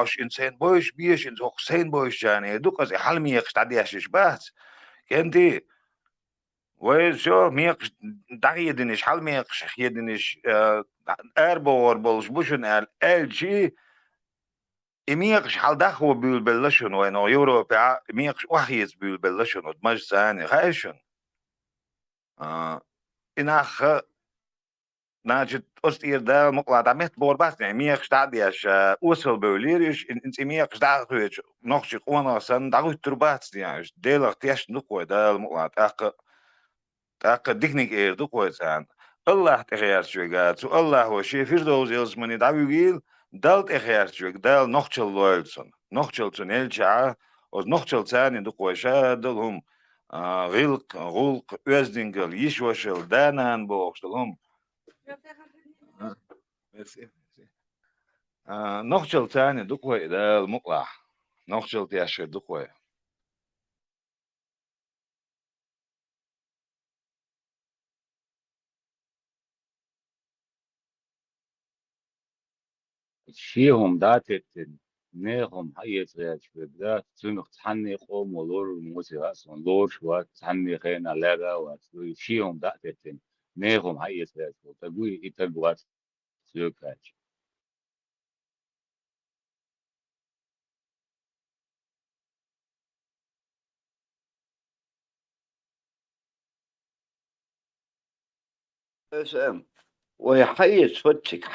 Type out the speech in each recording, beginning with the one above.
عاش إنسان بوش بيش إنسان حسين بوش يعني دوك حال ميقش تعديش بس كنتي وشو ميقش دعيدنش حال ميقش خيدنش أربور بولش بوشن الجي ميقش حال دخو بالبلشن وين أوروبا ميقش وحيز بالبلشن ودمج ثاني خايشن إنخ ناجد أستير دا مقلا دا مهت بور بس يعني ميقش تعديش وصل بوليريش إنت ميقش دعوش نقش قوانا سن دعوش تربات يعني ديلغ تيش نقوى دا المقلا تاق ديكنيك إير دقوى سان الله تخيار شويقات الله هو شي فيردوز يلزمني دعويل دالت إخيار شويق دال نقشل لويلسون نقشل إلشعا وز نقشل ثاني دقوى شادلهم غلق أزدنقل يشوشل دانان بوغشلهم نقشل ثاني دقوى دال مقلع نقشل تياشر دقوى شيهم داتت نيهم حيث غيش بدا تنق تحني قوم ولور موسي غاسون لور شوات تحني خينا لغا واتوي شيهم داتت نيهم حيث غيش تقوي إتبوات سيوكاج اسم ويحيز فتك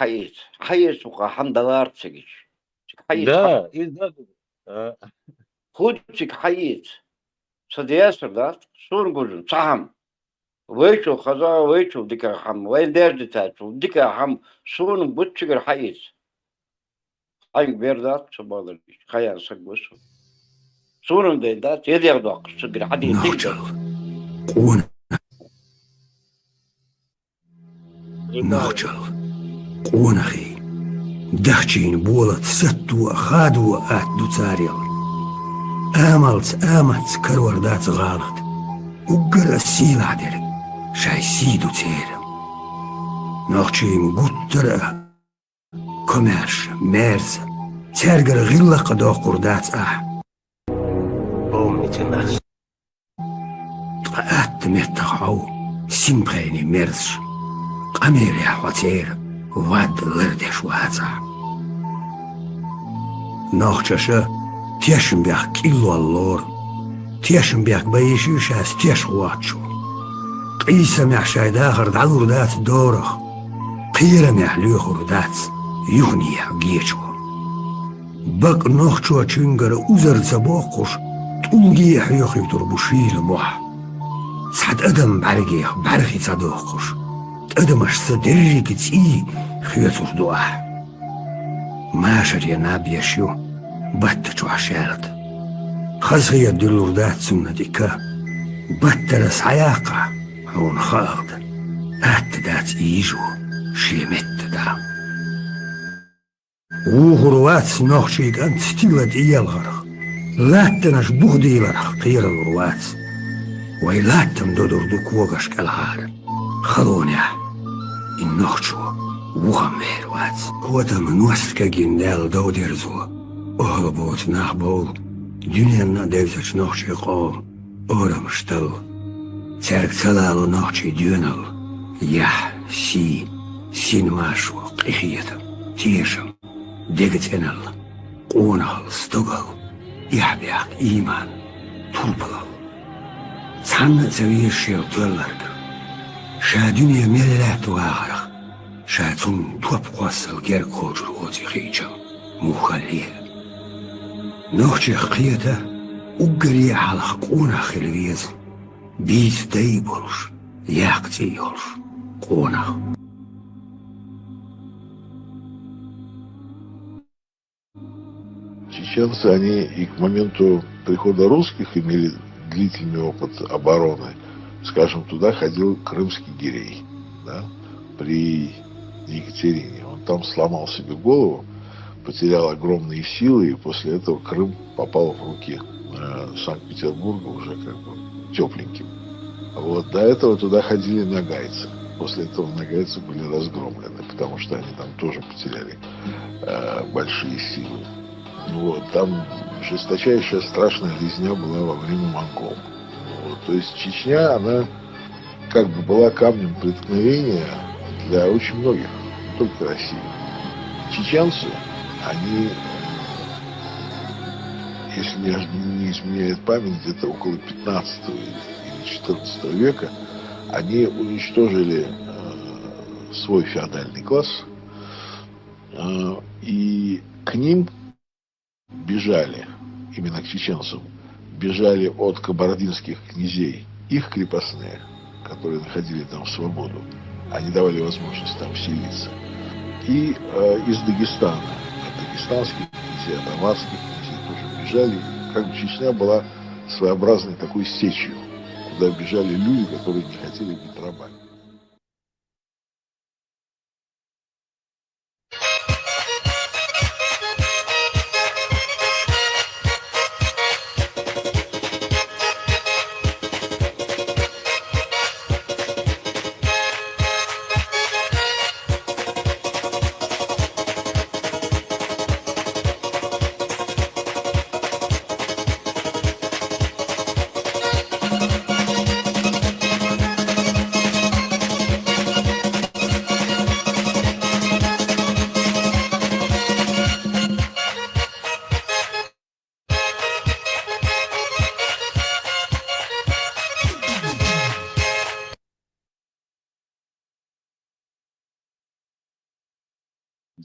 حيز وقاحن دلار تسجش حيز دا إذا خودك حيز صدياسر دات سون قولن صحم ويشو خزا ويشو ديكا حم وين دير دتاتو ديكا حم سون بوتشكر حيز أين بيردات سبادر خيان سقوس سون دي دات يدي أغدوك سقر حدي نخجل قون نخجل قون أخي دخجين بولت ستو خادو آت دو تاريل آملت كروردات غالط وقر السيل عدرك شاي سيدو تيرم نخجين قطر كوميرش ميرز ترقر غلة قدو قردات أمي تناس آت متخو سيمبريني ميرزش قميري حواتير واد لردش واتع نخجشه تيشن بيخ كيلو اللور تيشن بيخ بيشيش هاس تيش واتشو قيسة ميح شاي داخر دعور دات دورخ قيرة ميح ليخر دات يغنيح جيشو بق نخجو چنگر اوزر زباقش تولجيح يخي تربوشيل موح سعد ادم برخي صداقش ادمش صدري كتي خيطر دوح ماشر يا نابيشيو باتشو عشالت خزغي الدلور دات سنة ديكا باترس عياقة عون خاغد ات دات ايجو شيمت دا وغروات نوخشيك انت ستيلت ايالغرخ لاتناش بغدي لرخ قير الغروات ويلاتم دودر دوك وغش كالعار خلونيح النوخشو وغمير وات ودم نوسكا جندال دوديرزو أهربوت نحبول دنيانا ديزش نوخشي قوم أورم شتل ترك تلالو نوخشي ديونل يح سين ماشو قيخيتم تيشم ديقت انل قونهل ستوغل يحبيق إيمان طولبلل تحنى زويش يغتولرك شا دنيا ملات واغرق شا تون توب قوصل غير كوجر اوتي خيجم مخليه نوخشي خقيته وقري على قونا خلويز بيز دايبولش ياقتي يولش قونا Чеченцы, они и к моменту прихода русских имели длительный опыт обороны. Скажем, туда ходил крымский гирей, да, при Екатерине. Он там сломал себе голову, потерял огромные силы, и после этого Крым попал в руки Санкт-Петербурга уже как бы тепленьким. Вот до этого туда ходили нагайцы. После этого нагайцы были разгромлены, потому что они там тоже потеряли большие силы. Вот, там жесточайшая страшная резня была во время монгол. Вот, то есть Чечня, она как бы была камнем преткновения для очень многих, не только России. Чеченцы, они, если не изменяет память, где-то около 15 или 14 века, они уничтожили свой феодальный класс, и к ним бежали, именно к чеченцам, бежали от кабардинских князей их крепостные, которые находили там свободу, они давали возможность там селиться, и из Дагестана, от дагестанских князей, от аварских князей тоже бежали. Как бы Чечня была своеобразной такой сечью, куда бежали люди, которые не хотели быть рабами.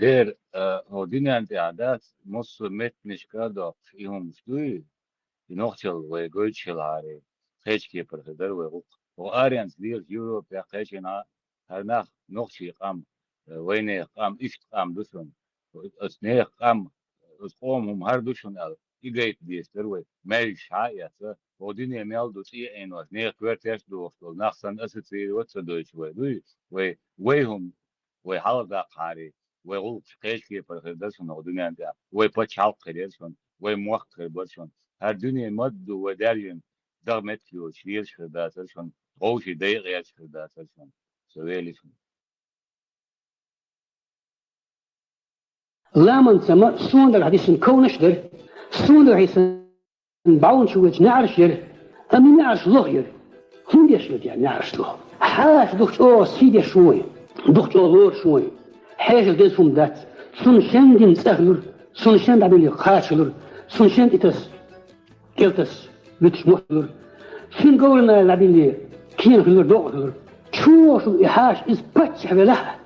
Der ordinären عادات مص متنش كادو فيهم شوي ينوختل ويقولشل هاري خيش كي برخدر ويقوق وآريانس دير يوروب يا خيشنا هناك نوختي قام وين قام إيش قام دوشون أسنيخ قام أسقوم هم هر دوشون ال إيجيت ديستر وي مالش حاجة ordinär ميل دوتي إنه أسنيخ كويرتيش دوختل نخسن أسيتي وتصدوش وي ويهم ويحلق قاري ويغلق خيش كي برخدرشون ordinär ده ويبتشال قريرشون ويموخ قريرشون هر دنيا مد ودارين دغمت كيو شوير شرداترشون غوشي دقيقة شرداترشون سويلشون لامن سما سوندر حديثن كونشدر سوندر حديثن باون شويت نعرشير أمي نعرش لغير هم يشلد يعني نعرش لغ حاش دكت أو سيدي شوي دكت أو لور شوي حاش ديسهم ذات سنشن دين سهلر سنشن دابلي خاشلر سنشن إتس كيلتس بيتش محلر شن قولنا دابلي كين هلر دوغلر شو شو إحاش إز بتش بله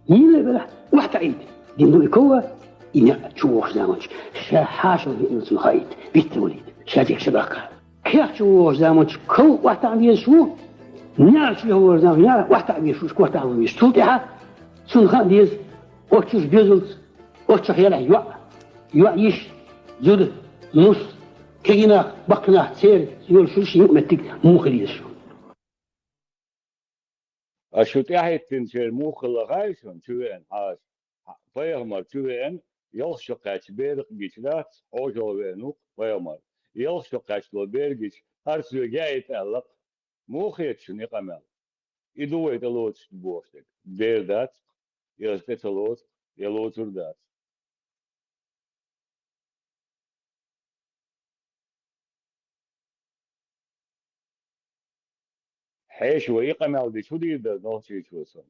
يلا بله واحد عيد دين الكوة إن شوش زمانش شحاش الإنس مخيط بيتوليد شاديك شبكة كيف شوش زمانش كو واحد عم يسوع نعرف هو زمان نعرف واحد عم يسوع واحد عم يسوع تها سون خان ديز وقتش بيزلت وقتش خياله يوع يش زود نص كينا بقنا سير يقول شو شيء متك مو خليش أشوت أحد شير موخل غايشون شوين حاش فيغمر شوين يلشقاش بيرق جيشلات أوجو وينوق فيغمر يلشقاش لو بيرجيش هرسو جاي تألق موخيتش نقمل إدوه تلوتش بوشتك دير دات يلستلوت يلوتر دات حيش ويقمل دي شو دي ده نوشي شو سن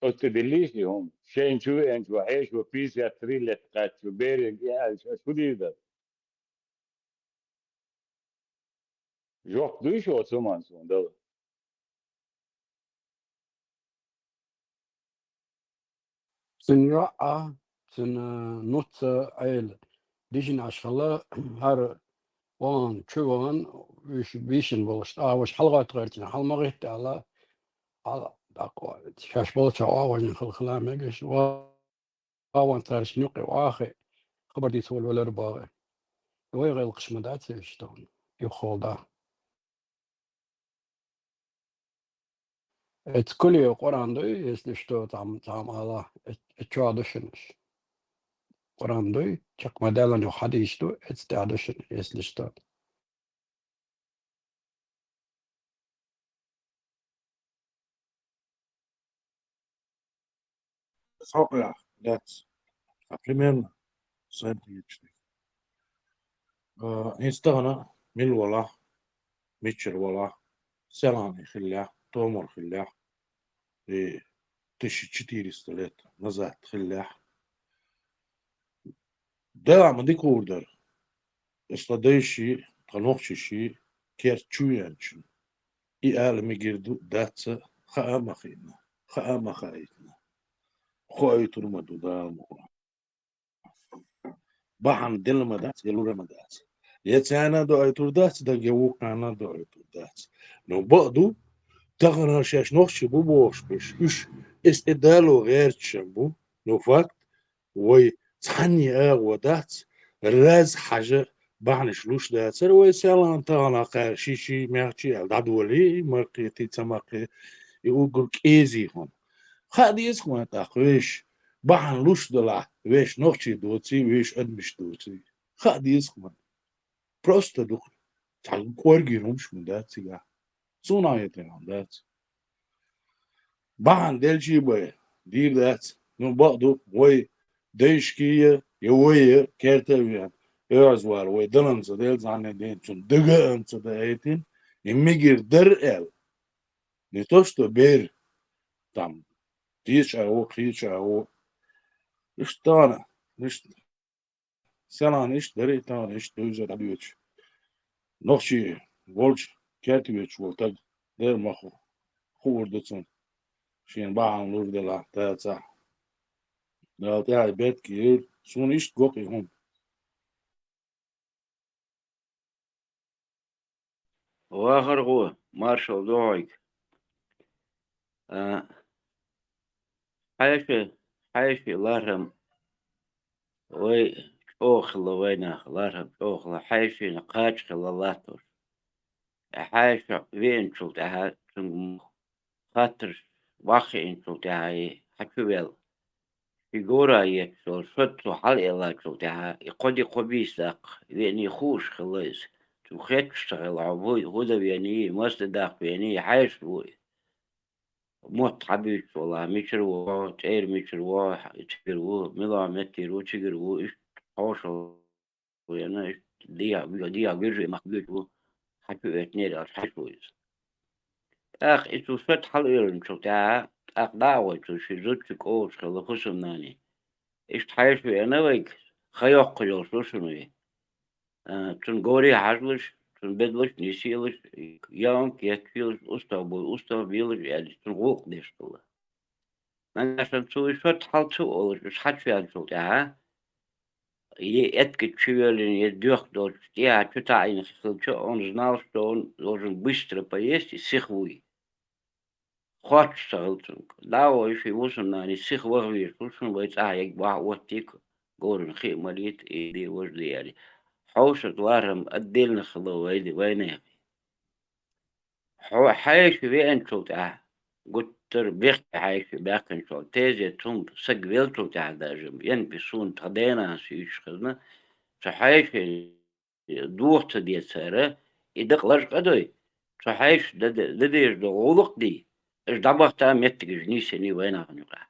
أستدليش هم شين شو إنش وحيش وبيسيا تريلت قات شو بيرنج يا شو دي ده جوك دوش أو سمان سون ده سن رأى سن نوت عيل ديجن عشلا هر وان شوان وش بيشن بولشت وش حلقة غيرتنا حل ما غيرت على أقوى شاش بولش وجن خلا مجش وان تارش نقي وآخر خبر دي تقول ولا رباغي ويغير القسم دات يشتون يخول ده كل قرآن ده يسلشتو تعم الله اتشادشنش قرآن ده چق مدلن يو حديث ده اتشادشن يسلشتو Só, that's a primeiro. سنتيجتي هيستغنى من ولا ميتشر ولا سلاني خلاه تومر خلاه تشي 400 نزات خلاه ده عم ديك اوردر استديشي تنوخشي كير تشويانشن آل ميجردو داتس خاما خينا خاما خايتنا خويتر مدودا بحن دل مدات يلور مدات يتسانا دو ايتور دات دا جوكانا دو ايتور دات نو بقدو تغنى شاش نوخش بوش بش اش استدالو غير تشمبو نو فاكت وي تحني ودات راز حاجة بحن شلوش دات سر وي سالان تغنى قاشيشي ميرتي الدادولي مرقيتي تماقي يقول كيزي هم خادي يسخن تاخويش بحن لوش دلا ويش نوخشي دوتي ويش ادمش دوتي خادي يسخن بروستا دوخ تعال كورجي رومش من دات سيجا سونا يتنام دات بحن دلشي بي دير دات نو بقدو وي ديشكية يوية كيرتويان يوزوار وي دلن صديل زاني دين تون دقا انت دايتين يميجر در ال نتوشتو بير تام تيش او خيش او اشتانا نشت سلان اش دري تان اش دوزة دبيوش نوخشي volch kertvič voltag der machu خوردتون شين باعن لور دلا تاتا دلا تاعي بيت كير سون إيش قوقي هم واخر هو مارشال دويك حيشي لارهم وي اوخلا ويناخ لارهم اوخلا حيشي نقاش خلالاتور حيشي وين شو تاها خاطر واخي انتو تاعي حكويل فيجورا يكسو شتو حال إلاكسو تاعها يقود يقبيس داق يعني خوش خلاص تو خيت تشتغل عبوي هودا يعني ماست داق يعني حايش بوي موت حبيش والله ميشرو تير ميشرو تشكرو ملا متيرو تشكرو إيش حوشو يعني إيش ديا بيجي مخبيشو حكو اتنير حايش بوي اخ إتو شت حال إيرن تاعها اخ دعوة تو شيزوتك اوش خلا خشم ناني إيش حايش أنا ويك خيوق قيوس وشنوي تنقوري حاجلش تنبدلش نسيلش يوم كيتفيلش أستوبيلش يعني تنقوق ديش الله أنا عشان تسوي شو تحلتو أولش مش حد في عن ها يتكت شويلين يدوخ دول يا تتعين خلتو أون زنالشتون لوجن بيستر بايستي سيخوي خاط اشتغلتن داو يشي وصل ناني سيخ وغوير وصل بيت يك باع واتيك قورن خي مريت إيدي وجدي يعني حوشت وارهم أديلنا خلو ويدي وينه حايش في أنتو قلت بيخ حايش في باقن شو تيجي توم سجلتو داجم ين بيسون تدينا سيش خدمة تحايش دوخت دي سارة يدق لش قدوي تحايش دديش دغولق دي إيش دبختها ميتك جنيسني وين أغنقع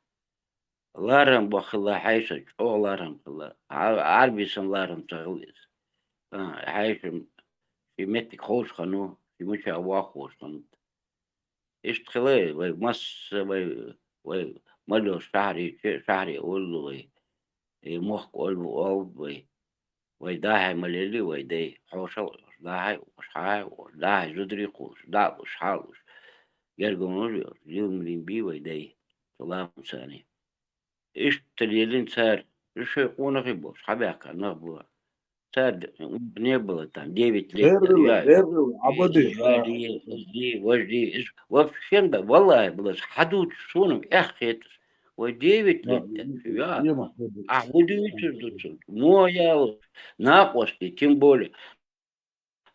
لارم بخلا حايشك أو لارم خلا عربي سن لارم تغليز حايش في ميتك خوش خنو في مش أواخوش خنو إيش تخلي وي مس وي ملو شهري أقول له وي مخ أقول له وي داعي مليلي وي داي حوشل داعي وشحاي وداعي جدري قوش داع وشحالوش يرجعون يوم بي وي داي سلام ثاني إيش تليلين صار إيش يقولون غيبوش حباك نغبوها صار نيبل تام ديفيد ليتر يا غير عبدي دي وجدي إيش وفشين ده والله بلاش حدود شونم أخيت وديفيد ليتر يا يما أعبدي تزدوت مو يا ناقوستي تيمبولي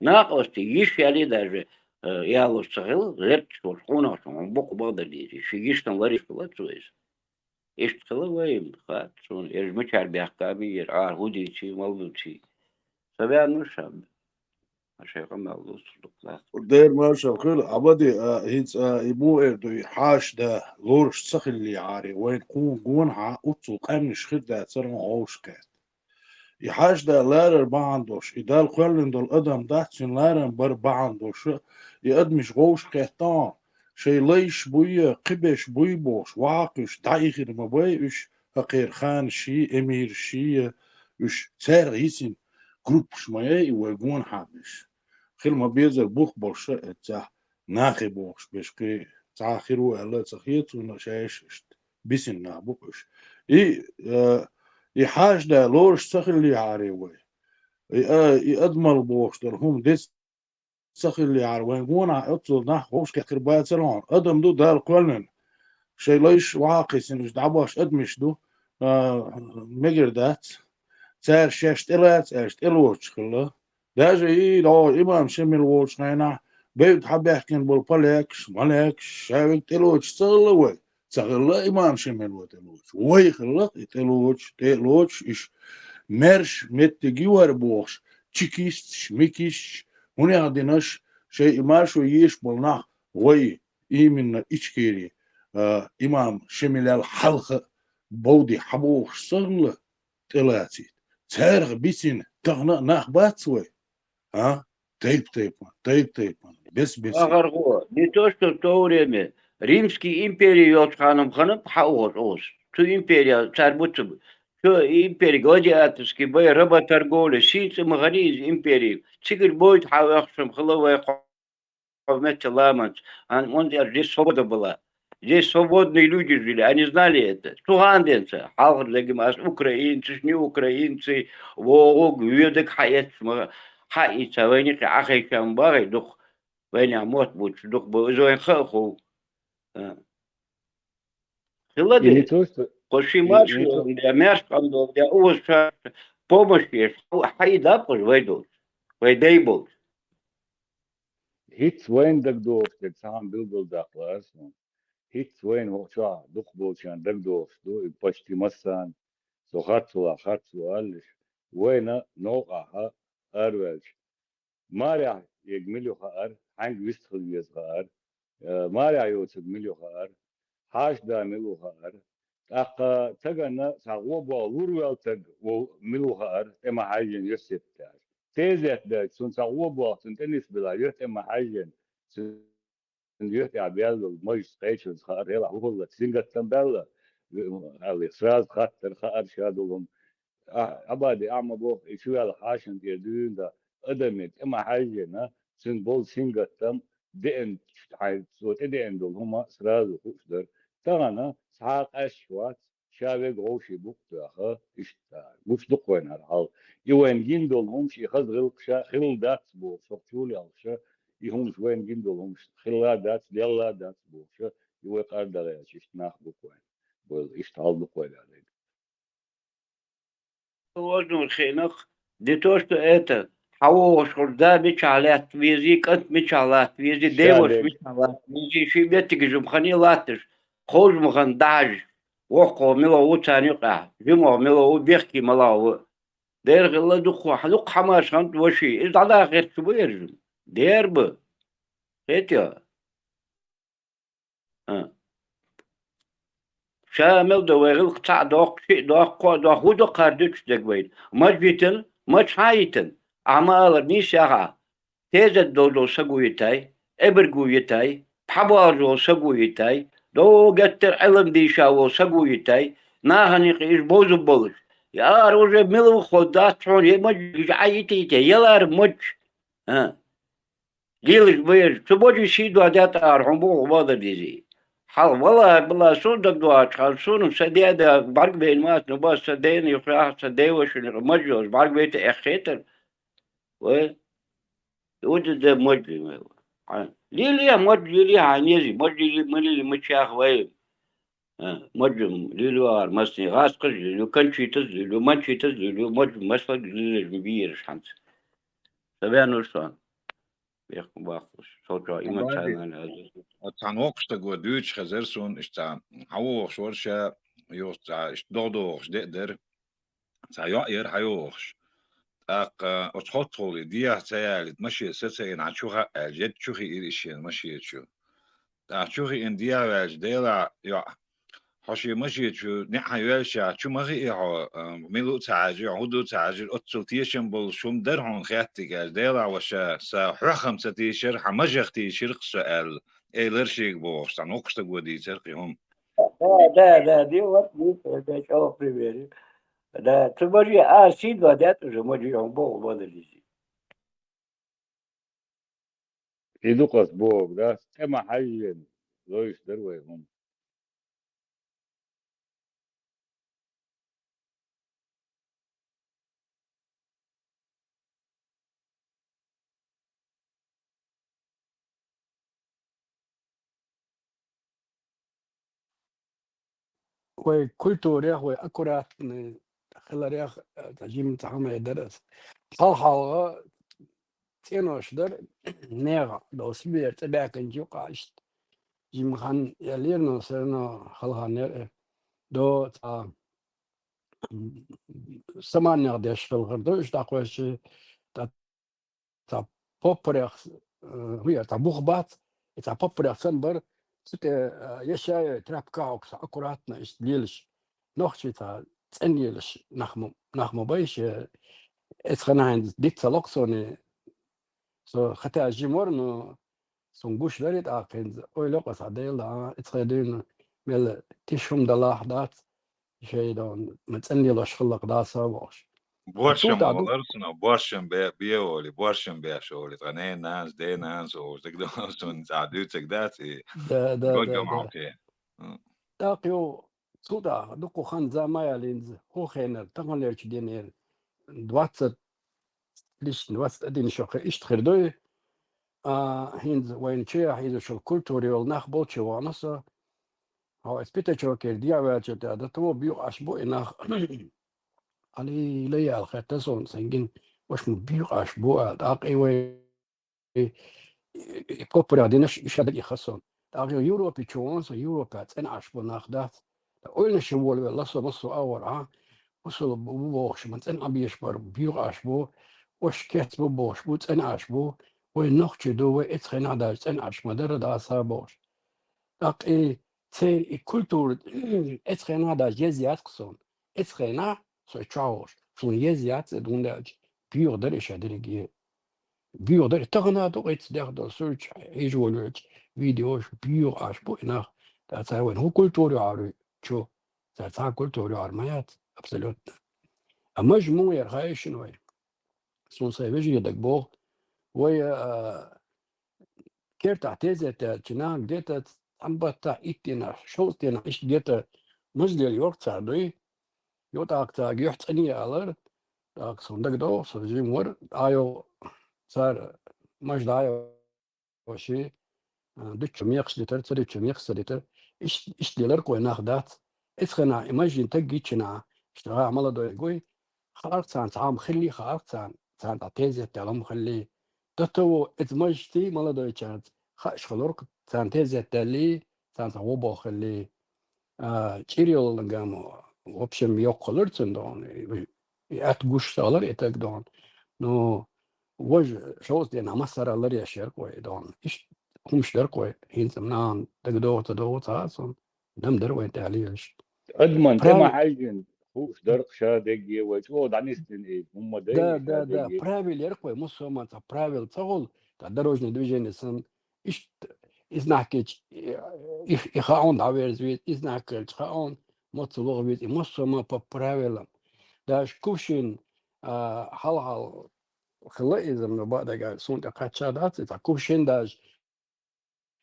ناقوستي يش يالي دار يا لو شغل غير شو شونه شو بوق بعض دي شي يشتم وريش بلا تسويس اشتغل وين خات شون يرمشار بيحكامي يرعار هودي شي مولود شي سبيع نشاب عشان يقمع الله صدق دير مارشال خيل عبدي هيتس يبو اردو حاش ده لورش سخل اللي عاري وين قون ها اوتو قامش خد ده تسرم عوش كات يحاج دا لارر باندوش إدال قرلن دول أدم داتسن لارن بر باندوش يأدمش غوش قهتان شي ليش بويا قبش بوي بوش واقش دايغر مبويش هقير خان شي أمير شي وش سار غيسن جروب شمايا ويقون حابش خل ما بيزر بوخ بوش اتسا ناخي بوش بشكي تاخيرو ألا تخيط ونشايش بيسن نابوش إي يحاج دا لورش سخلي عاريوي يأدمل بوش درهم ديس سخلي عاريوي قونا أطل نح بوش كقربات سلون أدم دو دال قولن شي ليش واقع سنش دعباش أدمش دو مجر دات سار شاشت إلات أشت إلوش خلا داجي إيه دو إمام شمل ووش غينا بيت حب يحكين بالبالكش مالكش شاوك إلوش سغلوي سغلا إمام شمل وتلوش وي خلا تلوش إش مرش مت جوار بوش تشيكيست شميكيش هنا عندناش شيء ما شو يش بلنا وي إيمن إشكيري إمام شمل الحلقة بودي حبوش سغلة تلاتي تارغ بيسين تغنى ناخ باتسوي ها تيب بس آخر هو ديتوشتو توريمي Римский империя йотханым ханып хаос ос. Ту империя царь бутсуб. Ту империя гладиаторский бой работорговля сицы магариз империи. Цигр будет хавахшим хловая хавмете ламанц. Он здесь свобода была. Здесь свободные люди жили, они знали это. Туганденцы, халх легимас, украинцы, не украинцы, вог, ведек хаец, хаица, войник, ахайчам багай, дух, войня мот будь, дух бы зоин хаху. И не Хилади, то, что... коши и марши, не то... для мяшкам, для уша, помощи, хайда, пусть войдут, войдай был. هيت وين دك دوش دك سام بلبل داخلاس هيت وين هو شا دخ بولشان دك دوش دو باشتي مسان سو خاتسوا ألش وين نوقعها أروج مارع يجملو خار عنق ويستخل يز خار مارع يوتد مليو خار حاش دا ملو خار أقا تجنا سعوا بالور تج وملو خار إما حاجين يسيب تاج تيزت دا سون سعوا بال سنتنس بلا يهت إما حاجين يهت عبيال مايس قيشن خار يلا هو سينجت تنبلا على إسراء خاطر خار شادولهم أبادي أعمى بوه شو على حاشن يدين دا أدمت إما حاجنا سن بول سينجتم دين حي صوت دين دول هما سراز وخشدر تانا ساق أشوات شابك غوشي بوقتها إشتا مش دقوين هالحال يوين جين دول هم شي خز غلق شا خل دات بو سوقتولي أو شا يهم شوين جين دول هم خلا دات ديلا دات بو شا يوي قاردة غيش إشتناخ بوكوين بول إشتغل بوكوين عليك وزن الخينق ديتوشتو اتا حوش خردا بيشالات ويزي كنت بيشالات ويزي ديوش شابك بيشالات ويزي شي بيتك جمخاني لاتش خوش مخان داج وقو ملو تاني قاع جمو ملو بيحكي ملاو دير غلا دخو حلق حماش خانت وشي إذ على غير شو بيرجم دير ب خيتيا شامل دو ويغل قطع دوق شيء دوق هو دو قاردوش دقوين مجبتن مجحايتن أعمال نيشاها تيزة دو سقويتاي إبرقويتاي بحبارجو سقويتاي دو قتر علم ديشاو سقويتاي ناهني قيش بوزو بولش يا روجة ملو خودات شعون يمج عايتيتي يلار مج ليلش بير تبوجي شيدو عدات أرحم بو غبادر ديزي حال والله بالله شون دك دوات حال شون سدي هذا بعرق بين ماس نباس سدين يفرح سدي وش مجوز بعرق بيت اخيتر و وجد مجري ليلي مجري عنيزي مجري ملي مشاخ وين مجرم ليلوار مسني غاسق ليلو كنشي تزليلو منشي تزليلو مجرم مسفق ليلو مبيرش حنت سبيانو شلون بيحكم باخوش صوتوا إيمان أبادي شايلان هذا تانوقش تقوى دوتش خزرسون إشتا حووخش ورشا يوستا إش دودوخش دقدر تا يأير حيوخش أق أتخطولي ديا تيالي ماشي ستين عشوخا الجد شوخي إيريشين ماشي يتشو عشوخي إن ديا واج ديلا يا حشي مشي شو نحيا شا شو مغي ميلو تعاجي عودو تعاجي أتصل تيشن بول شوم درهون خياتي كاش ديلا وشا سا حرخم ستيشر حمجخ تيشر سؤال إيه لرشيك بوش تان وقشتك ودي ترقي هم Da, dio wat niet, dat is al privé. Da, toen moet je zien wat dat is, moet je een boel wat er is. يدوقس بوك ده كما حاجين لويش درويهم وكولتوريا وأكورات خلاريا تجيم تعمل درس حال تينوش در نيغا دو سبير تباك نجيو قاشت جيم خان يليرنو سرنا خلها نير دو تا سمان نغديش في الغردو إش تاقوش تا بوبريخ هي تا بوخبات تا بوبريخ سنبر ست يشا تراب كاوكس أكوراتنا إش ليلش نوخشي تا تسنيلش نخمو بايش اتخنا عند ديك تلوكسوني سو خطا جيمورنو سونغوش داريت اكنز اويلوقس عديل اتخدين مل تشهم دلاحدات شي دون متسنيلش خلق داسا واش بورشم توتا دو ولرسنا بورشم بيولي بورشم بيشولي غني ناس دي ناس وزدك دوسون زعدوتك داتي دا قوجم اوكي تاقيو توتا دوكو خان زامايا لينز هو خينر تغن ليرش دينير دواتس ليش دواتس ادين شوخي اشت خردوي هينز وين تشيا هيزو شو الكولتوري والناخ بولتشي وانسا هو اسبيتا شوكير ديا واتشو تا دتو بيو اشبو اناخ علي ليا الخاتسون سنجين واش مبيو اشبو داقي وي كوبرا دينش شادك يخصون داقي يوروبي تشوانس يوروبات ان اشبو ناخدات اوين شوول ولا مصو اور وصل بوش من ان ابيش بر بيو اشبو واش كات بوش بوت ان اشبو وين نوختي دو اتخنا داش ان اشبو در دا سابوش داقي تي كولتور اتخنا دا جزيات قصون اتخنا سو تشاوش فون يزيات دونداج بيو در شادريجي بيو در تغنا دو اتس در سيرش ايجولج فيديوش بيو اشبو انا دا تاوين هو كولتور عاري شو تا كولتور عرميات ابسولوت مجموعة رغاية شنو سون سيفيجي يدك بوغ ويا كيرت اعتزت تناك ديتا أنبتا إتنا شوتنا إيش ديتا مزلي اليورك تعدي يوتاك تاك يحتني على تاك صندوق دو سجي مور آيو صار مش دايو وشي دتش ميخس لتر تريتش ميخس لتر إيش ديلر كوي ناخدات إسخنا إيماجين تجيتشنا اشتغل عمله دو يقوي خارج عن تعام خلي خارج عن تعتزت تعلم خلي تتو إتمجتي مالا دو يشانت خاش خلورك تانتزت تالي تانت وبو خلي تشيريول نجامو وبشم يوك خلرتن دون يات جوش سالر يتك دون نو وج شوز دينا مسار الله يشير كوي دون إيش همش در كوي هين منان تقدو تدو تاسون دم در وين تعليش أدمن كما براوي حاجين خوش درق شادقي وشو دعنيستن إيه هم да داي да شادقي правил яркой мусомата правил цагол та дорожное движение сын иш изнакеч их хаон даверз вид изнакеч хаон моцлог вид мусома по правилам даш кушин хал خلاصم بعد قال سون قاتشادات تا كوشين داش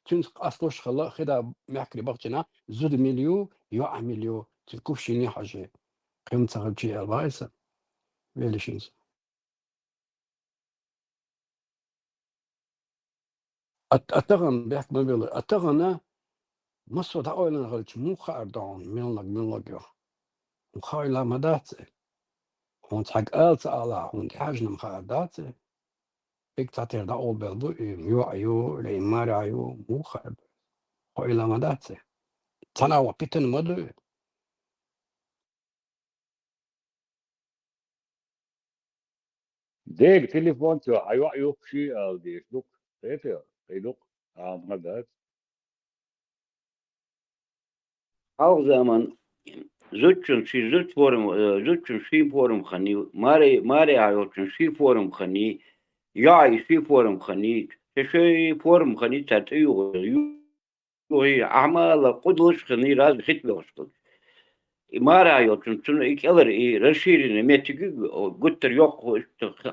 تنس اصلش خلا خدا محكي بقتنا زود مليو يو مليو تكوشين حاجه قيمتها غتجي البايسه ويلشنز أتغن بيحك ما بيقول أتغنى مصر دعوة غلط مو خاردون من لقيو مخايلة مدات هون حق آلت على هون حاجة مخاردات بيك تعتير دعوة بلدو يو عيو لإمار عيو مو خارد خايلة مدات تناوى بيتن مدو ديك تليفون تو أيوة شيء ديش دوك تيتو تيدوك مدات Al zaman zutçun si zut forum zutçun si forum khani mare ayotçun si forum khani ya si forum khani şey forum khani tatıyor وهي أعمال قدوش خني راز ختلوش مارا يوتن تون إكلر رشيرين متجي قطر يوق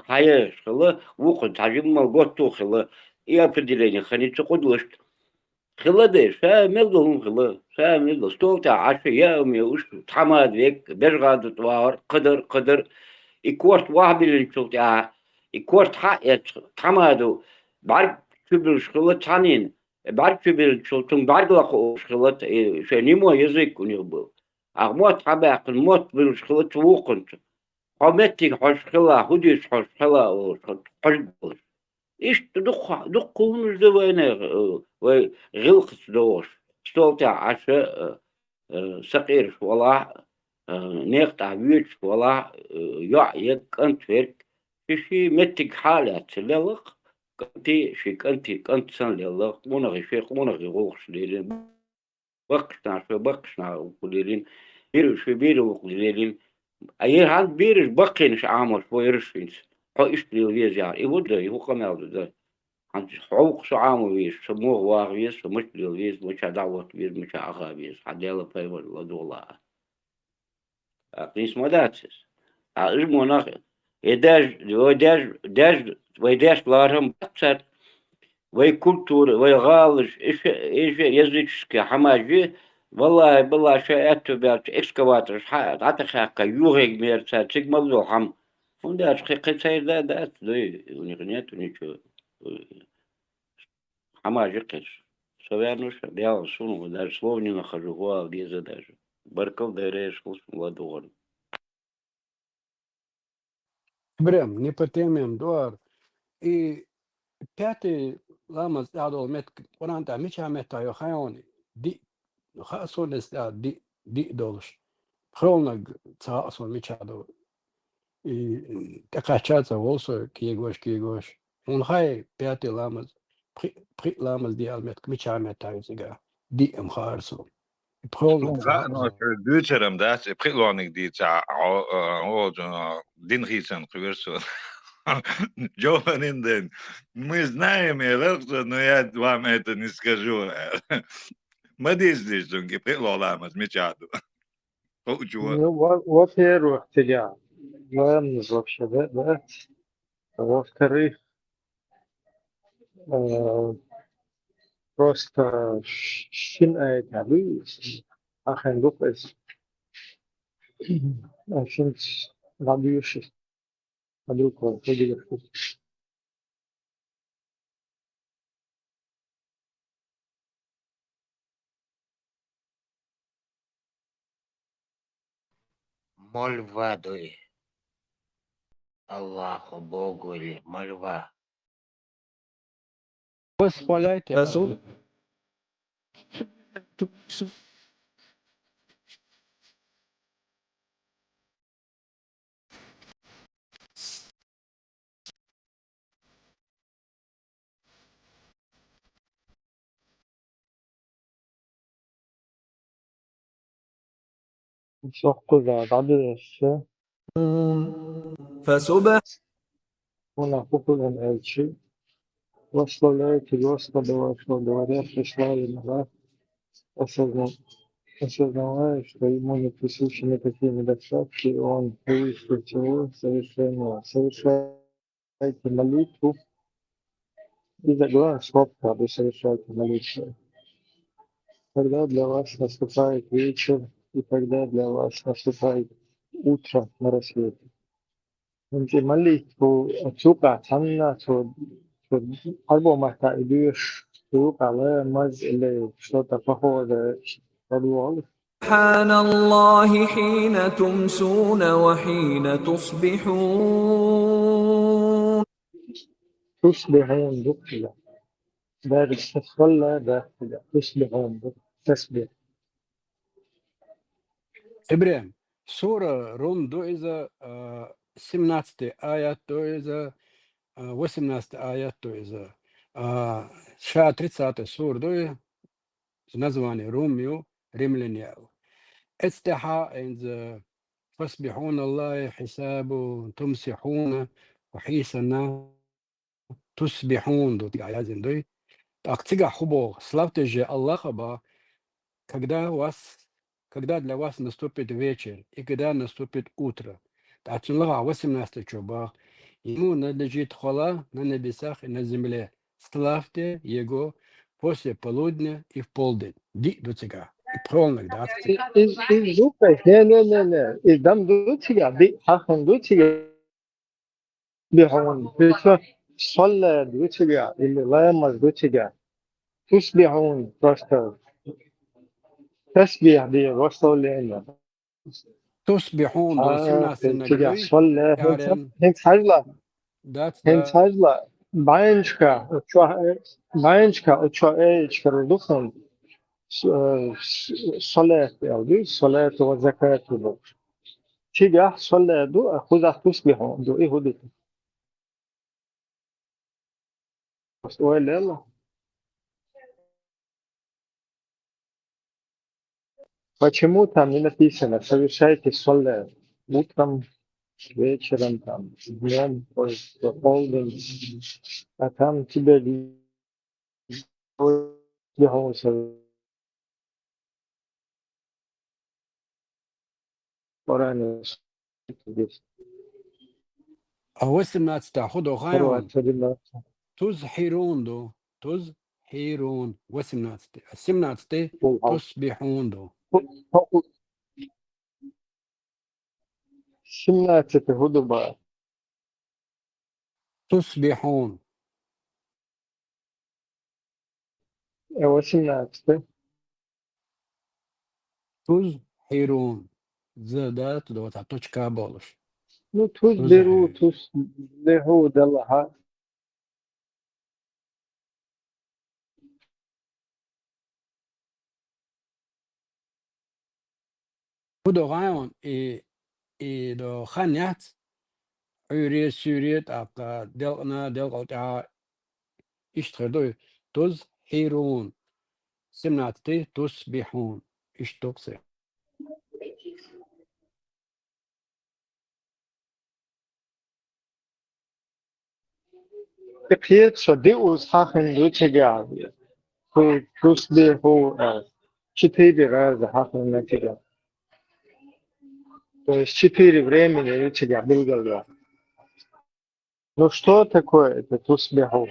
حياش خلا وقت تعجب ما قطو خلا بدلين خني تقدوش خلا ديش فملهم خلا فمل استولت عشرة يوم يوش تحمد ذيك برغاد توار قدر إكورت واحد اللي شلت إكورت حق تحمدو بعد تبلش خلا تانين بعد تبل شلتون بعد لاقو خلا شنيمو يزيك ونيبو أغموت حباق الموت بالشخلة وقنت قامتك حش خلا هديش حش خلا حش إيش دقهم الزوانة وغلق دوش استولتع عشاء سقيرش ولا نيقطع بيوتش ولا يك أنت فيك شي متك حالات للق كنتي شي كنت سن للق منغي شيخ منغي غوش ليلين بقشنا وقليلين بيرو وقليلين أيه هاد بيرش بقينش عامل فويرشينش حو إشتري ويز يعني يودا يوقع مالو ده عند حقوق شو عامل ويز سموه واغيز ومشتري ويز مش دعوة ويز مش أخا ويز حديلا فايور لدولا قيس مداتس اسمه ناخ وداش بلارهم بكسر وي كولتور وي غالش إيش يزيدشك حماجي والله شيء أتبعت إكسكافاتور حتى خاقة يوهيك ميرتا تيجملو هم فنداش خي سير ده أتدي ونغنيت ونيشو حماجي قش سويانوش بيال سونو دار سلوفني نخرجوا هو بيزا دار بركل داريش خلص مладугон Брем, не потемем дуар. И пятый ламаз дадол мет قرانتا ميشا متا يخيوني دي خاصو نستا دي دولش خرولنا تاصل ميشا دو и تقاشاتا волсо киегош он хай пятый ламаз при ламаз دي المت ميشا متا يزغا دي ام خارسو خرولنا لا أنا دوتشرم داس بخيلونك دي تاع دين خيسن خبرسو Джованин, мы знаем, но я вам это не скажу. ما здесь, что прилолам, мечаду. Ну, во-первых, тебя главное вообще, да? Во-вторых, просто шин это ахен лупес, шин радиоши, радиоко, радиоши. Мольва дуй. Аллаху Богу или мольва. Восхваляйте. Çok radyosu. فسبح Ona popularna elçi. Восхваляйте Господа вашего, говоря, прислали на осознавая, что ему не присущи никакие недостатки, он превыше всего совершенного. Совершайте молитву и за глаз Господа совершайте молитву. Когда для вас наступает вечер, и когда для вас наступает утро на рассвете. 이제 молитву отсюда танна то альбомата идешь то маз или что-то похожее подвал. سبحان الله حين تمسون وحين تصبحون. تصبحون دقيقة. دارس تصلى دقيقة. تصبحون تسبح. إبراهيم سورة روم دو إذا 17 آيات دو إذا 18 آيات دو إذا ша 30 сур дое с названием Ромео Римляне. استحى إن تسبحون الله حسابه تمسحون وحيسنا تسبحون до тига язин дой. Так тига хубо, славьте же Аллаха, когда для вас наступит вечер и когда наступит утро. Так Аллаха 18 чуба. Ему надлежит хвала на небесах и на земле. Славьте Его после полудня и в полдень. Ди до тига. И полных, да, тига. Из звука, не. Из дам до тига, ди хахан до тига. بيحون صلى دوتشجع اللي لا يمز دوتشجع تصبحون رشتا تسبيح دي رشتا لنا تصبحون دو سمنا سنة تجع قدوي صلى يارن هنت حجلا that's هنت the حجلا باينشكا وشو ايش كردوخن صلاة يعني صلاة وزكاة دو تجع صلى دو خذ تصبحون دو ايه هدي ولا Почему там не написано совершайте соле утром, вечером, там, днем, полдень, а там тебе Коране здесь. А 18 خدوا غايون Первое, تزحرون دو تزحرون 18 17 تصبحون دو 17 هدوء تصبحون 18 تزحرون زادات دو تعطوشكا بولش ну تصبروا تصلحوا دلها خدوا غايون и до ханят عيريت سوريت أبقى دلقنا دلقا اشتغلوا تزحرون 17 تصبحون اشتوكسي Пакет шадиу сахин лучега تصبحوا 4 раза хахин натига. То есть 4 времени лучега билгалга. Ну что такое это тусбиху?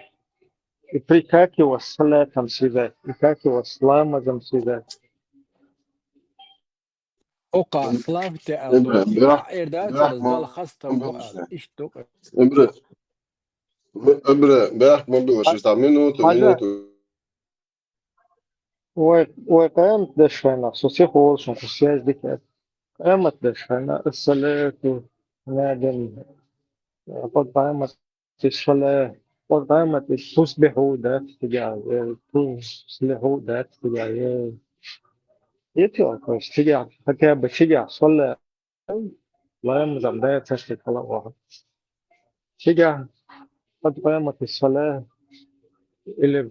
И при как его с салатом связать? И как его с ламазом связать? اوقع سلافت الدو يقع ايردات دال خاصة بقى اشتوك Emre, امبارح ما بيبقاش يستعملوا حاجة تمرين وقامت دشنا سوسي خولش وخسياج ديك قامت دشنا الصلاة نادم قد قامت الصلاة قد قامت تصبحوا ذات تجاه تصلحوا ذات تجاه يتيو كويس تجاه حتى بتجاه صلاة لا يمزم ده تشتت على واحد تجاه قد قامت الصلاة اللي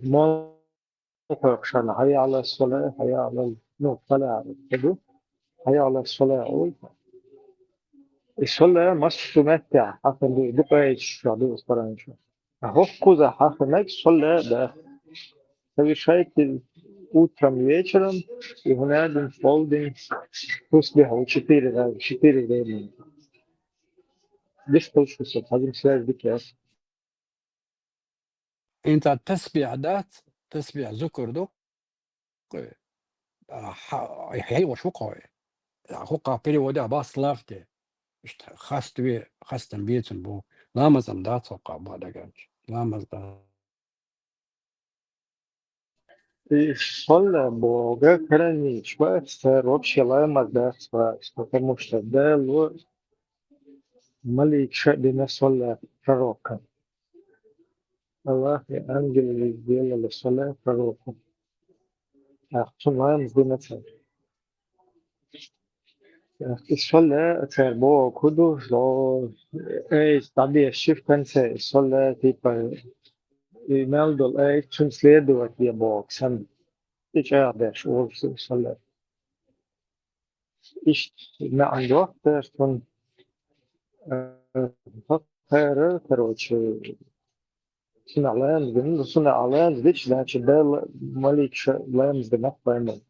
عشان هيا على الصلاة هيا على صلاة كده هيا على الصلاة أول الصلاة مش تمتع حتى دقائق شعبي أسبرانش أهو كذا حتى صلاة ده совершайте утром вечером и в надень в полдень تصبحوا 4 раза 4 времени ليش تلشوا هذه связь بكاس انت التسبيح دات تسبيح ذكر دو هي وشوقه هوقع переводя бас лавте خاستن بيتن بو لامزم دات وقع بعد لامز الصلاة بوجه كرني شوية вообще лайма да потому что да ملك شأن صلى пророка Аллах и ангелы сделали صلاة пророку أخصنا مزدنة الصلاة تربو كدو لو أي طبيعي الشيف كنسة الصلاة تبقى يمالدو الأي تنسليدو أتبع بوك سن إيش أعدش أول صلاة إيش ما عند وقت شون خير كروتش صنع لامز بنو صنع لامز ديش ده شدال ملك لامز بنقطة يمون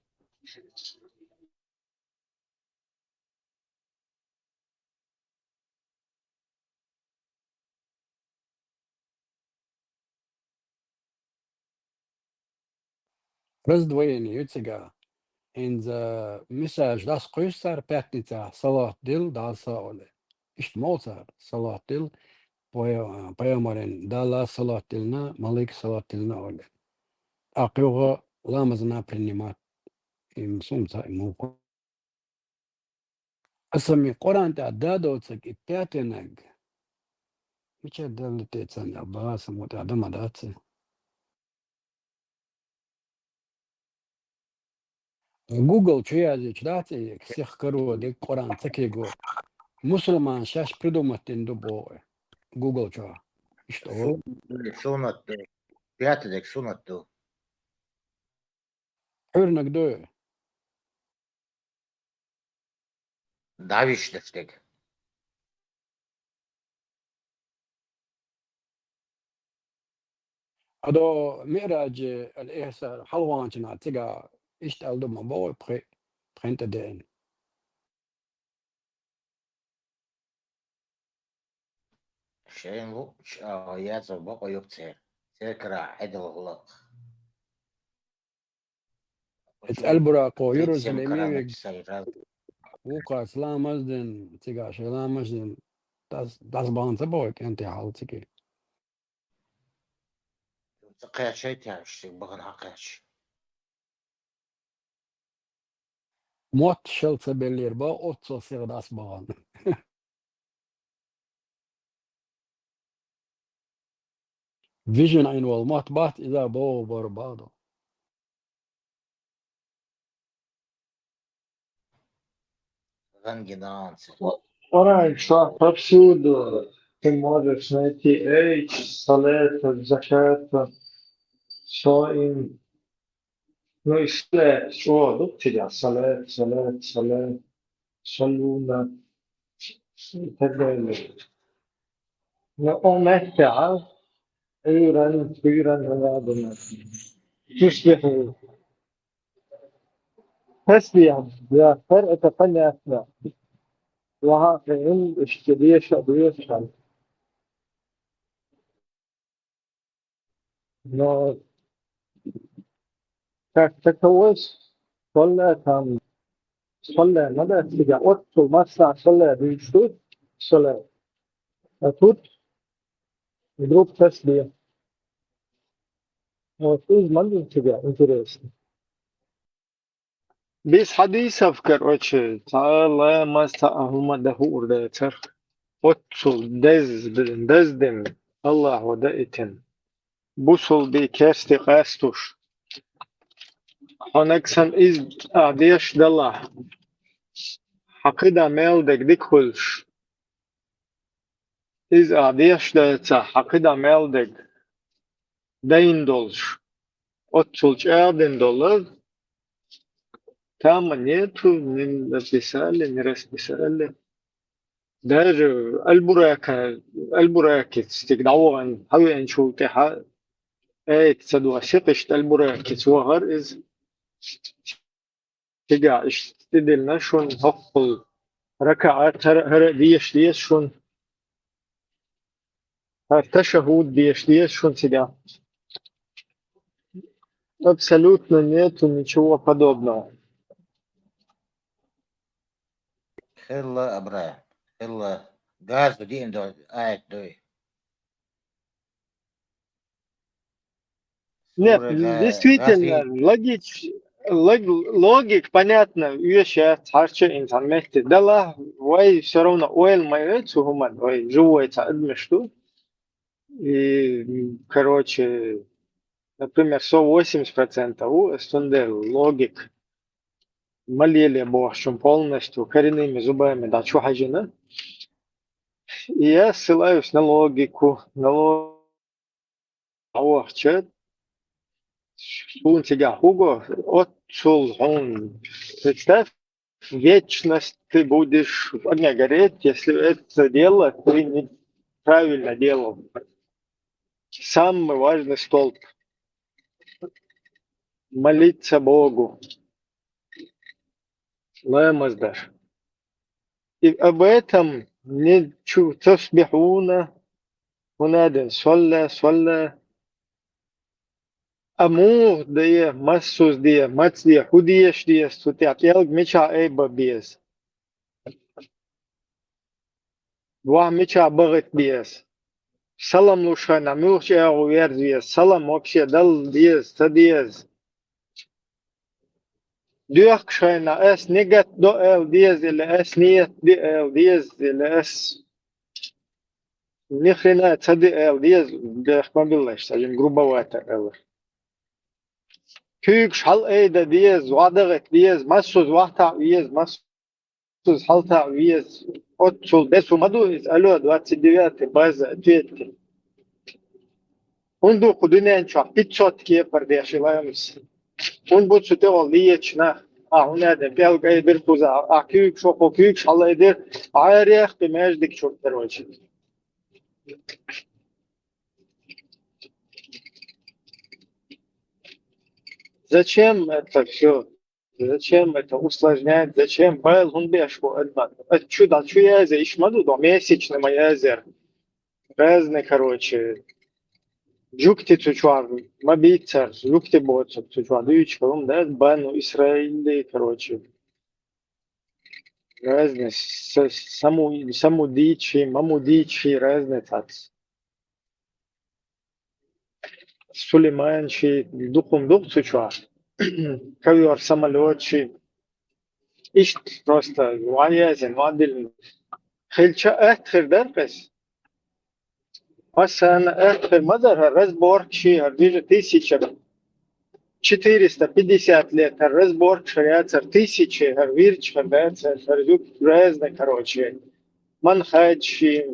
Раз двоение юцега. In the message das größer Petnica Salat Dil da Saole. Ist Mozart Salat Dil, Poemarin Dala Salat Dilna, Malik Salat Dilna Ole. Aqiuga lamazna primat im Sumsa im Asami Quran ta dado tsek ipatenag. Micha dal tetsan Abbas mutadamadats. Google чуязыч дати всех короды Коран цекего. Мусульман шаш придумать дубо. Google чуа. И что? Сунат. Пятый сунат. Хурнак до. Давиш дефтек. Ado مئراج الإحساء حلوان جنا تجا إشتغل دوما بو برنت دين. شين بو يازر بقى يبتسر. سكرة عدل الله. It's البراق تريد يرز سيم كرامة الإميج سيرال. وقع سلام مزدن تجا شغلام مزدن das بان تبوي كنتي حال تجي. تقيا شيء تعيش بغن حقيش. موت شل تبلير با أوتو سير das بان. Vision أنوال موت بات إذا بو بربادو. غن جنان. أنا شو مبسوط في مرة سنتي إيش صلاة الزكاة صائم نو صلاة شو ضبط صلاة صلونا تدل نو متع أيران هذا تشبه تسبيح يا فرق تقني أثناء وها إن اشتريه شعبيه شان نو تكوس صلى ماذا تجا أوتو ماسا صلى بيشوت صلى أتوت جروب تسبيح وتوز من تجا انترست بس حديث أفكر وش تعالى ما استأهل دهور ده تر أوتو دز دم الله ودائتن بوصل بكاستي قاستوش هنكسن إز أعديش دلح حقيدا ميلدك ديكولش إز أعديش دلتا حقيدا ميلدك دين دولش أوتولش أعدين دولار تاما نيتو من نرس بسالة دار البراكة تستقدعوان هاوي أنشو تحا تصدوا شقشت البراكة وغر إز تقع اشتدلنا شون هقل ركعات هر ديش شون هر تشهود ديش شون تقع абсолютно нету ничего подобного. خلا أبراهيم. خلا غاز بدي إندو قاعد دوي. Нет, سورة غاز действительно, логик, понятно, вещи, харча интернете, да ла, вай все равно, ойл майвецу гуман, вай живой цадме что, и, короче, например, 180% у эстундер логик, малели бошем полностью, коренными зубами, да, что хажина, и я ссылаюсь на логику, логику, شون تجاه هوجو أوتشل هون представь вечность ты будешь в огне гореть, если это дело ты неправильно делал. Самый важный столб. Молиться Богу. Лэмаздаш. И об этом не тусбихуна ونادن صلى أمور دي مسوس دي ماتس دي حديش دي ستعت يلق مشا أي ببيز واه مشا بغت بيز سلام لوشان عموش أغو يرزيز سلام وبشي دل ديز تديز ديوك شاينا أس نيجت دو أل ديز إلا أس نيت دي أل ديز إلا أس نخرنا تدي أل ديز ديخ ما بيلاش سجن جروبا أل Küyük şal eyde diyez, vadağıt diyez, massuz vahta diyez, massuz halta diyez. Otçul besu madu iz alo 29 bazı tüyetti. Hundu kudinen çak pitçot kiye pardeşilayımız. Hun bu süte ol liyeçna. Ahuna da belgay bir kuza. Küyük şoko küyük şal eydir. Ayrıyah bir mecdik çoktur o için. Зачем это все? Зачем это усложнять? Зачем байл он бешку одна? Чудо, чуязе, ишмаду до месячный маязер. Разные, короче. Жукти чучуар, мабицар, жукти боцок чучуар. Дючка, он да, бану Израиле, короче. Разные, саму дичи, маму дичи, разные тац. Сулейманчи, духом дух чучуар. Ковер самолетчи. إيش просто وعيازن وعدل خلشة آخر درس مثلا آخر مدر الرزبورг شيء هرجيجة 1450 лет الرزبورг ширяется 1000 هرвирч хабяется херзюк разные короче манхачи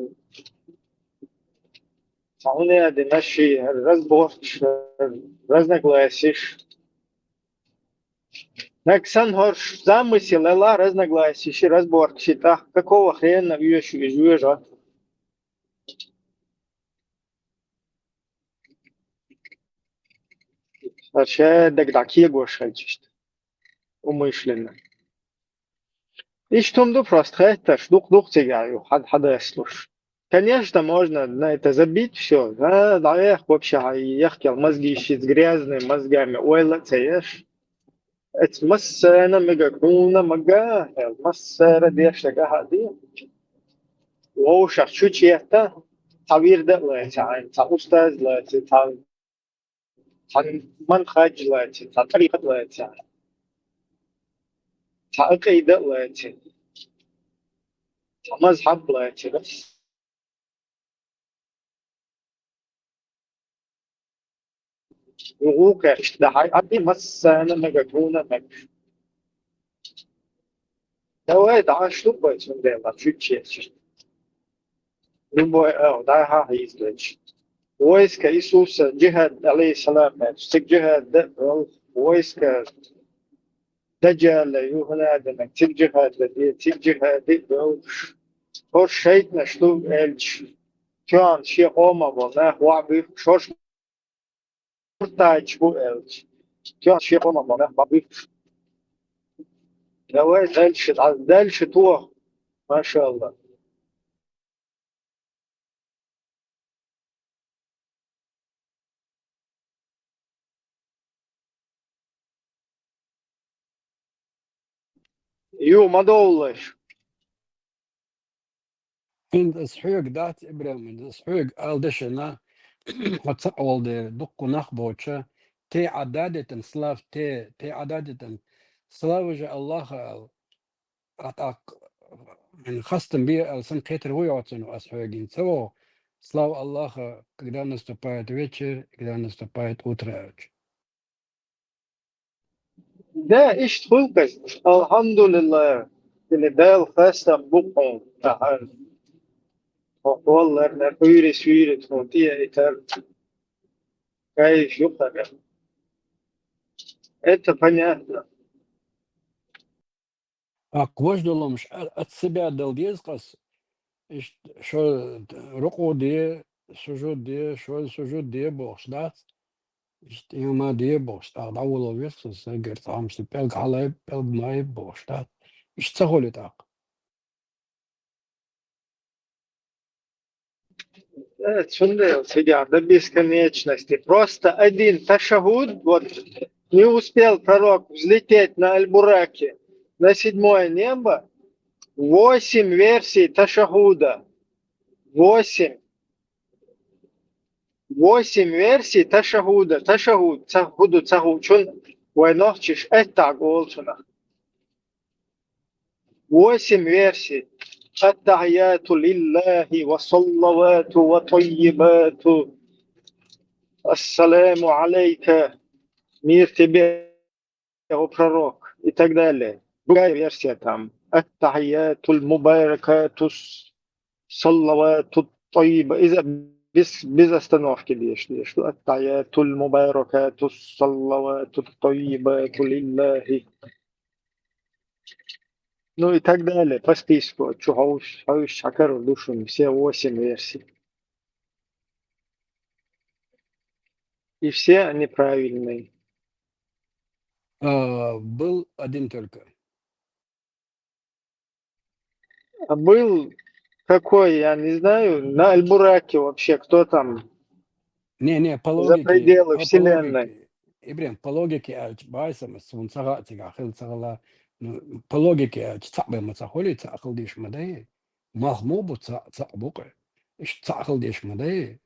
сауне динаши الرزبورг разногласишь Наксан хорш замысел ла разногласия, разбор счета. Какого хрена вьешь? Вообще, такие гошальчишь. Умышленно. И что он просто это, дух тягаю, хада слуш. Конечно, можно на это забить все. Да, я вообще ехал мозги с грязными мозгами. Ой, лацеешь. المسانة مجاكونا مجاه المسارة دي شجاها دي وهو شخصو تشيهتا تعبير ده لاتي عين تا أستاذ لاتي تا منخج لاتي تا طريقة لاتي تا عقيدة لاتي تا مذهب لاتي بس وقوك اشتهاي عدي مسانة مجاكونا مجاه دوائد عاش لبايت من ديلا شو تشيهتا لباي ده ها هيزلج ويسك يسوس جهاد عليه السلام استك جهاد ويسك دجال يوهنا دمك تك جهاد هور شيء نشلو الج كان شيء قوما بنا وعبي شوش مرتاج بو الج كان شيء قوما بنا وعبي دوائي دلش توه ما شاء الله يو ما دولش In das Hög dat Ibrahim, in das Hög all dishna hat all der dukku nachbocha te adadeten slav te adadeten slavja Allah at من خاصة بيه сын Петр Вуйоцину освоить того слава Аллаха, когда наступает вечер, когда наступает утро. ده ايش خلقس الحمد لله اللي ده الخاصة بقهم تعال والله انا خيري سويري تفوتيه اتر كيف يقرأ انت فنياتنا قواش دول مش اتسبع دل ديز قص إيش شو ركوع دي سجود دي شو سجود دي بوش دات إيش ما دي بوش دات داول ويس سجرت عم سبيل على بيل ماي بوش دات إيش تقول تاق Цунде сидят до бесконечности. Просто один ташахуд, вот не успел пророк взлететь на Аль-Бураке на 7-е небо, 8 версий ташахуда. 8. 8 версий ташахуда. Ташахуд, цахуду, цахучун, войнохчиш, это голчуна. 8 версий. التحيات لله والصلوات وطيبات السلام عليك мир тебе, о пророк, и так далее. Другая версия там. التحيات المباركات الصلوات الطيبة. إذا без остановки лишь. التحيات المباركات الصلوات الطيبات لله. Ну и так далее, по списку. Чухауш, Шакару, Душун, все 8 версий. И все они правильные. был один только. А был какой, я не знаю, на Аль-Бураке вообще, кто там Не, по за логике, пределы по Вселенной. логике, Ибрим, по логике, байсам, сун цагатига, хил цагала, ну, по логике, цабе мацахоли, цахал диш мадай, махмубу цабука, иш цахал диш мадай,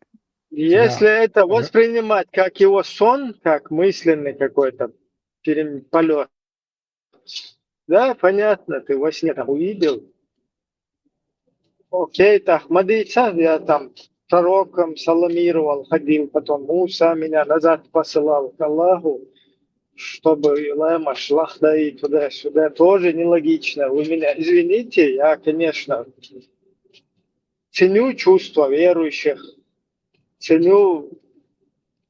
Если тебя, это воспринимать как его сон, как мысленный какой-то полет, да, понятно, ты во сне там увидел. Окей, так, Мадийца, я там пророком саламировал, ходил, потом Муса меня назад посылал к Аллаху, чтобы Илэма шлахда и туда-сюда. Тоже нелогично. Вы меня извините, я, конечно, ценю чувства верующих, ценю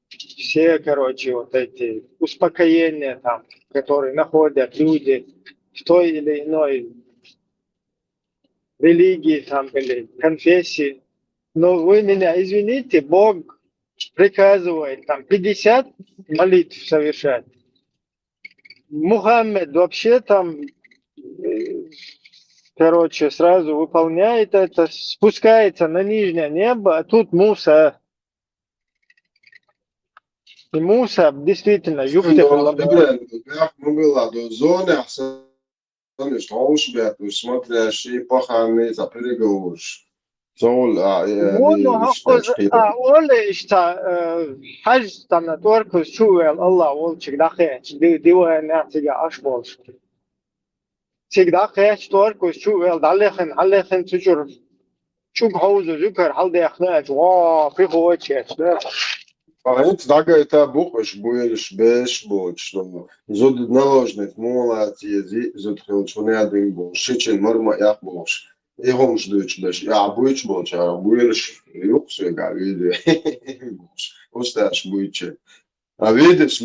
все, короче, вот эти успокоения там, которые находят люди в той или иной религии там или конфессии. Но вы меня извините, Бог приказывает там 50 молитв совершать. Мухаммед вообще там, короче, сразу выполняет это, спускается на нижнее небо, а тут Муса. И Муса действительно Юпитер. Мы была до зоны, что уж смотрящий паханы за переговорш. Оля işte hac tane torku şuvel Allah olçuk dahe diwa natiga aş bolş. Sig dahe torku şuvel dallehin tujur. Çok hauzu zükür halde yaknaç. Wa fi hoçet. Они tagad tā bukaši buļš, bešboč, zud naложник, молот, zud hilč, un jādīm būs, šičin marma jākboš. Ihomš duč, beš, jā, buļš boč, jā, buļš, juks, jā, vidi, uzstāš buļči. A vidiš,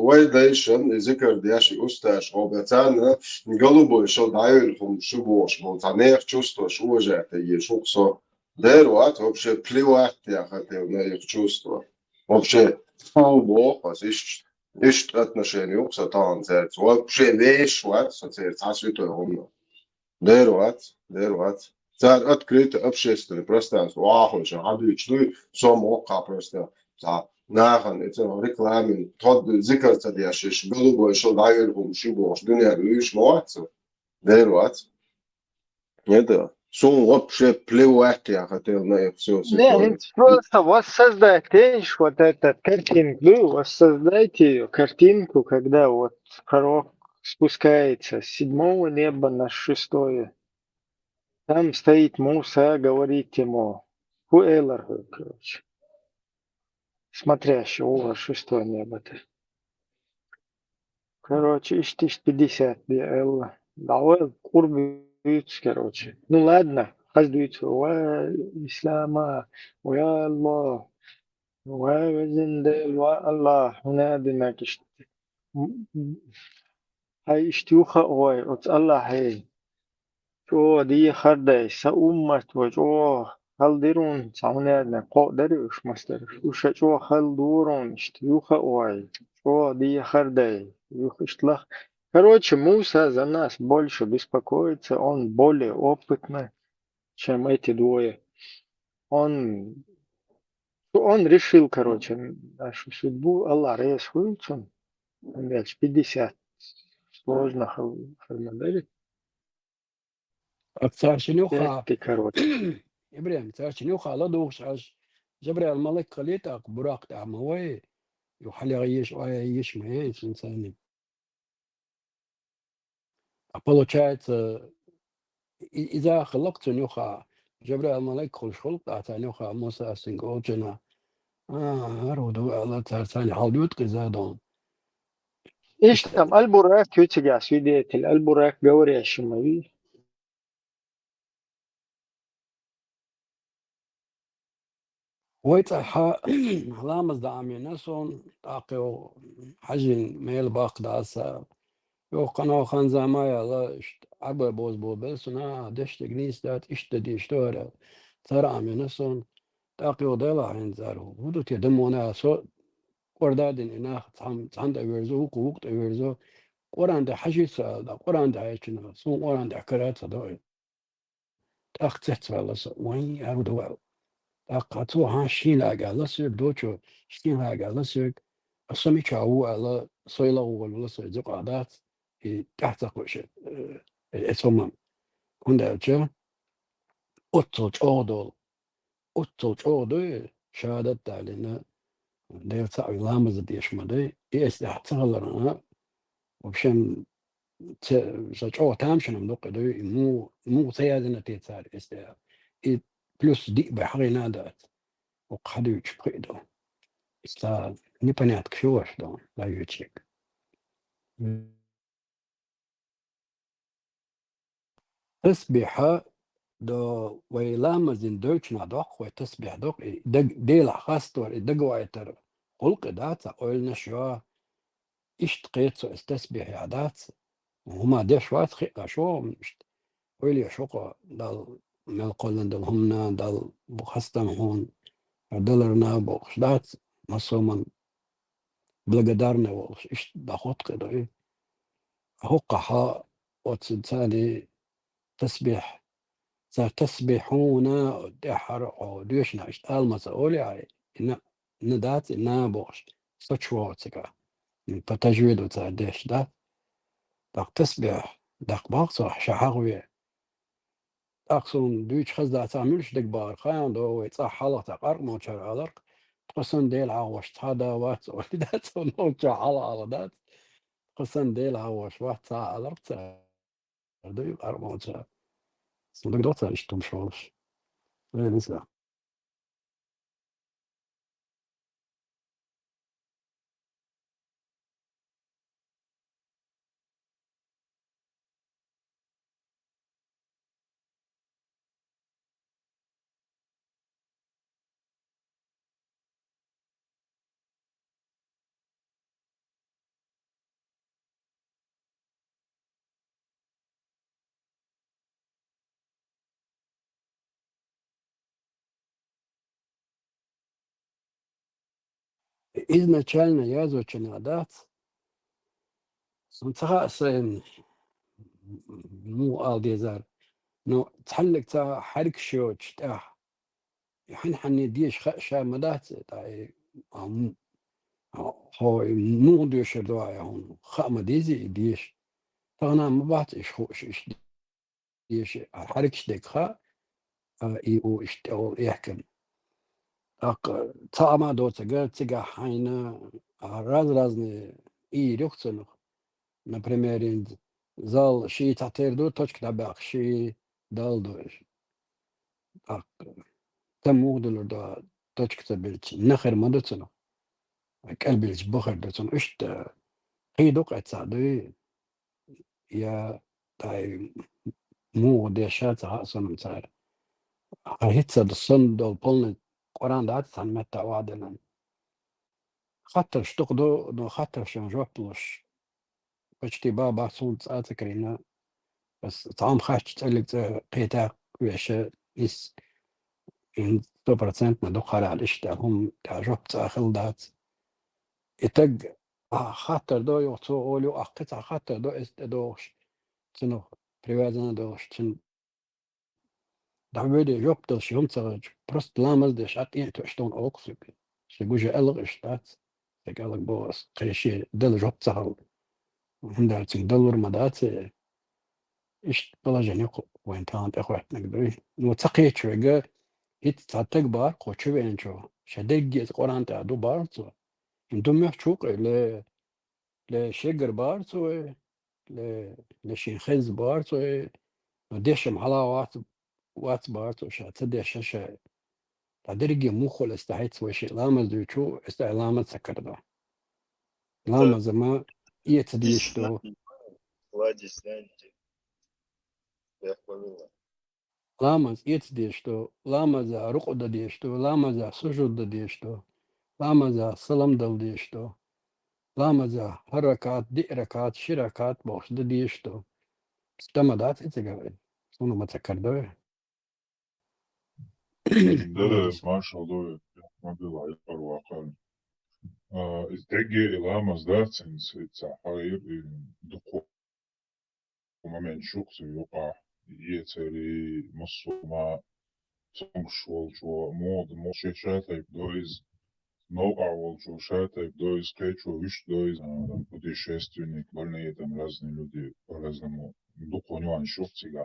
vaidaišan, zikar dieši uzstāš, obecāna, голубой šel dailhum šuboš, būs, a neх чувствуешь, уважать, и шуксо. Дерват, вообще плевать я хотел на их чувства. Вообще, Бог, ищет отношения, сатан, церковь. Вообще вещь, а святой умно. Дерват. Царь открыто общественное пространство. Ахуй, адыч, ну и самока просто. Нахан, это рекламе. Тот зикр цадяшиш, голубой шел дайрхум, шибош, дуня, видишь, молодцы. Дерват. Это. Сон вообще плевать я хотел на их все. Нет, просто воссоздайте вот этот картинку, воссоздайте ее, картинку, когда вот пророк спускается с 7-го неба на 6-е. Там стоит Муса, говорит ему, Хуэлар, короче, смотрящий, у вас 6-е небо-то. Короче, ищ 50, Элла. Давай, курбы, короче. Ну ладно. حسدويت وإسلاما ويا الله وزند الله هنا دماكش هاي اشتيوخا اوي اوت الله هاي شو دي خردة سأمت وجو هل ديرون تعونادنا قو دريوش مسترش وش جو هل دورون اشتيوخا اوي شو دي خردة يوخ اشتلخ Короче, Муса за нас больше беспокоится, он более опытный, чем эти двое. Он решил, короче, нашу судьбу. Аллах рейс он, 50. Сложно хармоделить. أكثر شنوخا Это, короче. إبراهيم أكثر شنوخا لا دوخش عش جبريل الملك قليتك براق تعموي يحل يغيش ويش ما يش إنساني. Получается, إذا خلقت نوخا جبريل الملك خلق تعتا نوخا موسى سنجوجنا هرودو على ترتاني حالوت قزادون. إيش تم البراق كيوتشجع سويديت البراق جوري الشمالي. ويتحا لامز دعمي نسون تاقيو حجين ميل باق داسا يو قناو خان زمايا لا عبا بوز بوبلسنا دشت جنيس دات اشتدي اشتورا ترى عمي نسون تاقيو ديلا عين زارو ودو تيدمونا سو قردادين إناخ تحند أويرزو وقوق أويرزو قران دا حجي سال قران دا عيشنا سون قران دا كرات دوي تاق تحت ولا وين أودو أقطو هاشين لاجا لسيك دوتشو شين لاجا لسيك أسمي شاو على صيلا ولا صيد قعدات تحت قوش اسمم هندا جا أوتو جودو شهادة تعلينا ده تعوي لامز ديش مدي إيش تحتغلنا وبشن سجوا تامشنا مدق ده مو سيادنا تيتسار إستا بلس دي بحري نادات وقحدو يشبقيدو إستا непонятно чего что даючик. تسبيحة دو ويلامز إن دوتشنا دوق وتسبيح دوق ديلا خاستور دقوا يتر قلق داتا قولنا شو اشتقيت استسبيح يعدات وهما ديش وات خيقا شو مشت ويلي شوقا دال ملقولن دال همنا دال بخستم هون دولرنا بوخشدات مصومن благодарны болуш иш доход кыды هقها وتسالي تسبيح تسبحون دحر أو ديشنا اشتغل مسؤولي عليه إن ندات إنها بوش سوتشواتسكا فتجويد وتعديش ده دق تسبح دق باقصح شحاوي أقصون دوش خز ده تعملش دق بار خاين دو يتصح حلق تقرق موشر علق قصن ديل عوش هذا وات ولدات ونوشر على دات قصن ديل عوش وات على ربط دو يقرق موشر صندوق دوتا اشتم شوش نسا изначально я изучил дат صنتها سن مو الديزار نو تحلق تا حرك شوش تاح حني ديش خشا مدات تاي هو مو ديش دوايا هون خام ديزي ديش تانا ما بعت ايش خوش ايش ديش حرك شدك خا اي او اشتغل يحكم اق تاما دوت قال تيجا حينا разные и рюкценах например зал شي تعترضو точка табак شي دالدوش اق تم وغدلو точка تبلش نخر مدتنا قلبي بخر دتن اشت قيدوق اتسادي يا تاي مو ديشات اصلا مصار هيتس الصند والبولن قران دات عن متى وعدنا خاطر شتقدو دو خاطر شنجوبلوش почти بابا صوت أتكرينا بس طعم خاش تسألك قيتا ويش إس إن 2% ندخل على الإشتاء هم تعجبت أخل دات إتج خاطر دو يوتو أولو أقطع خاطر دو دوش تنو привязано دوش تن دعوة جوب دوش يوم ترج برست لامز دش أتين تشتون أوكسك شجوجة ألغ إشتات تقالك بوس قيشي دل جوب تهل هندار تندلور مدات إيش بلا جنيق وين تانت أخوات نقدري وتقيت شوية هيت تعتق بار قوتشو بينشو شدق قرآن تعدو بارتو انتم يحشوق لشجر بارتو لشيخز بارتو وديشم على وات بارتو شاتديش شا تدرجي مخل استعيت وشي لامز دوشو استعلامة سكردا لامز زما يتديشتو لامز يتديشتو لامز رقد ديشتو لامز سجود ديشتو لامز سلام دل ديشتو لامز حركات دي ركات شركات بوش ديشتو استمدات اتجاه سونو متكردو ده ما شاء الله ما بيضع يقر واقع استجي إلى مصدر تسحير دقو وما من شخص يقع يتري مصوما تنقش والجو مود موشي شاتيب دويز نوقع والجو شاتيب دويز كيتشو ويش دويز путешественник больные там разные люди по-разному духу нюан шухцига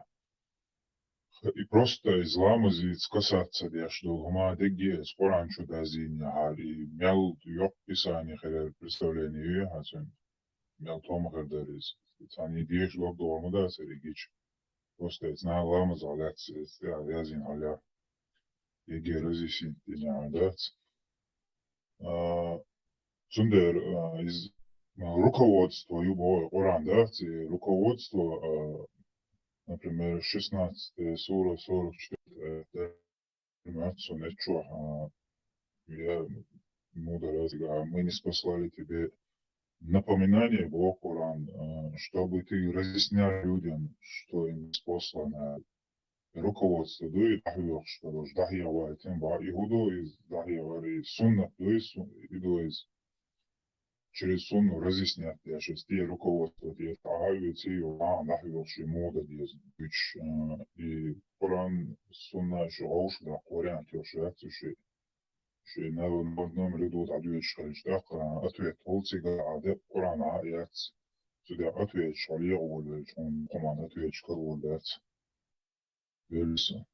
и просто изламазит касаться я что гума деги скоран чуда зин хари мял ёк писание херер представление хацен мял том хердерис тани диеш лоб дормуда серигич просто это ламаз алят я зин аля еги разисин диня дат Сундер из руководства любого Корана, руководство, например, 16 сура 44, я мудро мы не спаслали тебе напоминание Бог Коран, чтобы ты разъяснял людям, что им послано руководство, да и тахвих, что ждахия вайтем, ба игудо из дахия вари сунна, то есть через сунну разъяснять, я сейчас те руководство, те тахавицы, нахвих, что мода дез, и Коран, сунна, что ауш, да, Коран, те, что это, что на одном ряду ответ, что ответ, полцига, а Коран, я сюда ответ, что я говорю, что он команд ответ, что говорю, Велиса.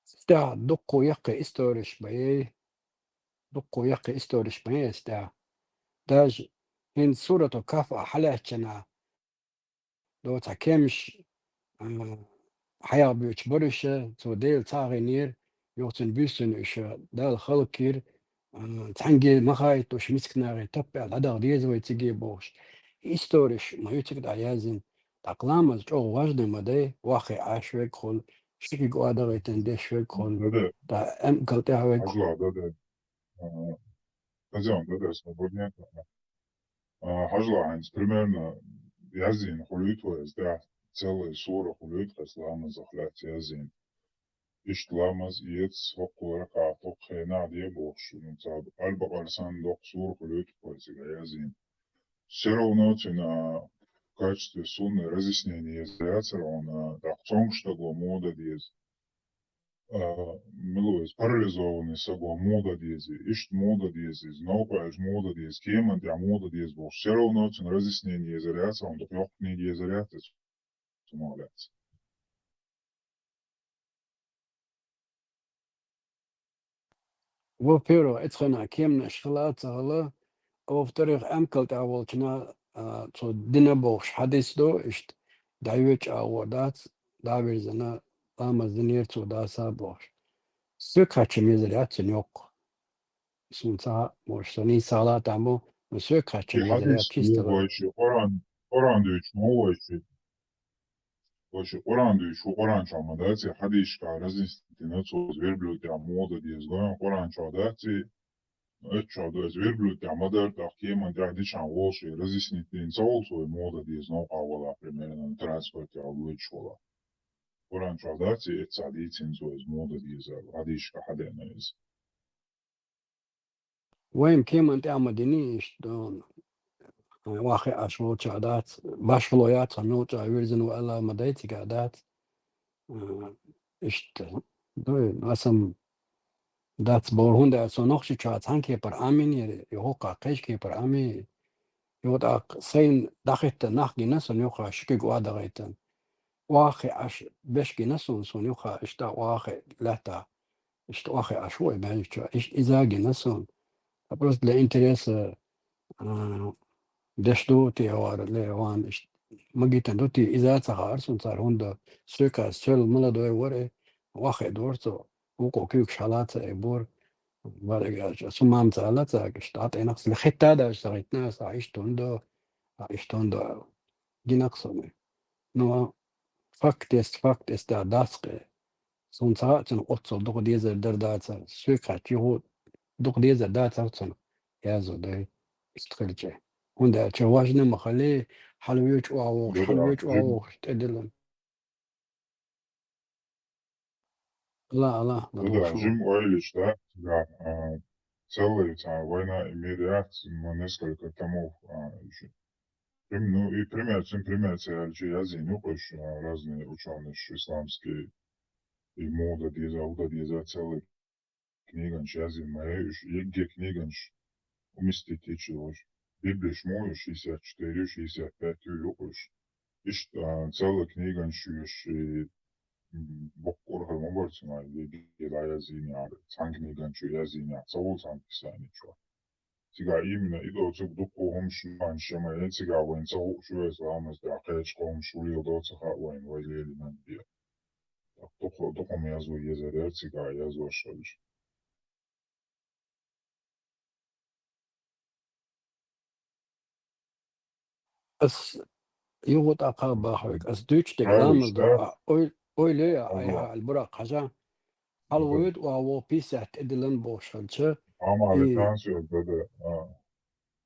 ستا دقو يقي استورش بيه دقو يقي استورش بيه ستا داج هن سورة كاف حلاتنا دو تاكيمش حياة بيوش برشة تو ديل تاغينير يوتن بيسن إش دال خلقير تحنجي مخايط وش مسكنا تبع العداغ ديز ويتجي بوش استورش ما يتكد عيازين تقلامز جو واجد مدي واخي عاشوك خل شكي قوادة غيتن ديشوك خل تا ام قلتها ويك Ажла, да. Хозяин, да, свободнее. Ажла, примерно язин хулитва, да, целая сура хулитва, ламаз ахлят язин. Ишт ламаз иец хокура кааток хена дие бохшу, нцаб альба арсан док сура хулитва, язин. Все равно в качестве сунны разъяснения языцера он так что мода диез. Милуес парализованный саго мода диези, ишт мода диези, наукаешь мода диез, кема для мода диез был. Все равно разъяснение языцера он так книги языцера сумовляется. وفيرو اتخنا كيمنا شغلات هلا او في طريق امكل تعولتنا تو دينا بوش حديث دو اشت دايوش اودات دابر زنا لامز دنير تو داسا بوش سكا چميزريات يوق سونتا موشتني سالات عمو سكا في چميزريات حديث كيستلا واشي قرآن ديش مو واشي قرآن ديش وقرآن شامداتي حديث كارزيس Тинецо зверблютя мода диезгоем Коран чадати, чада зверблютя модар тахтема дядичан волши разъяснить инсолсу мода диезно кавала примерно транспорте облучола. Коран чадати эцадитин зоез мода диеза адишка хаденез. وين كيما انت عمدنيش دون واخي اشوت عادات باش خلويات نوت ويرزن ولا مدايتي عادات اشت دو اسم دات بورهون دا سو نوخش چات هانكي بر امين يوقع قيش كي بر امي يودا سين داخت ناخ جنس يوقع شكي قوادا غيتن واخي اش بش جنس سون يوقع اشتا واخي لاتا اشتا واخي اشوي بانش ايش اذا جنس بس لانتريس دشتو تي اوار لوان مجيتن دوتي اذا صار سون صار هوندا سوكا سول ملا دوي وري واخي دورتو وكو كيك شالات بور وارجع سمام زالت gestaat enax lecheta اشتغيتنا عشتوندو جناقصني نو فاكت است دا داسقه سون ساعتن قطصو دوق ديزر درداتا سوكا تيهو دوق ديزر داتا يازو داي استخلجه وندا تشواجنا مخلي حلويوش واو تدلن لا Да, شو Jim Уайлич, да, целый, война имеет несколько томов еще. Ну и примерцы Альчи ну, разные ученые исламские, и мода диза, диза целый книганш язин маэш, еге книганш уместите чего-ж. Библиш мой 64-65 юкош. И целый книганш и боккорга мобарцина еге язиня, цангниганш язиня, цавул цангписаничо. Сега именно идоцук дукку хомшуан шема сега вайн цавул шуэс ламас да кэчко хомшулио доцаха вайн вайлели нандия. Доком язу езерер сега язу ашалиш. بس يوغط أقا باحوك أس دوش Правильно, تقلام да? أوي Allah. أيها البراق حاجة حلويد وهو بيسة تدلن بوشلشة Amerikan söyledi.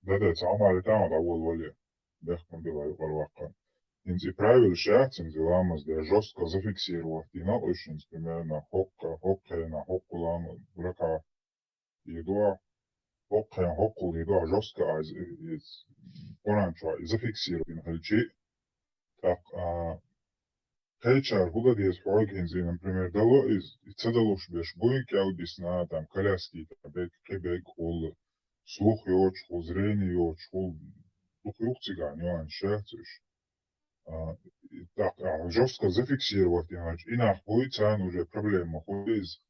Dede, Amerikan da volje. Behkom bila je prvaka. И правил шахтин ламас да жестко зафиксировать и на очень примерно хокка на хокку лама брака едва хокку едва жестко из поранча зафиксировать на хальчи так Хейчар худа диес фойгензи, например, дало из цедалуш беш буйки аудисна, там, коляски, кебек, хул, слух йоч, хул, зрение йоч, хул, дух юхцига, нюан шехциш. Так, жестко зафиксировать, иначе, инах будет цан уже проблема, худ из,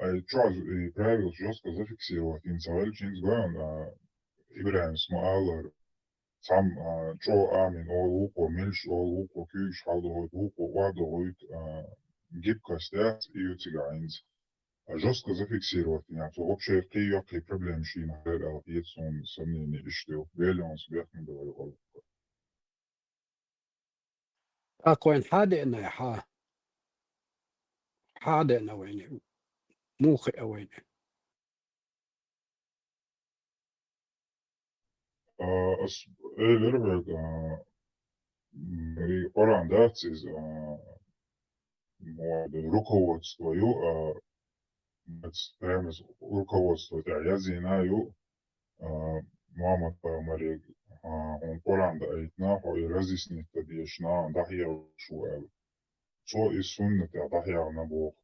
и правил жестко зафиксировать, инцаваль чинс гоян, Ибраим смаалар, сам чо амин ол уко мельш ол уко күйш халдоит уко вадоит гибкость и утигаинс жестко зафиксировать меня то вообще какие проблемы шина хэр сон сомнение что велион сверху говорю أكوين حادة إنه حادة إنه ويني موخي أويني Элерберг и Оран Дацис руководство прямо руководство я знаю мама Мария он Оран айтна и разъяснит дешна дахия шуэл что из суннета дахия на бог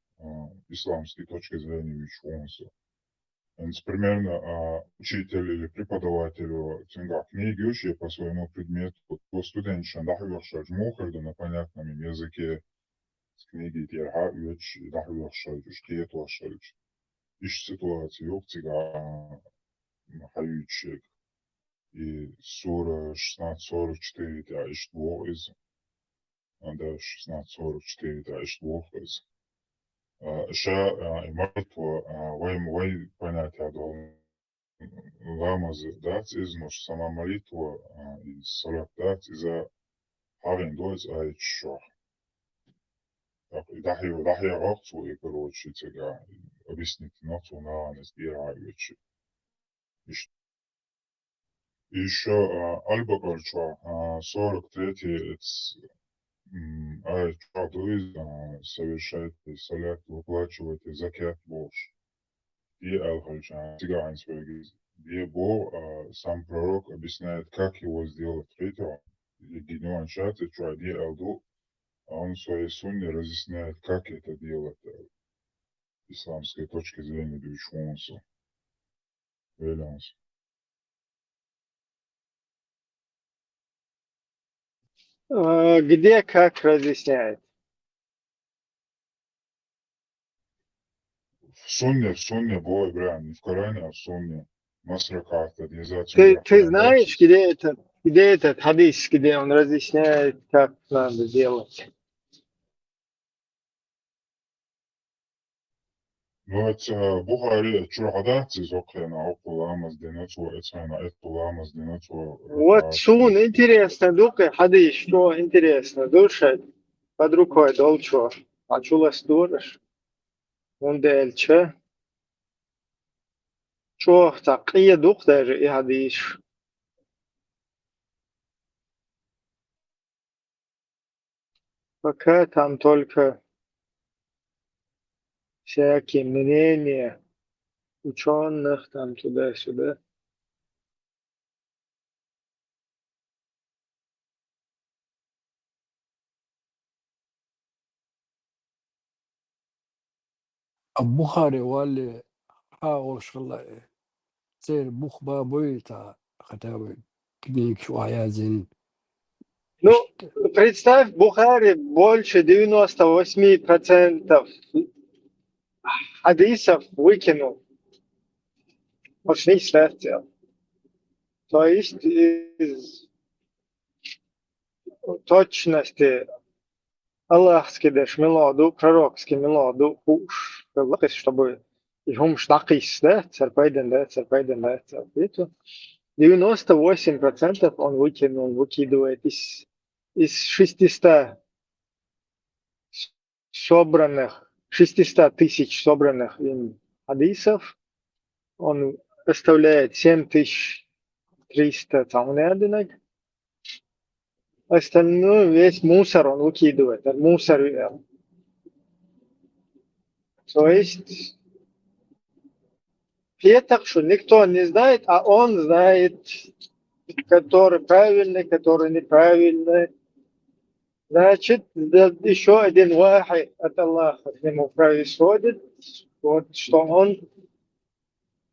исламской точки зрения вичонса. Примерно учитель или преподаватель цинга книги учит по своему предмету, то студент дахвёршать мухарду на понятном языке с книги терха уч дахвёршать ушкет вошать. Ищ ситуацию цинга хаючек и сура 1644 да ищ двух из да 1644 да ищ двух из ша имартва вай понятие дол ламаз дат из нож сама молитва и салат дат из having dois айчо Дахи акцу и короче цега объяснить нацу на разбирающий. Еще Альба Корчва 43-й совершает салят, выплачивает закят Бож. И Алхальчан цыган свой где сам пророк объясняет, как его сделать. Третьего, Генеон Шат, и Чуади Алду, он в своей сунне разъясняет, как это делать с исламской точки зрения Дюшонса. Велянс. Где как разъясняет? В сунне бой, бля, не в Коране, а в сунне. Масракат, Ты знаешь, где этот хадис, где он разъясняет, как надо делать? Ну, это Бухари, чурхада, цизокхена, окуламаз, денецу, эцена, этуламаз, денецу, Вот сун интересно, дука хадис, что интересно, душа под рукой долчо, а чулас дураш, он дельче, чё, так, и дух даже, и хадис. Пока там только всякие мнения ученых, там туда-сюда. البخاري واللي حاول شغله تصير بوخ بابويتا خطابي كنيك شو عيازين Ну, представь, Бухари больше 98% хадисов выкинул. Очень светил. То есть из точности Аллахский деш мелоду, пророкский мелоду, уж, чтобы им штакис, да, церпайден, да, 98% он выкидывает из 600 тысяч собранных им хадисов, он оставляет 7300 таунядинок. Остальное, весь мусор он выкидывает. Мусор. То есть, это, что никто не знает, а он знает, который правильный, который неправильный. Значит, еще один вахи от Аллаха к нему происходит, вот, что он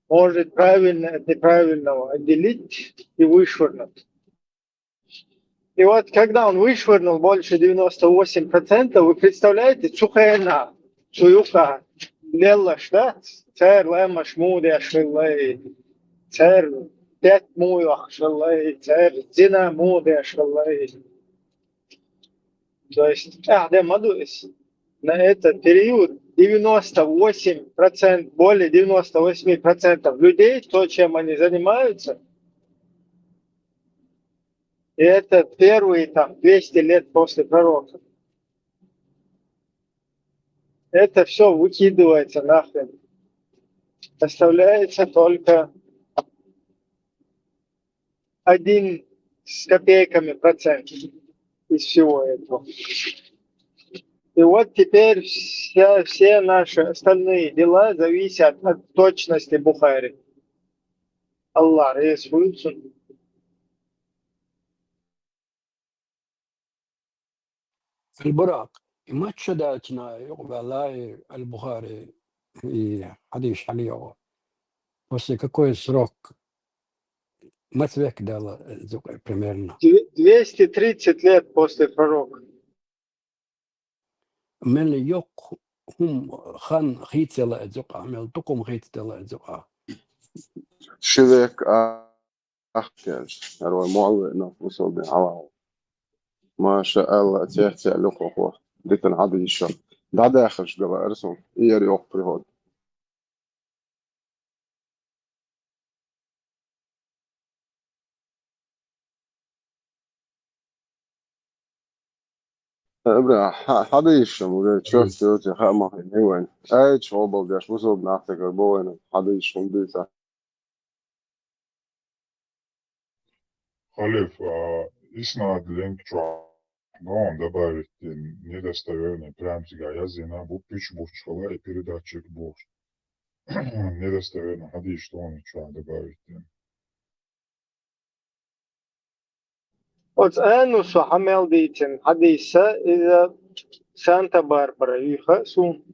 может правильно от неправильного отделить и вышвырнуть. И вот когда он вышвырнул больше 98%, вы представляете, цухена, цуюка, лелаш, да? Цер лемаш муде шиллай, цер пять муях шиллай, цер зина муде шиллай. То есть, на этот период 98%, более 98% людей, то, чем они занимаются, и это первые там 200 лет после пророка. Это все выкидывается нахрен. Оставляется только 1 с копейками процент из всего этого. И вот теперь все наши остальные дела зависят от точности Бухари. Аллах рисуется. البراق ما تشداتنا يقبل البخاري في حديث عليه بس какой срок матвек дала примерно 230 лет после пророка. من يق هم خان خيتلا ازقع من تقوم خيتلا ازقع شذك أحكيش أروى معلق وصل بين على ما شاء الله تحتي لقوة ديت العدي الشر ده داخل قبل أرسم يري أخبري هون ابرا حديش مو شفت يوتي خا هي وين اي شغل بديش وصل بنفسك بوين حديش هم بيسا Halef, iznādlink он добавить недостоверные прямсига язына bu üç бурчковая передатчик бур. Недостоверно ходи, что он что добавить. Вот анус хамел дитин хадиса из Санта-Барбара Юхасу.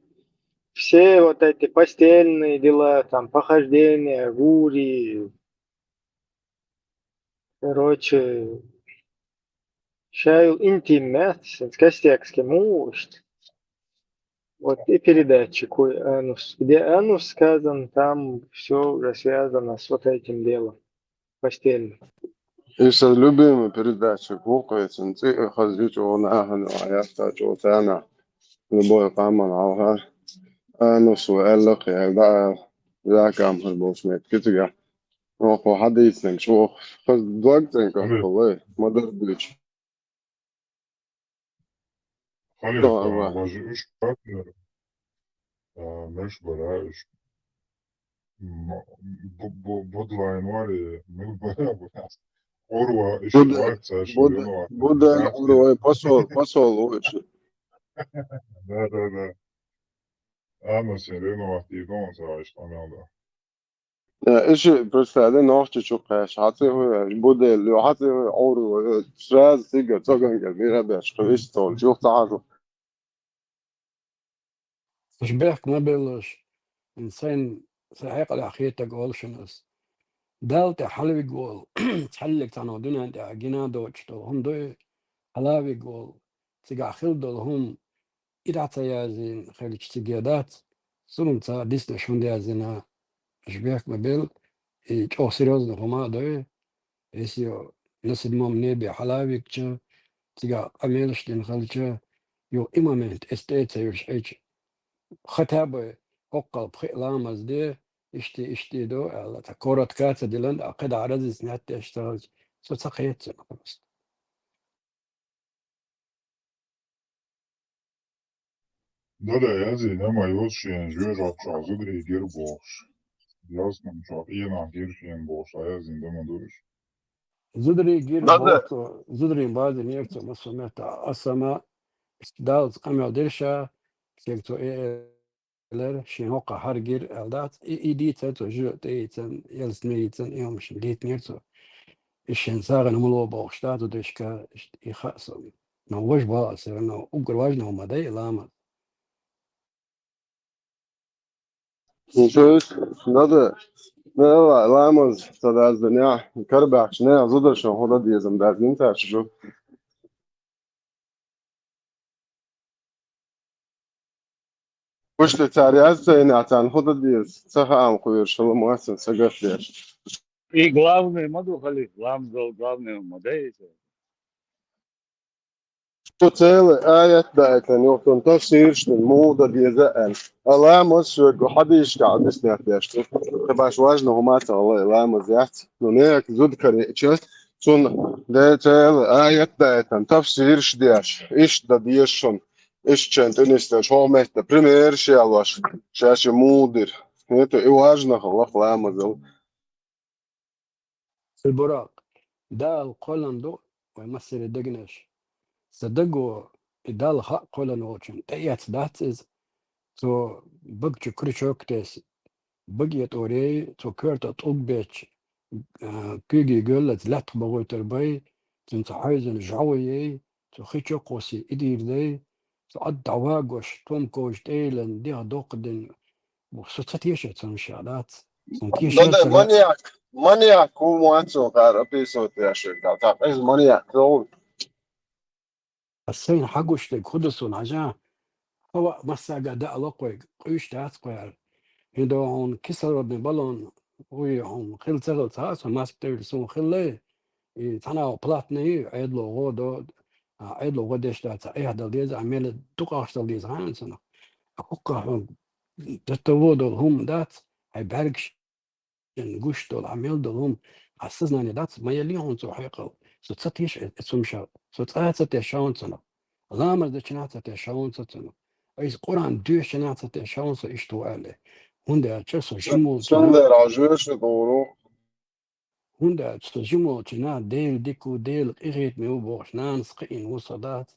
Все вот эти постельные дела, там похождения, гури, короче, шайл интимет, костякский муж. Вот и передатчик анус. Где анус сказан, там все уже связано с вот этим делом постельным. ايش любимый передатчик وقعت انتي خزيت وناها نوعيات جوتانا لبوي قامان عوها انو سؤال لك يا ذاك عم هالبوسميت كتجا وقو حديث لك شو خز دوقت انك Halef, والله ما دربلش važi üç partneri, meş bara, budlain var bara bu. Orva iş var çarşı var. بدل أولوي بصل وإيش Da. Anus je renovativ dom za išpanelda. إيش بس هذا نوعش شو قاش حتى هو بدل لو حتى أولوي شاز تيجي تجن كبيرة بس إيش تقول شو تعرف تشبيهك ما بيلش إنسان سحيق الأخير تقول شنس دالت حلوي قول تحلق تانو دنيا انت عجينا دوش هم دو حلاوي قول تيجا خيل دول هم إذا تيازين خيل تيجادات سلم تا ديسنا شون ديازينا أشبيهك ما بيل جو سيريوزنا هما دو إيسيو نسد مام نبي حلاوي كتشا تيجا أميلش دين خلتشا يو إمامنت استيت سيرش إيش ختابة هقل بخير لامز دي اشتي دو على كورة كاتة ديلان أقد عرض نحتى اشتغل سو تقيت خلاص Da jazi nema još jedan žvježak čak zudri gir boš. Jasno čak jedan gir šien boš, a jazi dama duriš. زدري جير هذا بورتو زدري بعد نيرتو مسميتا أسما دالت قمع درشا سيكتو لر شين هوقا هرجير الدات إيدي تاتو جو تيتن يلسميتن يومش ديت نيرتو إشين ساغن ملو بوغشتاتو دشكا يخاصو نوش باس إنه أقر واجنا وما داي لاما شو هذا لا لامز تداز دنيا كربع شنو زودر شو هذا ديزم دازين تاش شو وش تتعريز نعتان هذا ديز سخام خوير شو مؤسس سقف ليش I glavne maduhali, glavne modelice. شو تيل آية دايتن يوتن تفسير شنو الموضة ديزان لامز شو حديش قاعد يسمع ليش تباش واجنا هما والله لامز يحت نونيك زود كريتشس شون ده تيل آية دايتن تفسير شديش إيش دا ديش شون إيش كنت نستش هو مهت بريمير شيء شاش مودر نيتو إيواجنا خلاص لامز البراق ده القولن دو ويمثل الدقنش صدقوا ده الحق قولن وشن تيات داتز تو بقى كريشوك تيس بقي توري تو كرت طوق بيتش كيجي قلت لا تبغوا تربي تنتحيزن جعوي تو خيشو قوسي إدير دي تو أدع واقوش توم كوش تيلن ديها دوقدن وستتيشت سنشالات سنتيشت ده سلا مانياك هو موانسو قار أبيسوت يا شيخ تعرف إيش مانياك هو السين حقوش لك خدسون عجان هو مساقا دا لقوي قيش تاس قوي هندو عون كسر ببالون وي عون خل تغل تاس وماسك تغل سون خلي تانا بلاتني عيدلو غودو عيدلو غودش تا ايه هذا ديز عمل دقاش ديز هانسنا اكوكا تتودو هم دات هاي باركش نقوش دول عمل دول حسسنا ان دات ما يلي هون سو حقيقه سو تسطيش اسم شاو سو تسات شاون سنه لامر ده چناته شاون ستنو ايز قران دو چناته شاون سو اشتو اله هوندا چسو جمو Sen چنا de racıyorsun doğru. هوندا چسو جمو چنا ديل ديكو ديل اغيت ميو بوش نانس قين وصدات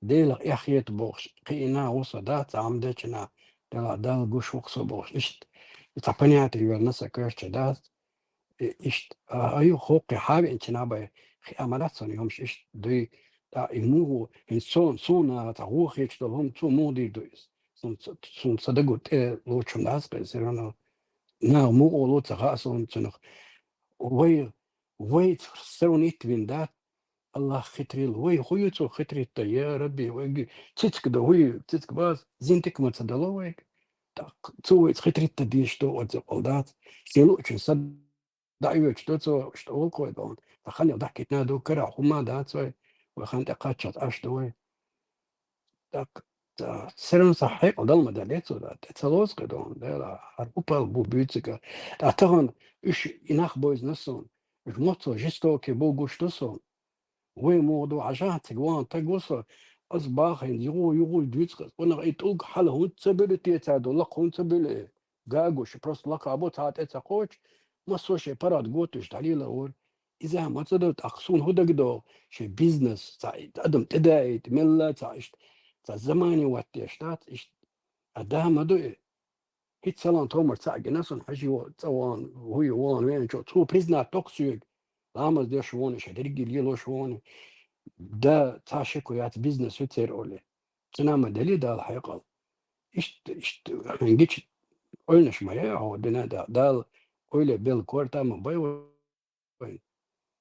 ديل اخيت بوش قينا وصدات عمده چنا دل گوش وقصو بوش اشت تابنيات يورنسا كرش دات اشت ايو خوقي حابي انتنا باي خي امالات صن يومش اشت دوي دا يمو ان سون تعو خيش دلهم تو مودي دويس سون صدقوا لو چمداس بسرنا نا مو لو تغاسون تنخ وي سرونيت بين دات الله خطري وي خويتو خطري يا ربي وي تتك ده وي تتك باز زينتك ما تصدلو وي تسوي خطري تديش تو ودات سيلو صد دعيوة شتوتو اشتغل كوي دون فخلي ضحكت نادو كرع هما داتوي وخانت قاتشت اشتوي داك سرن صحي ودل مداليتو دا تتلوز قدون دا هربوبال بو بيوتسكا دا تغن اش اناخ بويز نسون الموتو جستو كي بو گوشتوسون وي موضوع عشان تقوان تقوصر أصباح يقول ديتسكس وانا غيتوق حل هون تسبيلتي تادو لق هون تسبيل جاجوش بروس لق عبو تاعت اتاقوش ما سوشي براد قوتش تعليل أول إذا ما تقدر تقصون هو دقدو شي بيزنس تاع أدم تداي تملا تاعش تاع زماني واتيشتات إش أداها ما دو هيت سلام تومر تاع جناسون حجي توان هوي وان وين شو تو بريزنا توكسيك لامز دي شووني شدرقي ليلو شووني ده تاع شكويات بيزنس وتير أولي تنام دليل ده الحقيقة إشت هنجيش قلنا شمايا هو دنا ده أولي بيل كورتا ما باي وين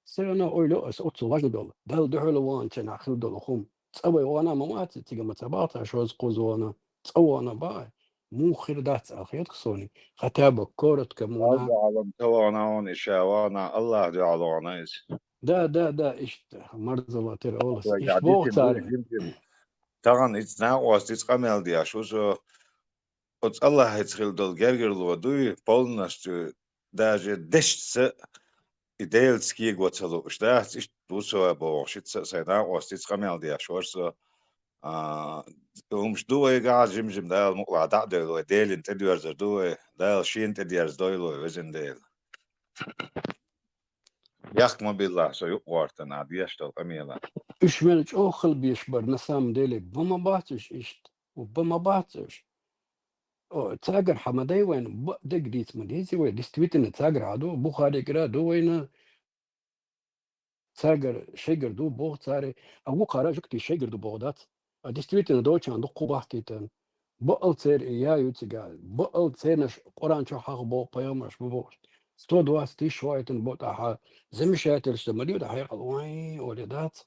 سيرنا أولي أس أتصل واجد دول ده حلو وان كان آخر دول خم تسوي وانا ما مات تيجي متبعت شوز قوزوانا تسوي أنا باي مو خير دات الخير خصوني ختابة كورة كمونا عالم توانا هون إشاوانا الله دي علونا إيش ده إشت مرزلة تير أولس إشت قاعدين بوغ تنبوه تاري يمكن طبعا إتنا واستيس قمل دي شو قلت الله يتخيل دول جرجر لو دوي полностью даже дешце идеальский год целу что ist бусо бошит сайда остиц камел дия шорсо دوي قاعد جم ده المقلع ده ده ديل انت ديرز دوي ده شي انت ديرز دويلو وزن ديل يحكم بالله سو يقورتنا ديشتل اميلا إيش ملك أوخل بيشبر نسام ديلي بما باتش إشت وبما باتش أو تاجر حمداي وين دق ديت مديزي وين ديستويتن تاجر عدو بخاري كرا دو وين تاجر شجر دو بوغ تاري أو قارا جكتي شجر دو بوغدات ديستويتن دو كان دو قباح كيتن بقل تير إياه يتقال بقل تير نش قرآن شو حق بو بيامرش ببوش ستو دواستي شويتن بوت أحا زمشات الشمالية ده حيقل وين ولدات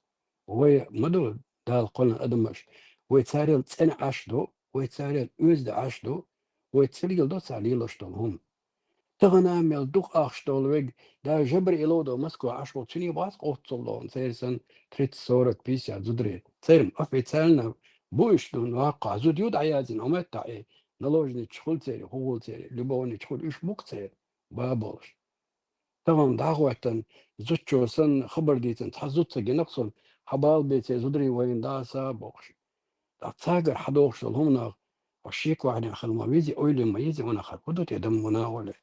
وي مدو دال قلنا أدمش ويتساريل تسن عشدو ويتساريل أوزد عشدو ويتساريل دو تساريل اشتول هم تغنى ميل دوخ أخشتول ويج دا جبر إلو دو مسكو عشو تشني باس قوتول دون سيرسن تريت صورة بيسيا زدري سيرم أفي تسالنا بوش دون واقع زود يود عيازن عمت تعي نلوجني تشخل تيري هول تيري لبوني تشخل إيش بوك تيري بابوش طبعا دعوة زوجو سن خبر ديتن تحزوت سجنقصن حبال بيتي زدري وين داسا بوخش تاجر حدوخش الهمنا وشيك واحد خل ما بيزي اويل ما يزي وانا خل قدوت يدم مناولة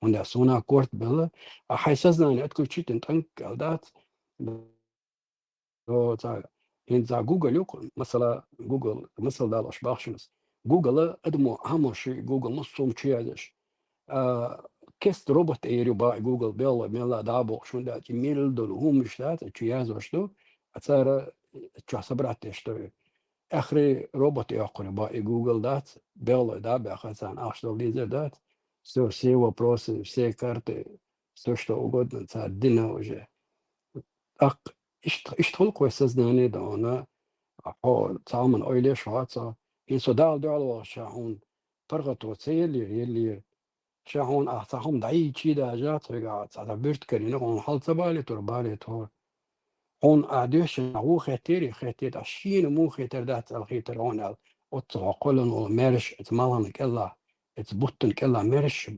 وندا سونا كورت بلا حيسزنا ان اتكو شيت انتنك الدات لو تاع إن za جوجل يوك مثلا جوجل مثل ده الاشباح شنس جوجل ادمو اهم شيء جوجل نصهم تشيادش كست روبوت ايريبا جوجل بيلا ميلا دابو شو ده ميل دول هم مشتات تشياز وشتو اتصار تشحسبرات تشتو اخري روبوت يقربا جوجل دات بيلا دابا خسان اشتو ليزر دات سو سيوا بروسس سي كارت سو شتو угодно تا دينا وجه اق اشتغل كويس زناني دانا حول تعمل اويلي شواتا ان سودال دعوة شاهون فرغت وتسيل يلي شاهون أحسهم دعي كذا جات رجعت على بيرت كرينا هون حال تبالي تربالي تور هون أعديش هو خيتير عشين مو خيتر دات الخيتر هون أتعقلن ومارش اتمالن كلا اتبطن كلا مارش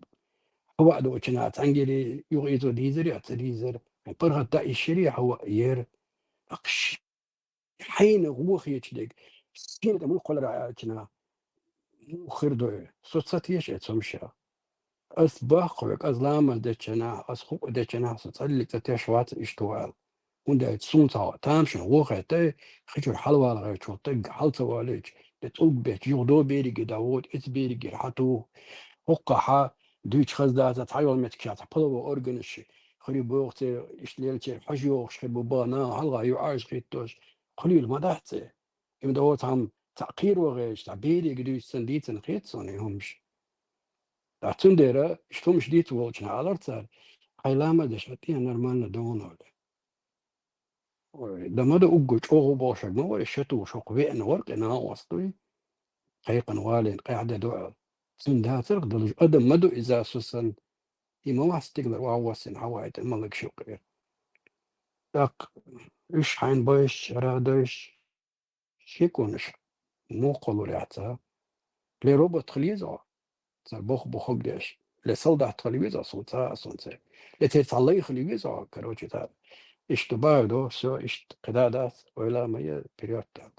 هو أدو كنا تنجلي يغيزو ديزر يتديزر برغت دعي الشريع هو يير أقش حين غوخ يشدق سكين ده مو كل رأينا مو خردوه صوت يش اتسمشا أس باقوك أز لامل دتشنا أس خوك دتشنا ستسألي تتشوات اشتوال وندا تسون تاو تامشن غوخ تي خجر حلوة لغاية شو تق حلت والج تتوبت يغدو بيري داوود ات بيري حتو حقها دويتش خزدات تحيول متكشات حلوة أورجنش خلي بوقت اشتليل حجيوش خلي بابانا حلقة يعاش خيتوش قليل ما دحته إم دوت عم تعقير وغيش تعبيري قدو سنديتن خيتسوني همش تعتون ديرا اشتومش ديت وولشنا على حيلاما دشتيا نرمالنا دون ولا لما ده أوجو أوه باشر ما ولا شتو شوق بيئن ورق أنا وصلي قيقا والين قاعدة دعاء سندها ترقد أدم مدو إذا سوسن إما واحد تقدر وعوسن عوايد الملك شوقير داك إيش حين بايش رادش شيكونش مو قولوا لعتا لي روبوت خليزة صار بخ ديش لصلدع تخليزة صوتا صوتا لتتعلي خليزة كروجي تا اشتباه دو سو قدادات ولا ما هي بريوتا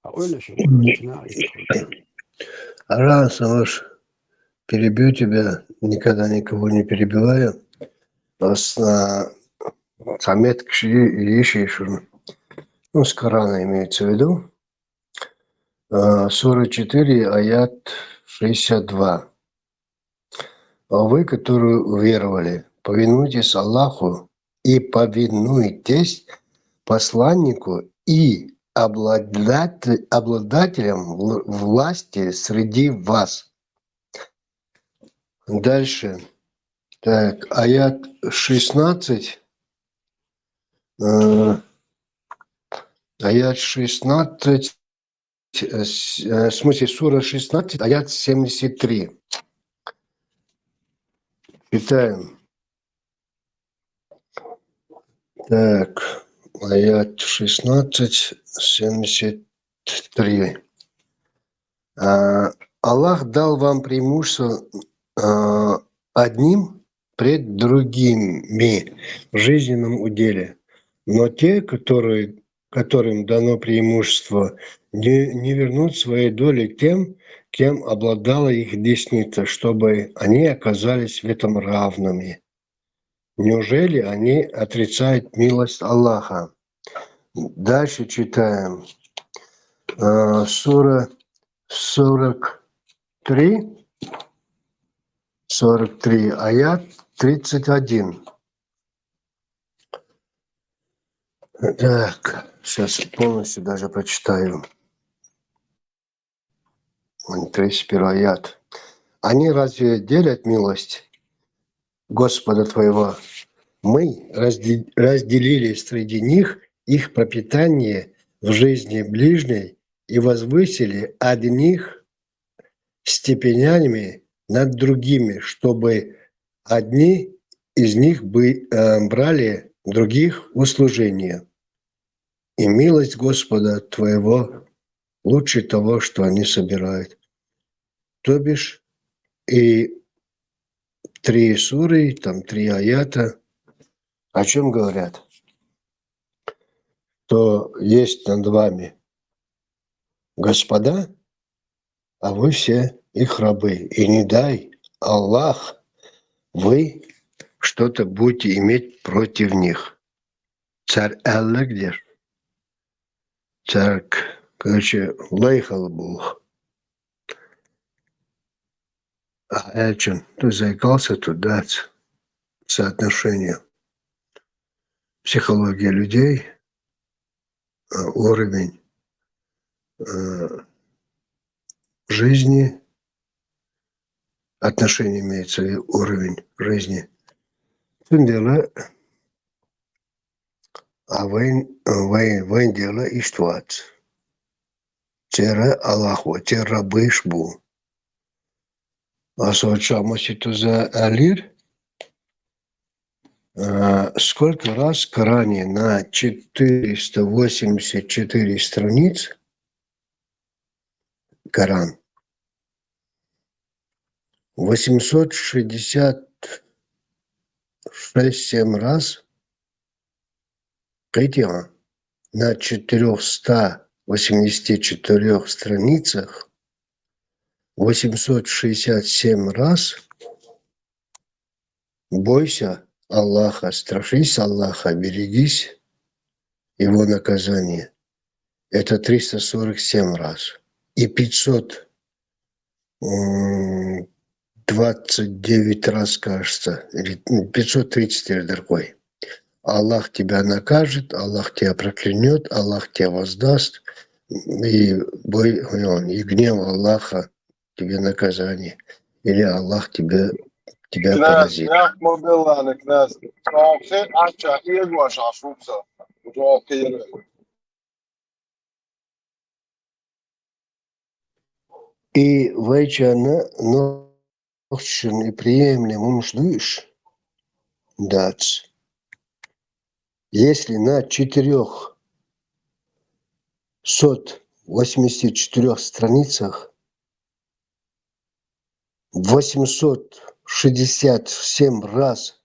أقول شو اجتماعي يدخل Раз, Саш, перебью тебя, никогда никого не перебиваю. Самет Ишишин, ну, с Корана имеется в виду, 44, аят 62. А вы, которые уверовали, повинуйтесь Аллаху и повинуйтесь посланнику и обладателям власти среди вас. Дальше. Так, аят 16. Аят 16. В смысле, сура 16, аят 73. Читаем. Так, аят 16, 73. Аллах дал вам преимущество одним пред другими в жизненном уделе. Но те, которым дано преимущество, не вернут своей доли тем, кем обладала их десница, чтобы они оказались в этом равными. Неужели они отрицают милость Аллаха? Дальше читаем. Сура 43, аят 31. Так, сейчас полностью даже прочитаю. 31 аят. Они разве делят милость Господа твоего? Мы разделили среди них их пропитание в жизни ближней и возвысили одних степенями над другими, чтобы одни из них брали других в услужение. И милость Господа твоего лучше того, что они собирают. То бишь и 3 суры, там 3 аята, о чем говорят? То есть над вами господа, а вы все их рабы. И не дай Аллах, вы что-то будете иметь против них. Царь Аллах где? Царь, короче, лайхал Бог. А Элчин, ты заикался тут дать соотношение психологии людей, уровень жизни, отношение имеется в виду уровень жизни. Дело, а вы дело и что? Тера Аллаху, тера бышбу. А соучамость это за Алир? Сколько раз в Коране на 484 страниц Коран? 866-7 раз Кайтиа. на 484 страницах 867 раз бойся Аллаха, страшись Аллаха, берегись Его наказания. Это 347 раз. И 529 раз, кажется, или 534 другой. Аллах тебя накажет, Аллах тебя проклянет, Аллах тебя воздаст, и гнев Аллаха тебе наказание, или Аллах тебя поразит. И вечерна ночью приемлемым ждешь дать. Если на 484 страницах 867 раз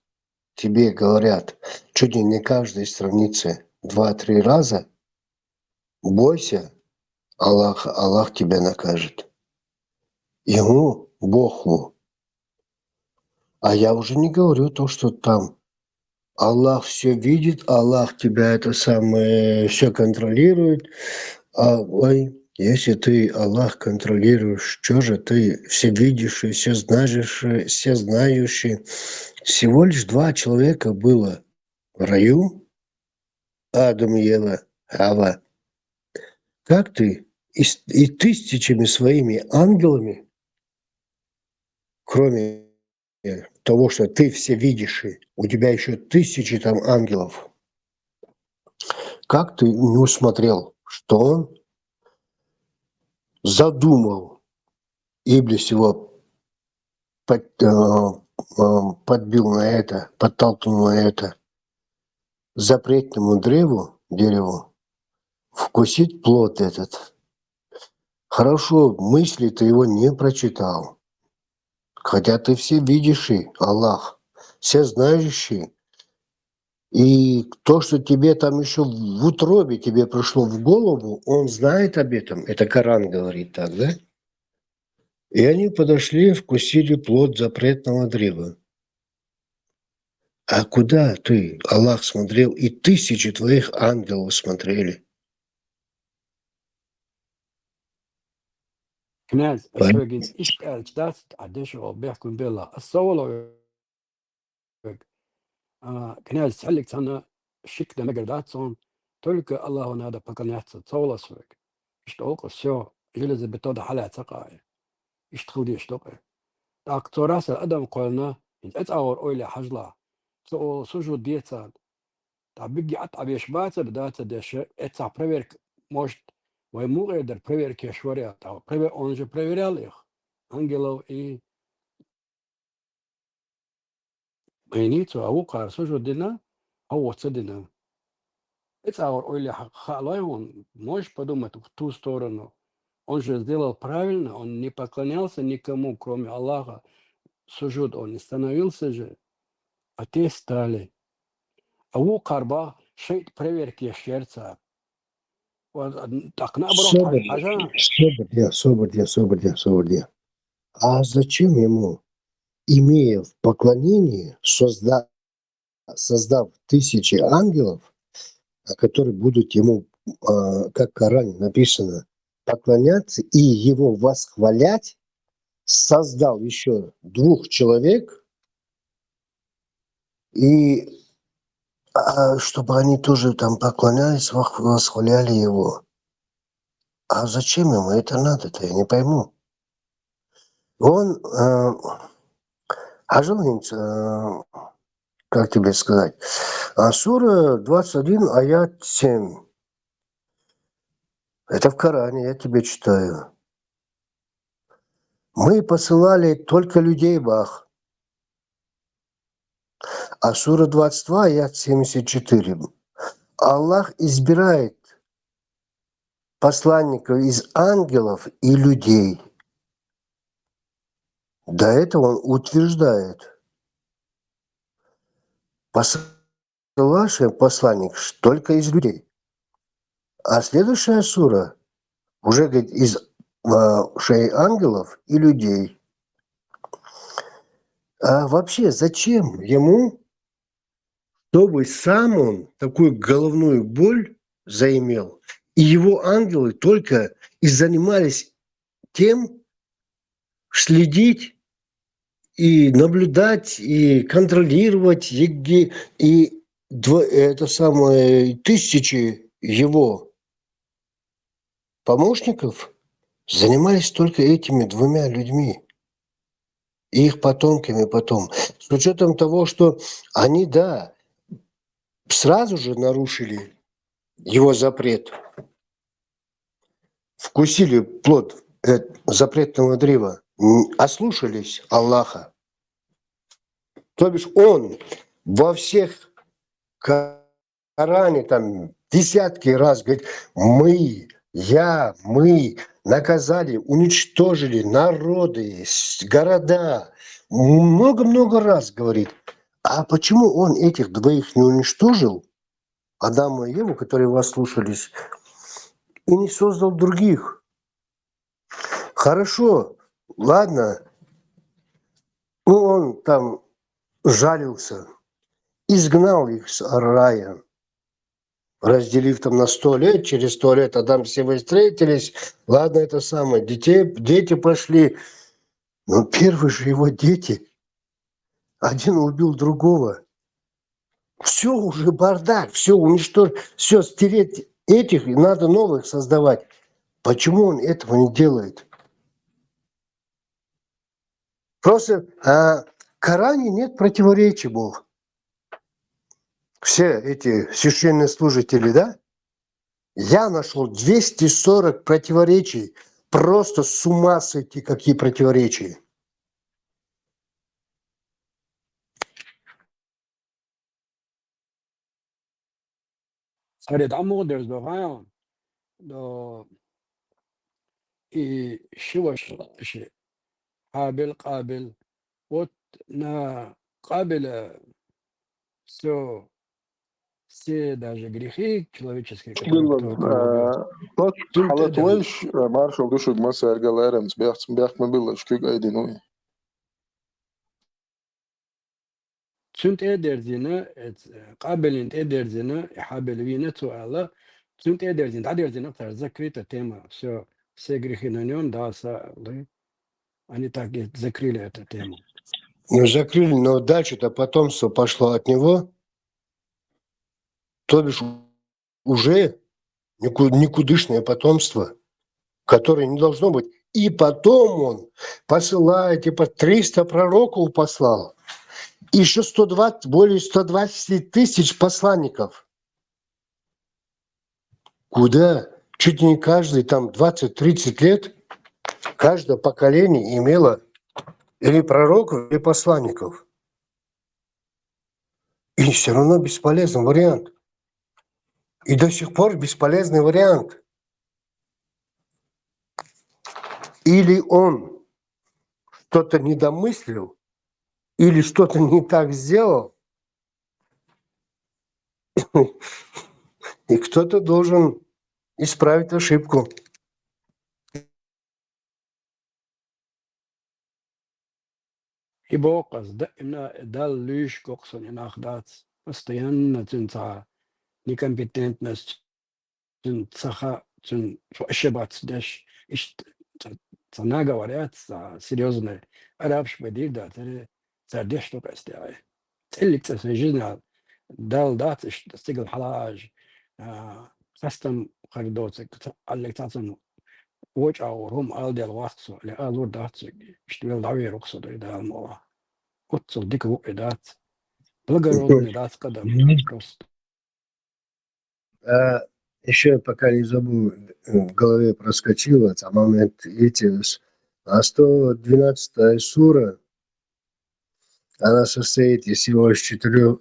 тебе говорят, чуть ли не каждой странице 2-3 раза, бойся Аллаха, Аллах тебя накажет. Ему, Богу. А я уже не говорю то, что там Аллах все видит, Аллах тебя это самое все контролирует. Если ты Аллах контролируешь, что же ты все видишь, все знаешь, все знающий. Всего лишь 2 человека было в раю, Адам и Ева, Хава. Как ты и тысячами своими ангелами, кроме того, что ты все видишь, у тебя еще 1000 там ангелов. Как ты не усмотрел, что он задумал, Иблис его подбил на это, подтолкнул на это, запретному дереву вкусить плод этот. Хорошо, мысли ты его не прочитал. Хотя ты все видишь, Аллах, все знающий. И то, что тебе там еще в утробе тебе пришло в голову, он знает об этом. Это Коран говорит так, да? И они подошли, вкусили плод запретного древа. А куда ты, Аллах, смотрел? И 1000 твоих ангелов смотрели. كناز السوق إشتغل جداس عدش وبيحكم بالله الصولة كناز تحلق سنة شكل مقرداتهم تلك الله ونادى بكن يحصل صولة سوق اشتوق السو جلز بتوضع حالة سقاية اشتخودي اشتوقه تاك توراس الأدم قولنا اتأور أولي حجلة سو سجود ديتسال بيجي قطع بيشبات داتا دش اتسع بريفيرك موشت ويمو در بريفيرك يشوريا تاو بريفير اونجي بريفيراليخ انجلو اي بينيتو او قار سجود دينا هو تصدنا اتسعور أولي خالويون موش подумать в ту сторону. Он же сделал правильно, он не поклонялся никому, кроме Аллаха. Сужуд, он не становился же, а те стали. А у Карба шейт проверки сердца. Так наоборот, Собордия. А зачем ему, имея в поклонении, создав 1000 ангелов, которые будут ему, как в Коране написано, поклоняться и его восхвалять, создал еще 2 человек, и чтобы они тоже там поклонялись, восхваляли его. А зачем ему это надо-то, я не пойму. Он, как тебе сказать, сура 21, аят 7. Это в Коране, я тебе читаю. Мы посылали только людей Бах. А сура 22, аят 74. Аллах избирает посланников из ангелов и людей. До этого он утверждает. Посылаешь посланник только из людей. А следующая сура уже говорит из шеи ангелов и людей. А вообще зачем ему, чтобы сам он такую головную боль заимел, и его ангелы только и занимались тем, следить и наблюдать, и контролировать, и это самое, тысячи его помощников занимались только этими двумя людьми и их потомками потом. С учетом того, что они, да, сразу же нарушили его запрет, вкусили плод запретного древа, ослушались Аллаха. То бишь он во всех Коране там десятки раз говорит, мы наказали, уничтожили народы, города. Много-много раз говорит. А почему он этих двоих не уничтожил, Адама и Еву, которые его ослушались, и не создал других? Хорошо, ладно, он там жалился, изгнал их с рая, разделив там на 100 лет, через 100 лет Адам все вы встретились, ладно, это самое, дети пошли, но первые же его дети, один убил другого. Все уже бардак, все уничтожить, все стереть этих, и надо новых создавать. Почему он этого не делает? Просто в Коране нет противоречий, Бог. Все эти священные служители, да? Я нашел 240 противоречий. Просто с ума сойти, какие противоречия. Saret amoders do rayon do i shiwash قابل вот на قابل все даже грехи человеческие, которые кто кого Tot убил. halat wesh marshal dushug masar galerams becht mobilash kug aydinu. Sunt ederzine قابلين ederzine حابلين سؤال sunt ederzine ederzine اكتر ذكرت тема все грехи на нем да они так и закрыли эту тему. Ну, закрыли, но дальше-то потомство пошло от него. То бишь уже никудышное потомство, которое не должно быть. И потом он посылает, типа 300 пророков послал. Еще более 120 тысяч посланников. Куда? Чуть не каждый, там 20-30 лет, каждое поколение имело или пророков, или посланников. И все равно бесполезный вариант. И до сих пор бесполезный вариант. Или он что-то недомыслил, или что-то не так сделал, и кто-то должен исправить ошибку. И Бог именно дал лишь коксон иногда постоянно цинца некомпетентность цинца ошибаться даже цена говорят серьезные арабский подир да царь что костяй целик своей жизни дал дать достигл халаж кастом خردوتك على تعطن وجه أورهم ألدي الواسطة لألور دات اشتغل دعوي رقصة ده الموضوع قتصل ديك وقدات благородный дат قدم просто. Еще пока не забыл, в голове проскочило, там момент Этиус. А 112-я сура, она состоит из всего лишь 4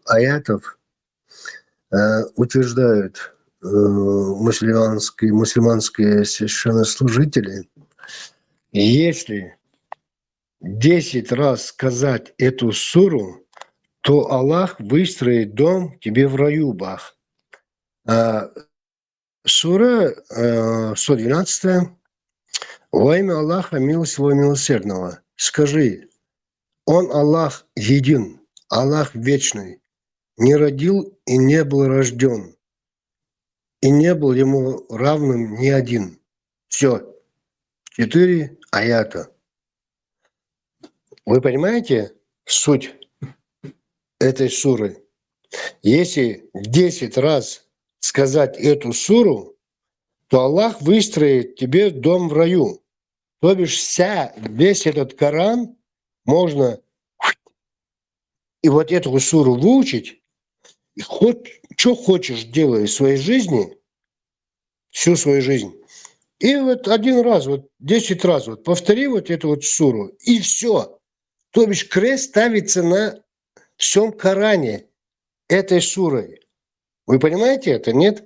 аятов, утверждают мусульманские священнослужители, если 10 раз сказать эту суру, то Аллах выстроит дом тебе в раю, Бах. Сура 112. Во имя Аллаха милостивого милосердного. Скажи, Он Аллах един, Аллах вечный, не родил и не был рожден, и не был ему равным ни один. Все. 4 аята. Вы понимаете суть этой суры? Если 10 раз сказать эту суру, то Аллах выстроит тебе дом в раю. То бишь весь этот Коран можно и вот эту суру выучить, и хоть что хочешь делай в своей жизни, всю свою жизнь. И вот один раз, 10 раз повтори эту суру, и все. То бишь крест ставится на всем Коране этой сурой. Вы понимаете это, нет?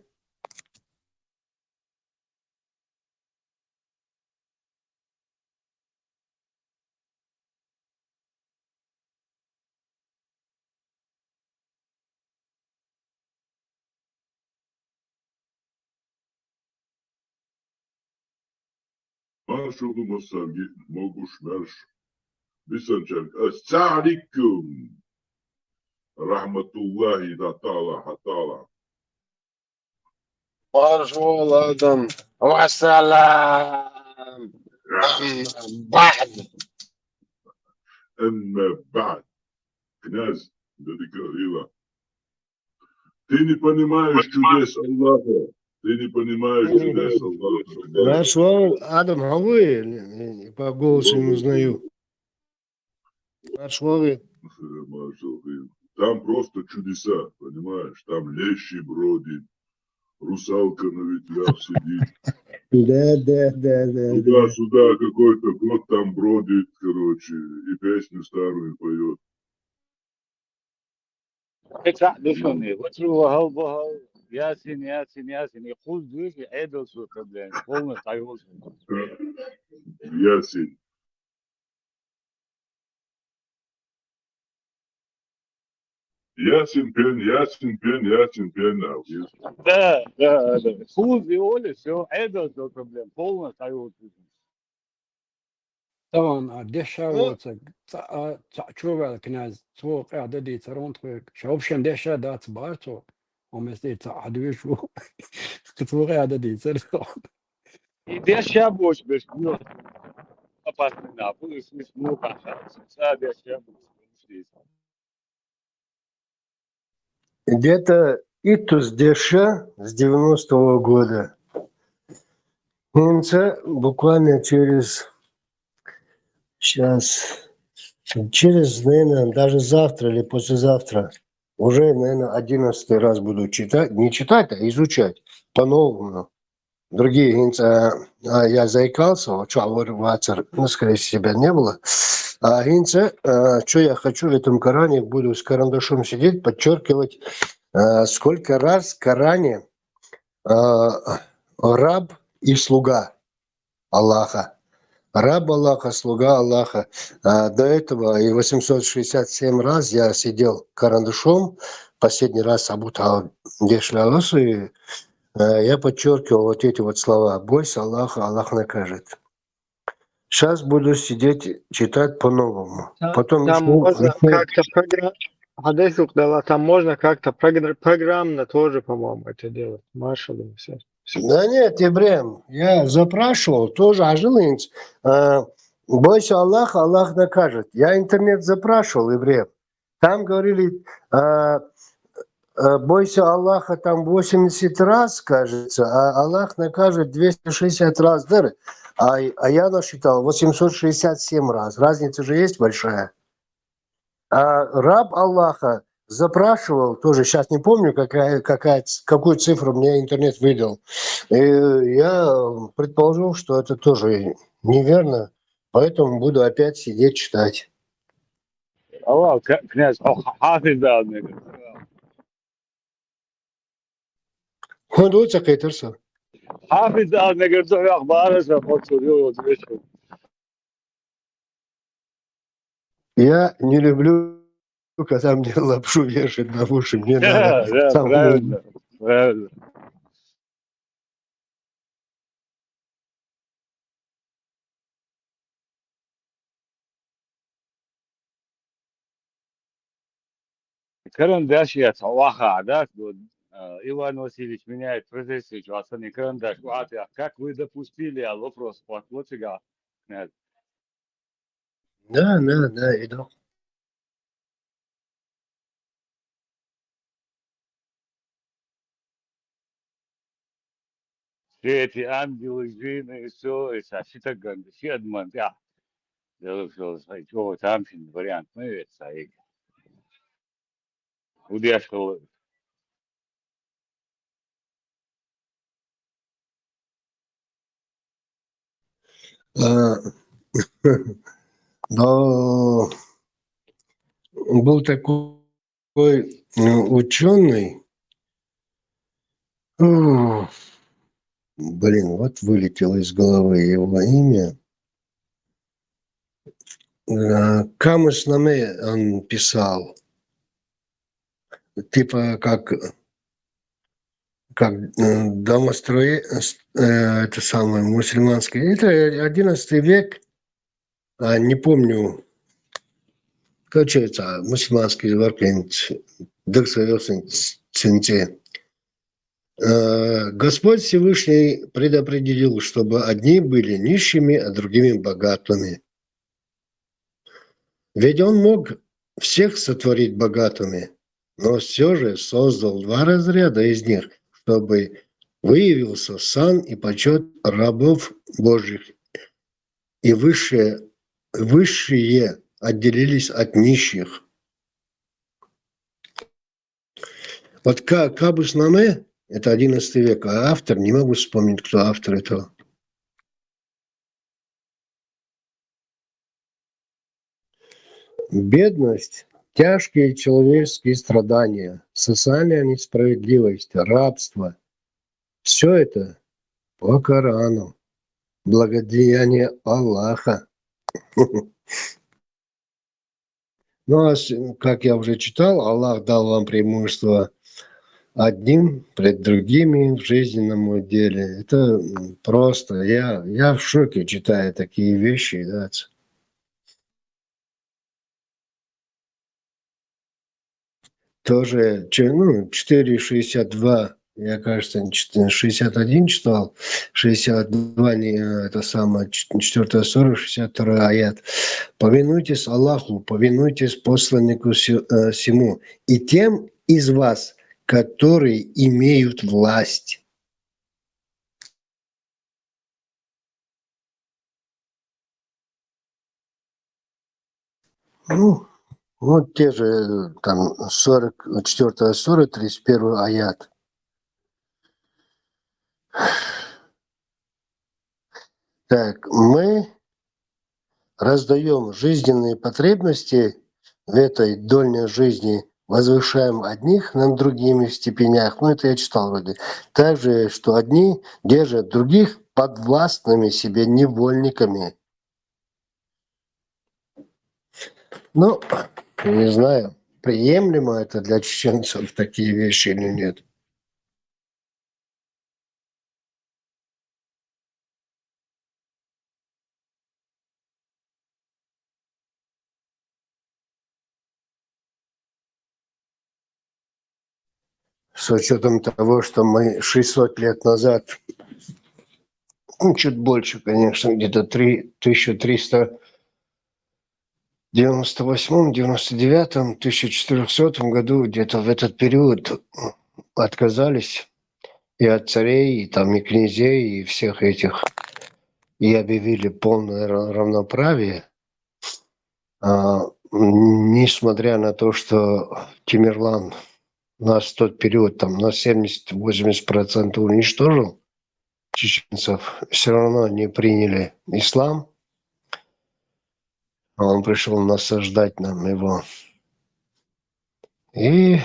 Marshall'u Masargi, Mogush Marsh, Bisanchak, Assalamualaikum, Rahmatullahi Ta'ala. Marshall Adam. Wassalam. أما بعد, князь, дядя Кирилла, ты не понимаешь чудес Аллаха. Ты не понимаешь чудес Аллаха. Маршал Адам, а вы по голосу не узнаю. Маршал. Там просто чудеса, понимаешь? Там лещи бродит, русалка на ветвях сидит. Да. Туда-сюда какой-то кот там бродит, короче, и песню старую поет. Ясин, и хуй движи, эдл сука, блядь, полный тайвол. Ясин. Ясин пен, Да. Хуй виоли, все, эдл сука, блядь, полный тайвол. طبعا دهشة وتشوف كناز سوق عددي ترون تقول شوفشن دهشة دات بارتو ومستي تعدوش و سوق عددي ترون دهشة بوش بس بيو أبارتنا بوش مش مو كاشة دهشة بوش Где-то Итус Деша с 90-го года. Немца буквально через, наверное, даже завтра или послезавтра, уже, наверное, 11-й раз буду читать, не читать, а изучать по-новому. Другие гинца, я заикался, скорее себя не было. А гинца, что я хочу в этом Коране, буду с карандашом сидеть, подчеркивать, сколько раз в Коране раб и слуга Аллаха. Раб Аллаха, слуга Аллаха. До этого и 867 раз я сидел карандашом, последний раз Абутал Дешлялосу, и я подчеркивал вот эти слова. Бойся Аллаха, Аллах накажет. Сейчас буду сидеть, читать по-новому. Потом там можно как-то там можно как-то программно тоже, по-моему, это делать. Маршал и все. Да нет, Ибрем, я запрашивал тоже, бойся Аллаха, Аллах накажет. Я интернет запрашивал, Ибрем. Там говорили, бойся Аллаха там 80 раз, кажется, а Аллах накажет 260 раз. А я насчитал 867 раз. Разница же есть большая. А раб Аллаха запрашивал, тоже сейчас не помню, какую цифру мне интернет выдал. И я предположил, что это тоже неверно, поэтому буду опять сидеть читать. Аллах, князь, хафиз да, Ходуца Кейтерса. حافظ ده نگرد اخبار خود شده. Я не люблю, когда мне лапшу вешают на уши. Мне надо. Правильно. карандаш я цалаха, да, вот, Иван Васильевич меняет профессию, не карандаш. Как вы допустили, а вопрос, вот сега. Да, иду. Все эти ангелы, джинны, и все, и сосита ганды, все адман, да. Да, все, что там вариант, ну, это саик. Удержал. А, Но был такой ученый, блин, вот вылетело из головы его имя. Камус Наме он писал, типа как это самое мусульманское. Это 11 век, не помню, кажется, мусульманский варкент, Господь Всевышний предопределил, чтобы одни были нищими, а другими богатыми. Ведь Он мог всех сотворить богатыми, но все же создал два разряда из них, чтобы выявился сан и почет рабов Божьих, и высшие отделились от нищих. Вот Кабус Наме, это 11 век, а автор, не могу вспомнить, кто автор этого. Бедность, тяжкие человеческие страдания, социальная несправедливость, рабство – все это по Корану, благодеяние Аллаха. Ну, а как я уже читал, Аллах дал вам преимущество одним пред другими в жизненном деле. Это просто, я в шоке, читая такие вещи. Да. Тоже 4,62, я, кажется, 61 читал, 62, это самое, 4 40, 62 аят. «Повинуйтесь Аллаху, повинуйтесь посланнику сему, и тем из вас, которые имеют власть». Ну, вот те же там 44 сура, 31 аят. Так, мы раздаем жизненные потребности в этой дольной жизни, возвышаем одних над другими в степенях. Ну, это я читал вроде. Также, что одни держат других подвластными себе невольниками. Ну, не знаю, приемлемо это для чеченцев такие вещи или нет. С учетом того, что мы 600 лет назад, чуть больше, конечно, где-то 1398, 99, 1400 году, где-то в этот период отказались и от царей, и там и князей, и всех этих, и объявили полное равноправие, несмотря на то, что Тимирлан нас в тот период там на 70-80% уничтожил чеченцев, все равно не приняли ислам. Он пришел насаждать нам его. И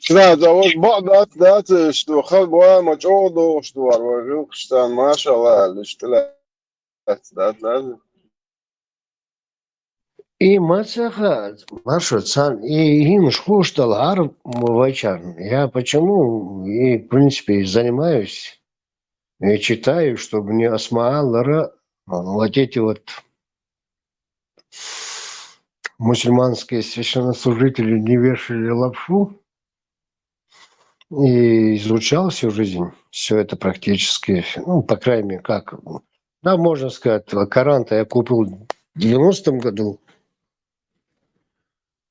Да, вот богат, да, что халбуа мачодо, что арважил, что машалла, что да. и Мацаха, Маршоцан, и им шхуштал ар вайчар. Я почему и, в принципе, занимаюсь и читаю, чтобы не осмаалара вот эти вот мусульманские священнослужители не вешали лапшу, и изучал всю жизнь все это практически, ну, по крайней мере, как, да, можно сказать, Коран-то я купил в 90-м году,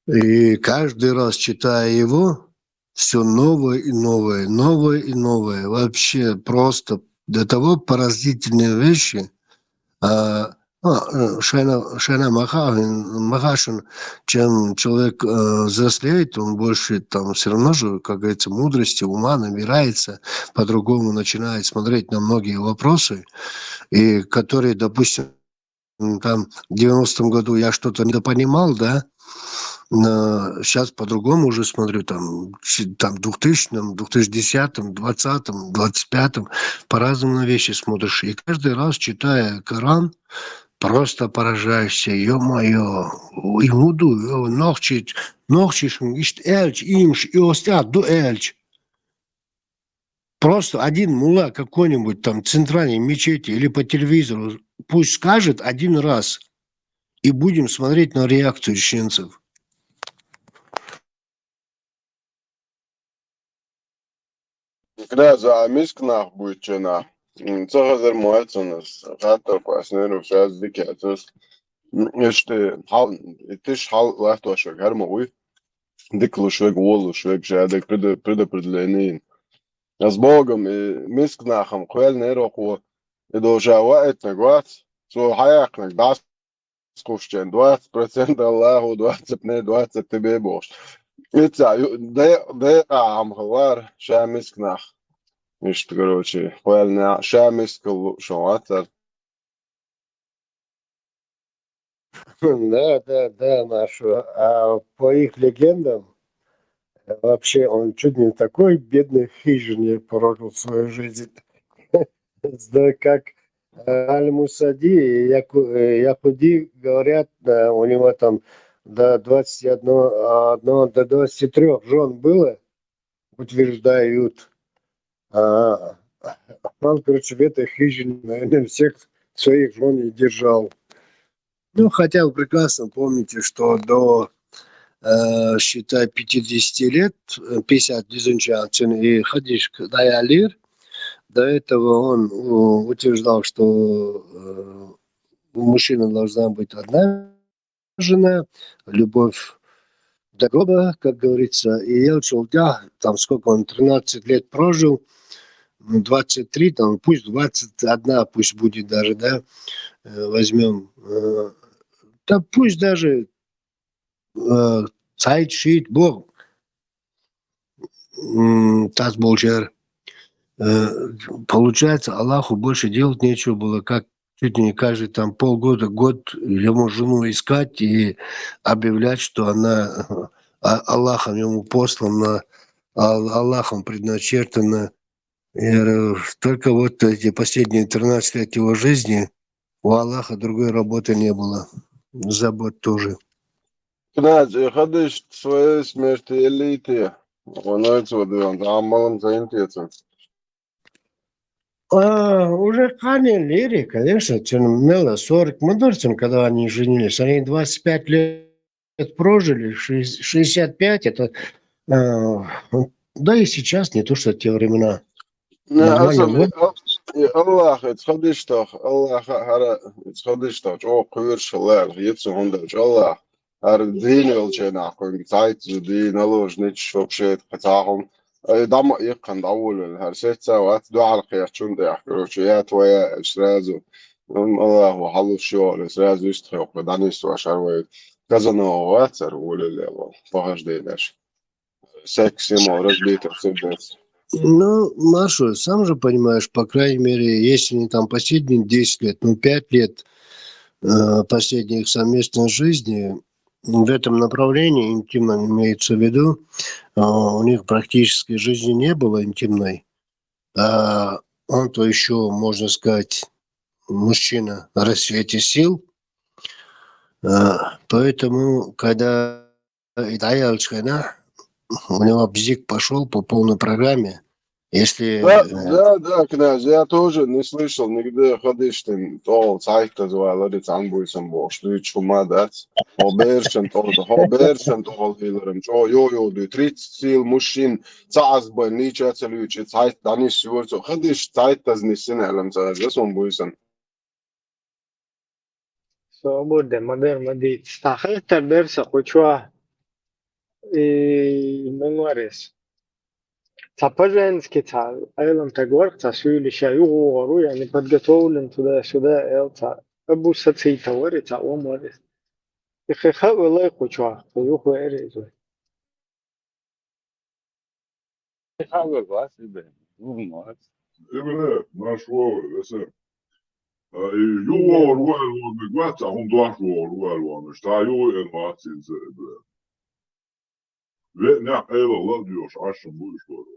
и каждый раз, читая его, все новое и новое, новое и новое, вообще просто до того поразительные вещи. Шайна Махашин, чем человек взрослеет, он больше там все равно же, как говорится, мудрости, ума набирается, по-другому начинает смотреть на многие вопросы, и которые, допустим, там в 90-м году я что-то недопонимал, да, сейчас по-другому уже смотрю, там 2000-м, 2010-м, 20-м, 25-м, по-разному на вещи смотришь. И каждый раз, читая Коран, просто поражаешься, ё-моё, имуду, нохчиш, ишт эльч, имш, и остят, ду эльч. Просто один мулла какой-нибудь там в центральной мечети или по телевизору пусть скажет один раз, и будем смотреть на реакцию чеченцев. Grazā misknāk buļķenā. Цагазар мојцанас, хатарпас неру шаз дикятас. Тиш хал лахтошек гармауи. Диклушек, волушек, шадек предопределенин. С Богом и мискнахам хуэл нероку. И должа ваэтна гват. Со хаякнак дас скушчен 20% Аллаху, 20 не 20 тебе бош. Ица, дека амхалар ша мискнах. Ишь, короче, хуэльня ша мискал шоатар. Да, Машу. А по их легендам, вообще он чуть не в такой бедной хижине прожил свою жизнь. Да, как Аль-Мусади и Яхуди говорят, да, у него там до 21, до 23 жен было, утверждают. А он, короче, в этой хижине, наверное, всех своих жен и держал. Ну, хотя вы прекрасно помните, что до, считай, 50 лет, 50 дизенчанцин и Хадиш Даялир, до этого он утверждал, что у мужчины должна быть одна жена, любовь до гроба, как говорится. И я учил, да, там сколько он, 13 лет прожил, 23, там, пусть 21, пусть будет даже, да, возьмем. Да пусть даже Zeit steht Бог, Таз Болчер. Получается, Аллаху больше делать нечего было, как чуть ли не каждый там полгода, год ему жену искать и объявлять, что она Аллахом ему послана, Аллахом предначертана. И только вот эти последние 13 лет его жизни у Аллаха другой работы не было. Забот тоже. Knēdz, Hadiš своей смерти элите. Он отсюда, там малым заинтересен. Уже Хани Лири, конечно, Черномела, 40 мудорцем, когда они женились, они 25 лет прожили, 65, это, да и сейчас не то, что те времена. Нормально, Аллах, اتخدش toch, Allah hara, اتخدش toch, o kuyurşalar, yetsin hundaç, Allah, har dini olacağına koyun, zeit zu din, naложнич вообще, хотахом, дам يقن داول هر ست ساعات دو على قياشون ده يحكوا يا تويا سرازو الله وحلو الشغل سرازو يستحق بدانيس واشار كذا نوعات سر ولا لا فهاش ديناش секс ему разбито все. Ну, Маша, сам же понимаешь, по крайней мере, если не там последние 10 лет, ну, 5 лет последних совместной жизни, в этом направлении интимном имеется в виду, у них практически жизни не было интимной. А он-то еще, можно сказать, мужчина в расцвете сил. Поэтому, когда у него бзик пошел по полной программе, Если Да, князь, я тоже не слышал нигде ходишь тол сайта звали цанбуйсам бош, дуч хумадат. Хобершен тол хилерем, чо йо, du 30 сил мужчин, цазбай, ничего целючи, сайт, даниш швурцо, ходишь сайт, das nicht sinelem, das unbuйсам. So bude modern staħħet bersa kuċwa memories. Ta' Paženski ta' Ajlan ta' Gwark ta' Suli xaju għoru, yani padgatow l-intuda suda el ta' Abu Satsi ta' wari ta' għom wari. Ikħiħa u laj kuċwa, ta' juhu eri zwe. Ikħawel għas, iben, uħum għas. Iben, maċwar, vese. Juhor u għalwan, għazza hum dwaxwar u għalwan, xta' juhu il-għazzin se iben. Vetna għela l-għadjox għaxan bujx għoru.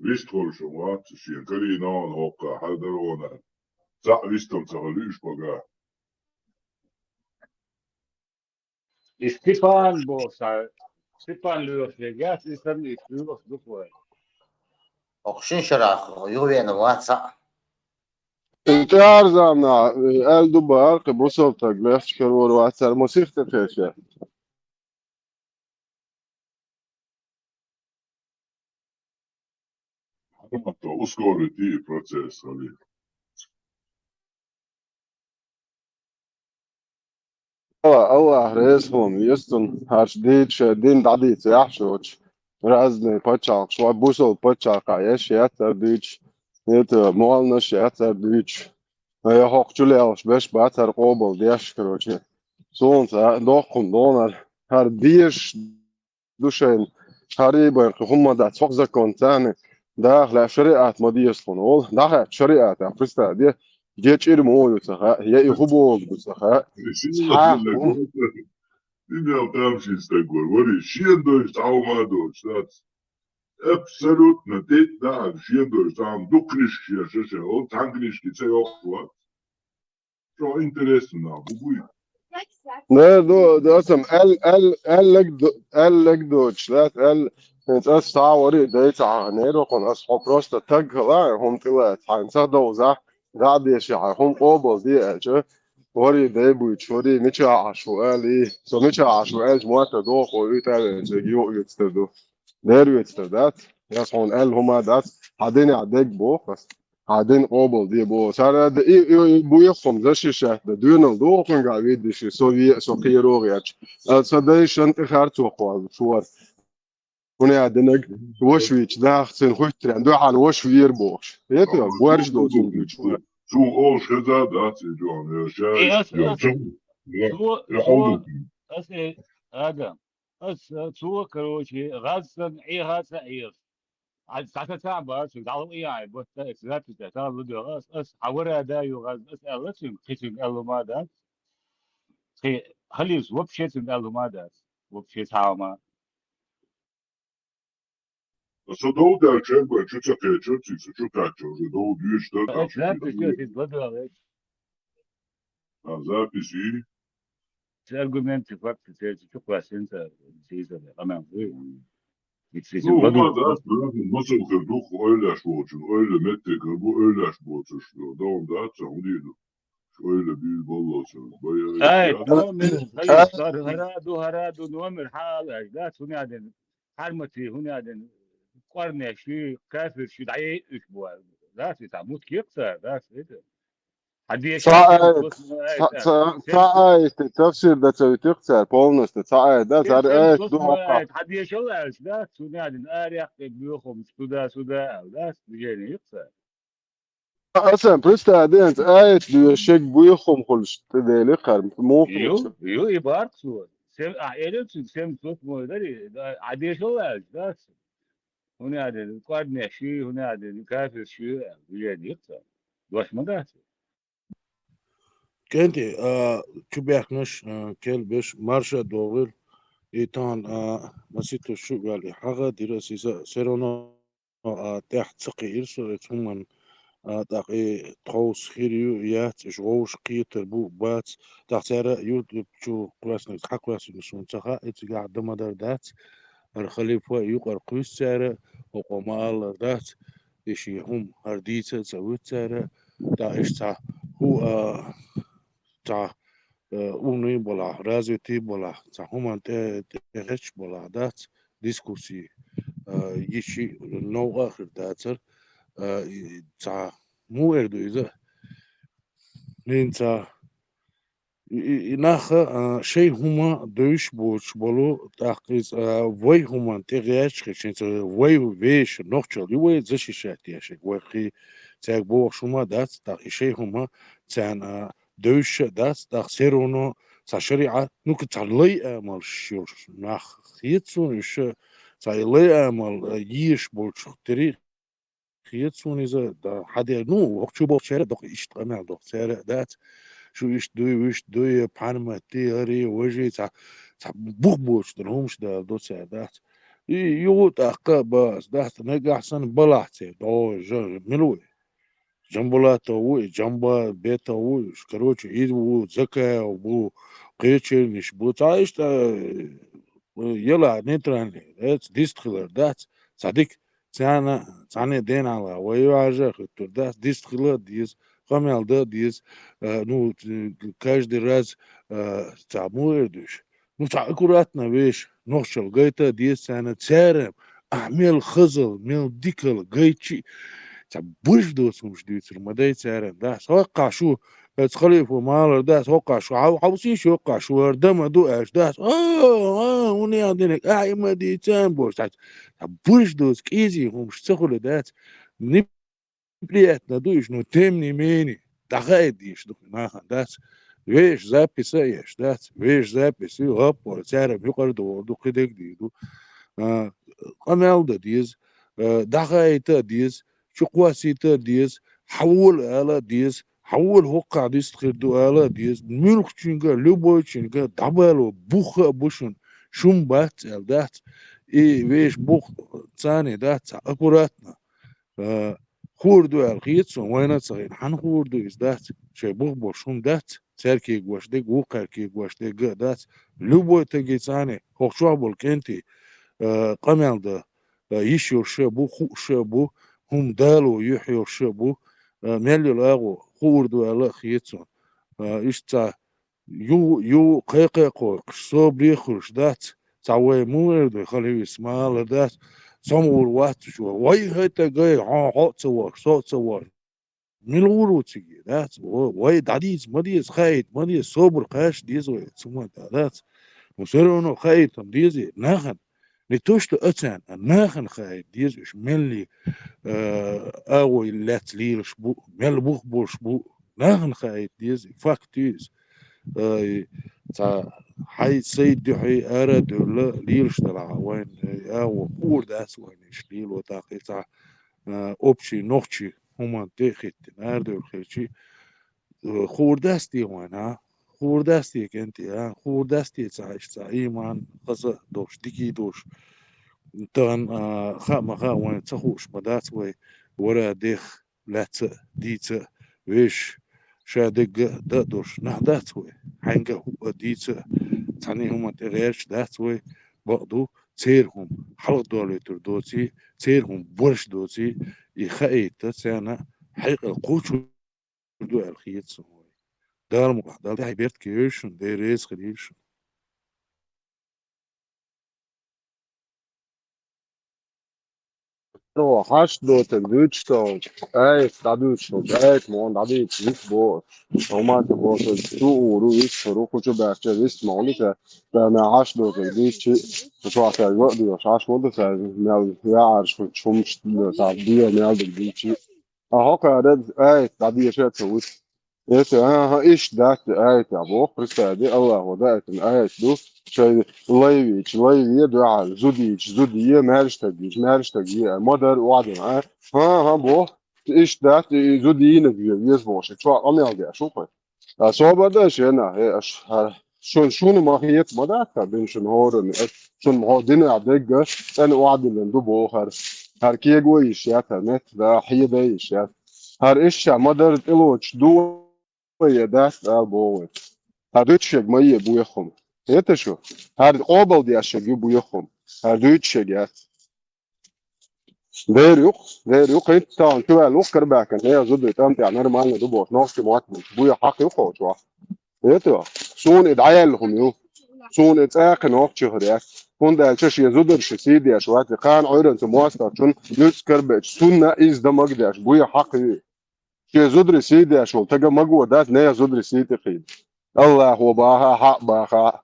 Vistħol xumgħat, xien karina għan hokka, ħaldarona. Saq vistam saħalix baga. Stefan Bosa, Stefan Lurfegas, istan istilos dukwa. Oqshin sharax, juven WhatsApp. انت عارزانا ال دبار قبوصلتك ليش كرور واتسر موسيقى فيش To uskori proces, ali. الله رئيسهم يستن هاش ديتش دين داديت يحشوش رازني باتشاق شوي بوصل باتشاق عايش ياتر ديتش يت مولنش ياتر ديتش هي حق جليش باش باتر قوبل ديش كروشي سونت دوخن دونر هر ديش دوشين هاريبر هم دا تفوق زكون تاني داخل شريعة مديسون أول داخل شريعة أفريقيا دي جيتش إرمو يتسخاء هي يخبوك يتسخاء Dinle tamši stegor, vori šiendoš taumadoš, tāds absolūtna tētnā, šiendoš tām duknišķie šeše, o tanknišķi ce oklat. Šo interesu nav, bubuj. Ne, do sam el legdoč, el انت استعوري ديت عنيرو قن اصحاب روستا تقلا هم طلعت عن صدوزة قاعد يشع هم قوبل دي اجا وري دي بوش وري ميشا عشوالي سو ميشا عشوالي موات دوخ ويتال جيو يتستدو دير يتستدات يصحون ال هما دات عادين عديك بو بس عادين قوبل دي بو سارة دي بو يخم زشي شاه دا دونال دوخن قاعد يدشي سو قيروغياتش الصدايش انت خارتو قوال شوار هنا عندنا وشويش داخل خوش عنده على وشوير بوش يتلا بورش دو زوجي شو اوش هذا دات جون يا شاي هذا شو كروشي غازن ايه هذا ايه عاد ساعة ساعة شو قالوا ايه بس ثلاث تاع لدو حورا دا يغاز اسالتهم خيتم قالوا ما دا خليز وبشيتم قالوا ما دا وبشيت هاما So do da čemba, čučake, čukačo, že do viš da kao što Zapisi gledao već. A zapisi? Argumenti fakti teći çok vasinta sizde ama bu No, ama da nasıl kırdık öyle şoçun, öyle mettek bu öyle şoçuştu. Da onda açam değil. Öyle bir bollasın. Ay, نومر خلي صار هرادو نومر حال لا تنادن حرمتي هنادن قرن شيء كافر شيء دعي اسبوع لا تعمود كيف لا حدي تعايش تفسير ده تقصر بولنس تعايش ده تعايش دوقة حدي شو لا تنادن اريح بيوخم سودا لا بيجيني يقصر اصلا بريستا دينت ايت بيشك بيخم خلص تدلي خرم مو يو يبارك سو سم ايلت سم صوت مودري عادي شو لا هنا هذا القرن شيء هنا هذا الكافر شيء بيجيني يقصر دوش ما قاعد كنتي كبيحنش كل بش مرشا دوغل إيتان مسيتو شو قال حاجة دراسي سيرونا تحت سقي إرسو ثم تاقي تخوص خيريو يات جوش قيتر بو بات تحتارا يوتيوب شو قلاسنا حق قلاسنا سون تخا إتقاع دمدار دات الخليفة يقر قويس سارة وقوما الله دات إشي هم هرديتة زوجة دا إيش تا هو تا اونی bola razviti bola za human te reč bola dat diskusiji ići nova hrdacer za mu erdu iza ninca naha şey huma dövüş boç bolu tahqiz vay human te reç geçince vay veş nokçal vay zaşişat yaşak vay tag bu şuma dat ta şey huma sen dövüş dat ta serono sa şeriat nuk tarlay amal şur nah yitsun iş tarlay amal yiş boç teri يتسون إذا دا حدا نو وقت شو بوشرة دق إشتغل دق سعر دات شو وش دوي بانما تياري وجه تا بوش درهمش دا دو سعر دات يوت أقا باس دات نجح سن بلاحتي دو جر ملوي جنبلاته وي جنبا بيته وي شكروش إيد وو زكاة وبو قيتشي نش بو تعيش تا يلا نتراني دات ديستخلر دات صديق تانا دين على ويواجه خطر دات ديستخلر ديز قمل ديز نو каждый раз تعمل دوش نو تعكراتنا بيش نوشل جيتا ديز سنة تسارم أعمل خزل مل ديكل جيتشي بوش دوس مش ديتر ما داي تسارم داس وقع شو تخليف ومال داس وقع شو عاوسي شو وقع شو وردم دو اش داس وني عندك ما دي تام بوش بوش دوس كيزي هم شتغل داس неприятно дуешь, но тем не менее дагает дишь ما داس веш записи еш дас веш записи оп царам yukarı doğru kıdık diyordu قمل ديز دغايت ديز شقواسيت ديز حول على ديز حول هوقع ديز تخدو على ديز ملك تشينغا لوبو تشينغا دبالو بوخ بوشن شوم بات دات اي ويش بوخ ثاني دات اكوراتنا خوردو الخيتسون وين تصين حن خوردو از دات شي بوخ بوشون دات تركي غوشدي غوكركي غوشدي دات لوبو تجي ثاني هوخشوا بولكنتي قمل ده يشير شابو خو شابو هم دالو يحير شابو ملي لاغو خوردو على خيتون إشتا يو قيقو صوبري خرش دات تعوي مورد خليه اسمع دات سمور وات شو واي هيتا جاي هات صور صوت صور ملورو تيجي دات واي داديز مديز خايت مديز صبر قاش ديز وي سمع دات مسيرونو خايتم ديزي ناخن نتوشت أتان ناخن خايت ديز إش ملي أوي لات ليرش بو مل بوخ بوش بو ناخن خايت ديز فاك ديز تا حي سيد حي أرى دولا ليرش تلع وين أو قور داس وين إش ليل وتاقي تا أوبشي نوخشي همان تيخيت ناردو الخيشي خوردستی وانا خوردستی کنتی خوردستی تعیش تا ایمان قصه دوش دیگی دوش تان خا وين تخوش مدات وي ورا ديخ لات ديت ويش شادق دوش نهدات وي حنقه هو ديت تاني هما تغيرش دات وي بقدو تيرهم حلق دولي تردوتي تيرهم برش دوتي يخايت تسانا حقيقة القوش دو الخيط سوي دار مقدار هاي بيرت كيرشن دي ريس خليشن رو هشت دوتا دوتشتو اي دادوتشتو ايت مون داديت ويس بو اومات بو تو ورو ويس رو كوچو باشا ويس مونيكا ما هشت دوتا دوتشي تو اخر وقت ديو شاش مود تا مال يا عارش شومش تا ديو مال دوتشي اهو كده اي دادي شات ويس يس ايش داك ايت ابو برستادي الله وداك ايت دو شيء لايفي دعاء زودي مارش تجي مدر وعدم ها بو ايش داك زودي نجي يسبوش شو عم يلقى شو كويس سو بدأش هنا شون ما هي مدرك بين شون هورن شون ما هو دين عدق انا وعد اللي ندبو هر كي جويش يا تمت ده حي ده يا هر ايش مدر تلوش دو يا داس ابو هردوتشيك ما يبو يخم هيتا شو هر قابل دي اشيك يبو يخم هردوتشيك يا Der yok. Der yok. Hiç tamam. Şu var. Yok kırbakan. Ne yazdı? Tam yani normalde du boş. Nasıl muhatme. Bu ya hak yok o şu. Yeto. Son idayalhum yo. Son etsaq nok chhriya. Funda chash yazudr shidi ya shwat qan oyran to muasta chun nus karbe sunna iz da magdash bu ya haq yo. Yazudr shidi ya shol taga magwa das ne yazudr shidi khid. Allah wa baha haq baha.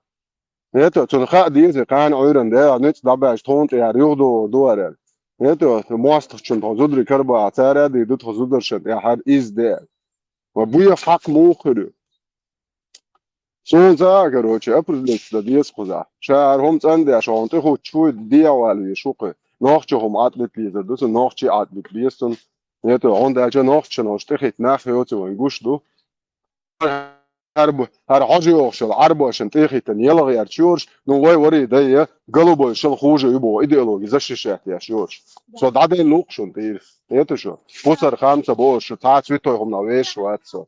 Yeto chun kha diye qan oyran da nus dabash tont ya yudo doare. Yeto muasta chun yazudr karba atara de dut yazudr shad ya had iz de. وبويا في حق موخر سون زاگر و چه اپرزلش دا دیس خوزا شهر هم تنده شانته خود چوی دیا والی شوقه ناخچه هم عدلت لیزه دوست ناخچه عدلت لیستن نیت آن درجه ناخچه ناشته خیت نخ هیوت و گوش دو هر حاجه اوشل عرباشن تخیت نیلا غیر چورش نو وای وری دایه قلبو شل خوجه یبو ایدئولوژی زش شهت یا شورش سو دادن لوکشون تیر نیت شو بوسر خمسه باش تاعت ویتو هم نویش و اتسو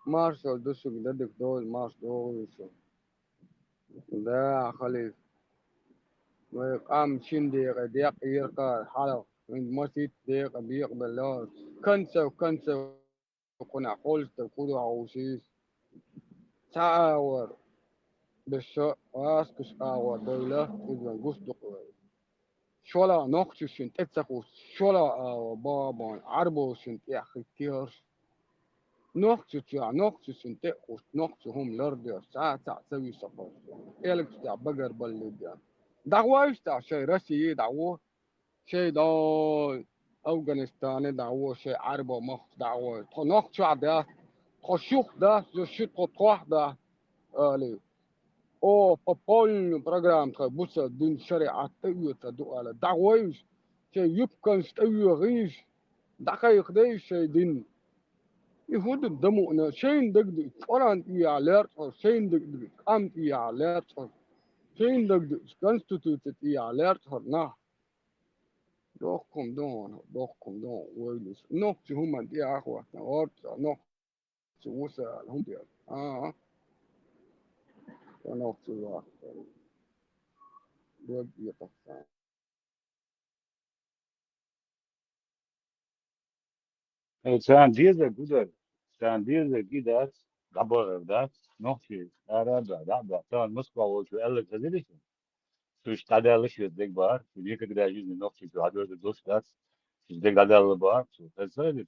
Marshall dusuk dadik dol mars doğuyorsun. Da khalif. Ve am şimdi diyak yirka hala. Min masit diyak biyak bellar. Kansa kuna qolta kudu awsis. Ta'awar. Bisha askus awar doyla izan gusduq. Shola noqtushin tetsakus. Shola baban arboshin ya khitiyar. نقطة تأخذ نقطة هم الأرض ساعة تسوي سفر إلك تاع بقر بلد دعوة تاع شيء روسي دعوة شيء دول أفغانستان دعوة شيء عربي مخ دعوة نقطة ده خشوق ده شو تروح ده على أو بقول برنامج بوس دين شريعة تيجي تدو على دعوة شيء يبقى تيجي غيش دقيق ده شيء دين يهود دمونا شين دقدق قران إيالات أو شين دقدق قام إيالات أو شين دقدق constituted إيالات هرنا دوكم دون ويلس نوكس هم دي أخوة نوكس نوكس وسا هم دي نوكس واحد دول يتفهم Sen diese guder. Sen diese gidas. Dabor das. Noch viel. Da. Sen Moskva oldu. Elle kazanır. Şu işte alışıyor dek var. Niye kadar yüzünü noch viel. Hadi öyle dost das. Siz de kadar var. Das söyle.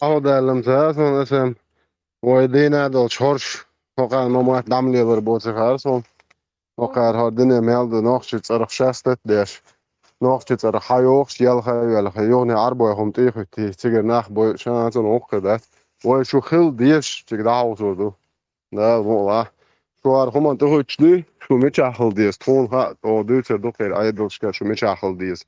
هذا المسلسل اسم ويدينا دول شورش وقع نمات دملي بربوت خارسون وقع هردني ميلد نوخش تصرخ شاستت ديش نوخش تصرخ حيوخش يلا خيوني عربو يهم تيخو تيجر ناخ بو شانتون وقدت وشو خل ديش تيجر عاوزو دا والله شو هم انتو تشلي شو متشاخل ديس تون ها او دوتر دوكر ايدلشكا شو متشاخل ديس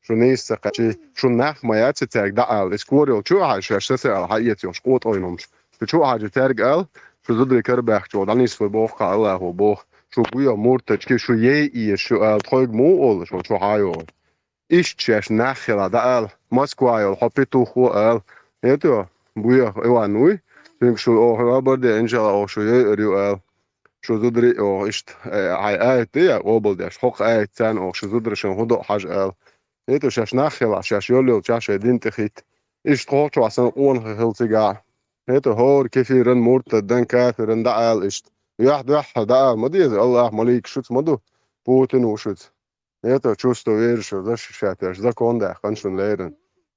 شو نيست قشي شو ناخ ما ياتي دا الاسكوريو شو عايش شتسال حقيقتي مش قوت اينمش شو حاجه ترجع شو زدري كرباخ شو دانيس في بوخ الله هو بوخ شو بويا مورتج شو يي شو تخوج مو اول شو هايو ايش تشاش ناخلا دا موسكوا يو حبيتو خو يتو بويا ايوانوي شو هو برده انجلا او شو يريو شو زدري او ايش هاي ايتي اوبل داش حق ايتان او شو زدري شو هدو حاجه هيتو شاش ناخلا شاش يولو شاش دين تخيت ايش تروح عشان اون هيلتيغا هيتو هور كيفيرن مورت دن كافرن دعال ايش واحد دعال ما دي الله مليك شوت مدو بوتن وشوت هيتو تشوستو ويرشو داش شاتش دا كوندا خنشن ليرن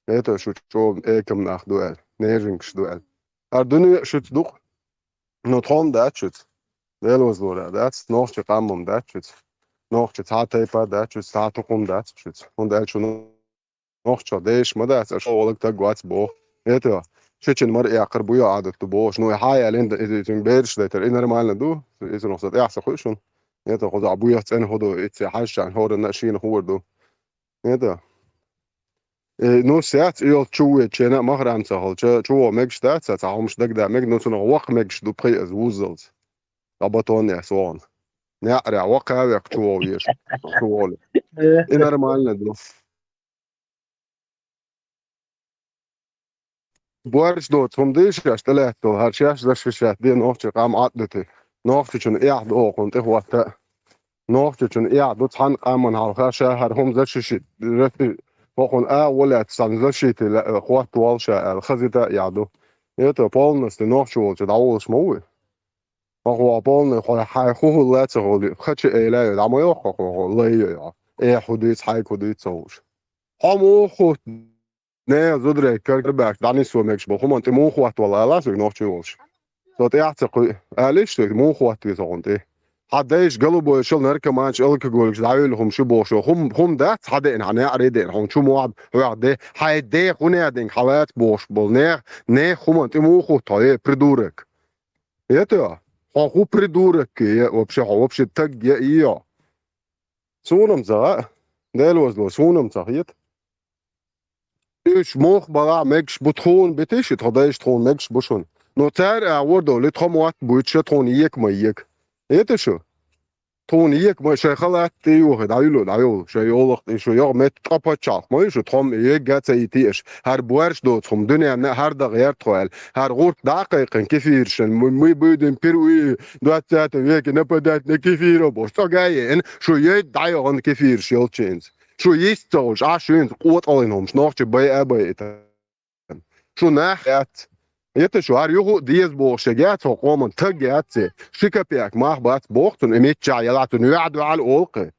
هيتو شو ايكم ناخ دوال نيرنكش دوال اردني شوت دوق نوترون داتشوت ديلوز لورا داتس نوخ تقامم داتشوت نوخ تاتايبا داتشوت تاتوقم داتشوت هون داتشو نوخ ديش ما داتس شو ولك تقوات بو هيتو شيتشن مر يعقر بويا عادت بو شنو هاي الين تنبيرش ديتر انر مالنا دو اذا نوصل يحصل خوشن هيتو خذ ابويا تن هدو اتس حاجه عن هور الناشين هو دو هيتو نو ساعت يو تشوي تشينا مهرام سهل تشو ميكش دات تاعهمش دك دا ميك نو سنو وق ميكش دو بري از ووزلت ابطون يا سوان نعرع وقع يا تشو ويش شو انر مالنا دو بورش دوت هم ديش اشتلاتو هرشاش دشفشات دي نوختي قام عدتي نوختي شن ايعد اوقنت اخواتا نوختي شن ايعد وتحن قامن هالخا شهر هم زششت رفي وقن ولا تسان زشيت اخوات والشا الخزيتا يعدو يتا بولنس نوختي ولت داولش موي هو بولن خو حي خو لا تقول خدش ايلا دا ما يخو خو لا اي خديت حي خديت صوش همو خو نه زودري كرباك داني سو مكش بو هم انت مو خوات ولا لا سو نوختي ولش صوت يعتق علاش مو خوات زونتي حدايش قلبو شل نركا مانش الك قولك دايلهم شو بوشو هم دات حدا ان انا اريدين هم شو موعد هو ده حيدي خنادين حالات بوش بول نه هم انت مو خو طاي بريدورك يتا هو بريدورك يا вообще تاج يا ايا سونم زا ده لو سونم صحيت ايش موخ بقى مكش بتخون بتيش تهدايش تخون مكش بشون نوتر اوردو لتخم وقت بوتش تخون يك ما يك يتشو تخون يك ما شي خلات تيو دايلو دايو شي يولق شو يوم مت قبچاخ ما شو تخم يك جات ايتيش هر بورش دو تخم دنيا هر دا غير تخوال هر غورت دقيقن كثيرشن مي بيدن بيروي دوات تات يك نبدات نكثير بوش جايين شو يد دايون كثير شيلتشينز شو يستوش عشان قوت عليهم شنوخش باي ابي شو ناحيت يتشو هر يوغو ديز بوشجات وقومن تجات شيكابيك ماه بات بوختن اميتشا يلاتن يعدو على اولق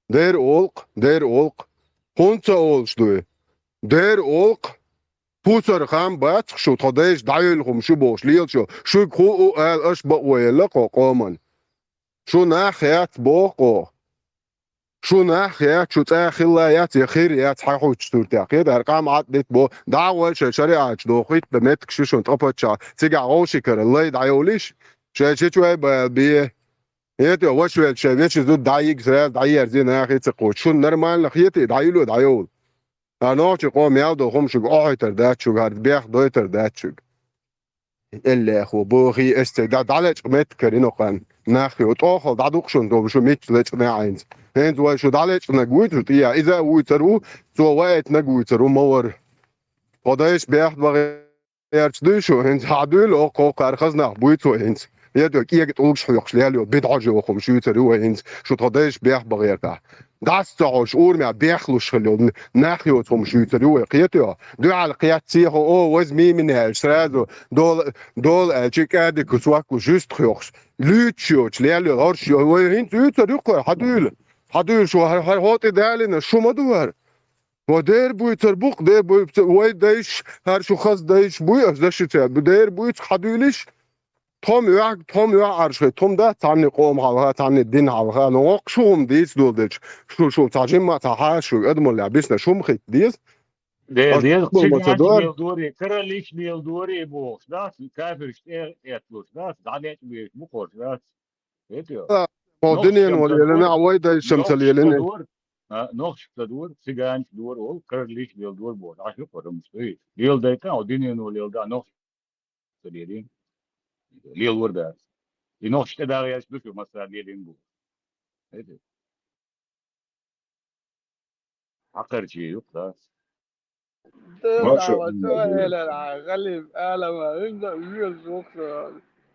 دير اولق هونتا اولش دوي دير اولق بوسر خام بات شو تدايش دايلهم شو بوش ليل شو خو اش بويلق وقومن شو ناحيت بوقو شو ناحية شو تأخلايات يخيريات حيحو تشتورتاقيد أرقام عدت بو دعوة شريعة دوخيت بمتك شو تقبتشا تيجا غوشي كر الله يدعيوليش شوي بيه يتي وشوي شويتش زود دعيق زرال دعير زين أخي تقوت شو نرمان لخيتي دعيولو دعيول أنا قوم يالدو خمشو أوهي تردات شو هاد بيخ دوي تردات شو إلا أخو بوخي استعداد على مت كرينو قان ناخي وتأخذ دعوق شو ندو شو ميت ليش ناعينز هند واي شو دعلش نجويت وتيا إذا ويترو سو وقت نجويترو مور قدايش بياخد بغير شو هند عدول أو قار خزنا بويتو هند يدو كي تقولش حيقش ليالو بدعجة وخم شو يترو هند شو قدايش بياخد بغير ده داس تعوش أور ما بيخلوش خليهم ناخيوتهم شو يترو قيتو دو على قيات سيخو أو وزمي من هالسرادو دول تشيكادي كسواكو جوست خيوخش لوتشوش ليالو غرشيو هند يترو حدول حدول شو هر هوت دالنا شو مدور ودير بوي تربوق دير بوي وي دايش هر شو خاص دايش بوي ازدش تاع دير بوي حدولش توم يا عرش توم ده تعني قوم على تعني الدين على نوق شوم ديس دولدش شو تاجم ما تاع شو ادمو لعبسنا شو مخيت ديس ديز تشيغانش المتدور ميل دوري كرليش ميل دوري بوش داس كافرش اتلوش داس دعليش بيش بوخوش داس هيتيو نوخش مودنين كم ولا لنا تدور عوي دايش شمسل نوخش يلنا تدور نوخش تدور تشيغانش دور او كرليش ميل دور بوش عشان قرم شوي ليل دايتا ودينين وليل دا نوخش تديرين ليل وردا نوخش تدارياش بشو مسا ليلين بو هيتيو عقر شي يقصاص تدعوا سؤال الغلب آلما إنزا يوز وقت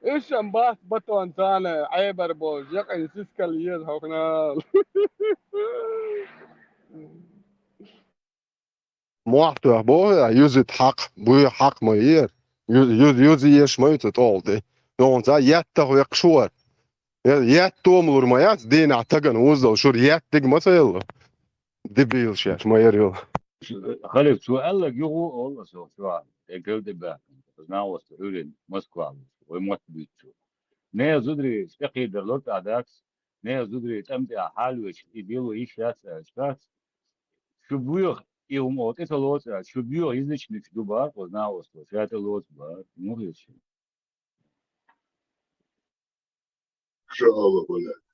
إيش أمباس بطوان تانا عيبر بوز يقعي سيسكال يز هوكنا موحتو بو يوزت حق بو حق ما يير يوز يش ما يتطول دي نون زا يتو يقشور يتو ملور ما يات دين اعتقن وزو شور يتق مثلا دبيل شاش ما يريو خليك سؤال لك يغو والله سؤال قلت باك ناوس تقولين مسكوا وموت بيتشو نيا زودري استقي درلوت عداكس نيا زودري تمتع حالوش يبيلو ايش شات شو بيوخ يوم اوت اتلوت شو بيوخ يزنش نيش دوبار وزناوس شات لوت بار مغيش شاء ولا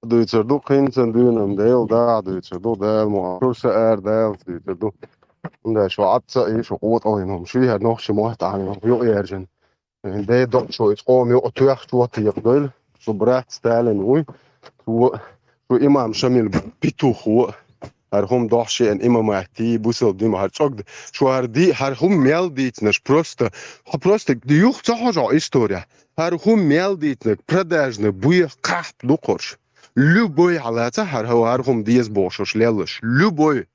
دويتردو قينتن دونم ديل دا دويتردو ديل معشور سأر ديل دويتردو دا شو عطسا ايه شو قوت اوينهم شو يها نوخش موحت عنهم يو ايرجن دي دو شو يتقوم يو اتويخ شو تيق دول شو برات ستالن وي شو إمام شامل بيتوخو هم داشته en imamati busel dim har chogd شو هردي هر هم ميلديت نش просто ديوخ تهجا история هر هم ميلديت نك продажно буя кахп дукорш любой алата هر هم диез бошош лелыш любой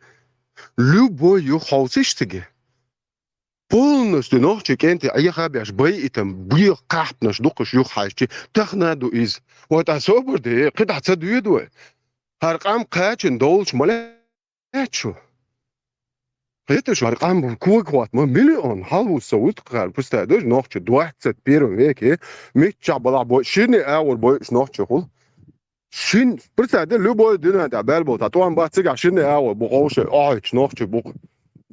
ю хаусиштиге полностью нохчик энти аягабяш бай итам буя кахп наш дукош ю хайчи тахнаду из вот особо де кыда цадуеду هر قام قاچن دولش مال شو هيتش ارقام كوكوات ما مليون حلو سويت قال بستادوش نوخش دوحت بيرو هيك ميتش بلا بو شيني اول بو نوخش خل شين بستاد لو بو دنا دا بالبو تطوان با تيغا شيني اول بو اوش ايش نوخش بو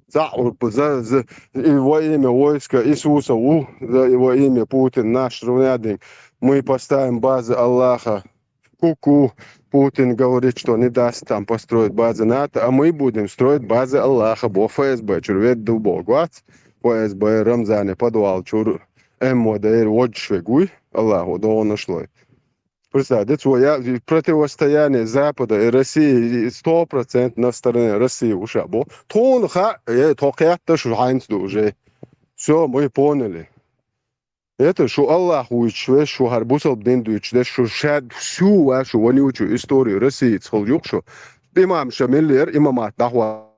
زعور بزاز воимя войска Иисуса во имя Путин наш равнядин мы поставим базы Аллаха Ку-ку. Путин говорит, что не даст там построить базы НАТО, а мы будем строить базы Аллаха, бо ФСБ, чурвет дубогвац, ФСБ, Рамзане, подвал, чур, МОДР, вот швегуй, Аллаху, да он нашло. Представьте, своя противостояние Запада и России 100% на стороне России уже, бо тонха, токета шухайнсду уже. Все, мы поняли. Это что Аллах учит, что харбусал бдендуч, да что шад всю вашу вонючую историю России цхолюк, что имам Шамиллер, имамат дахва,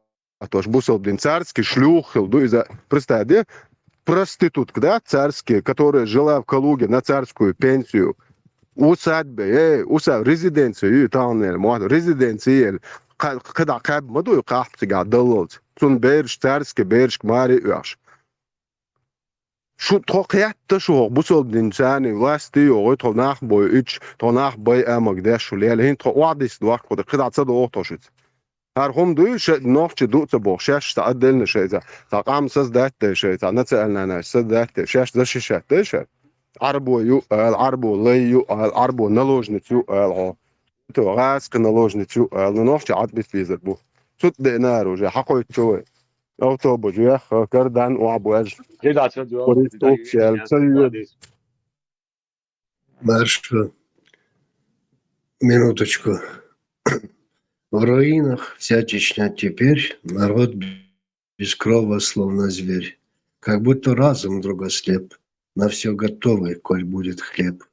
то ж бусал бден царский шлюх, хилду из-за представьте, проститутка, да, царские, которая жила в Калуге на царскую пенсию, усадьбе, резиденцию, резиденция, когда каб маду кахти гадалот, цун берж царский берж мари уаш. شو توقعت شو بوصل الإنسان واستي ويدخل ناخ بوي إتش تناخ بوي أمك ده شو ليه لين توقعديس دوك كده كده تصدق أوتوشت هرهم دوي ش ناخ تدو تبوشش تعدلنا شيء ذا تقام سز ده شيء ذا نتسألنا أنا سز ده شش ده شيء ده شيء عربو يو العربو لي يو العربو نلوجنت يو الع تو غاس كنلوجنت يو ناخ تعد بفيزر بو صد دينار وجا حقول شوي أو توبو جيخ كردان وعبواج Маршал, минуточку. В руинах вся Чечня теперь, народ без крова, словно зверь. Как будто разум вдруг ослеп, на все готовый, коль будет хлеб.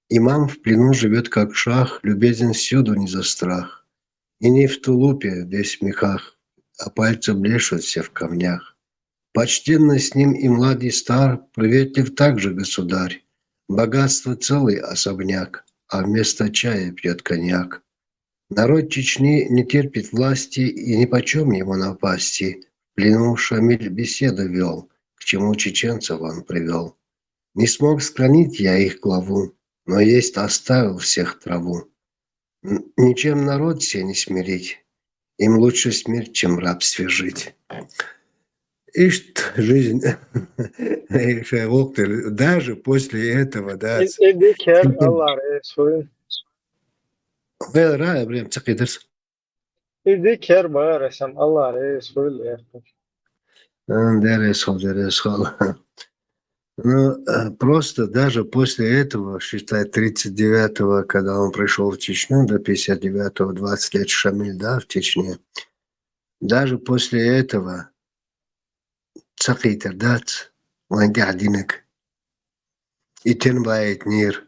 Имам в плену живет как шах, любезен всюду не за страх. И не в тулупе, весь в мехах, а пальцы блещут все в камнях. Почтенно с ним и младый стар, приветлив также государь. Богатство целый особняк, а вместо чая пьет коньяк. Народ Чечни не терпит власти и нипочем ему напасти. В плену Шамиль беседу вел, к чему чеченцев он привел. Не смог склонить я их главу, но есть оставил всех траву. Ничем народ все не смирить, им лучше смерть, чем в рабстве жить. Ишь, жизнь, даже после этого, да. Ну, просто даже после этого, считай, 39-го, когда он пришел в Чечню, до 59-го, 20 лет Шамиль, да, в Чечне, даже после этого цакитер, да, вандиадинек, и тенбает мир.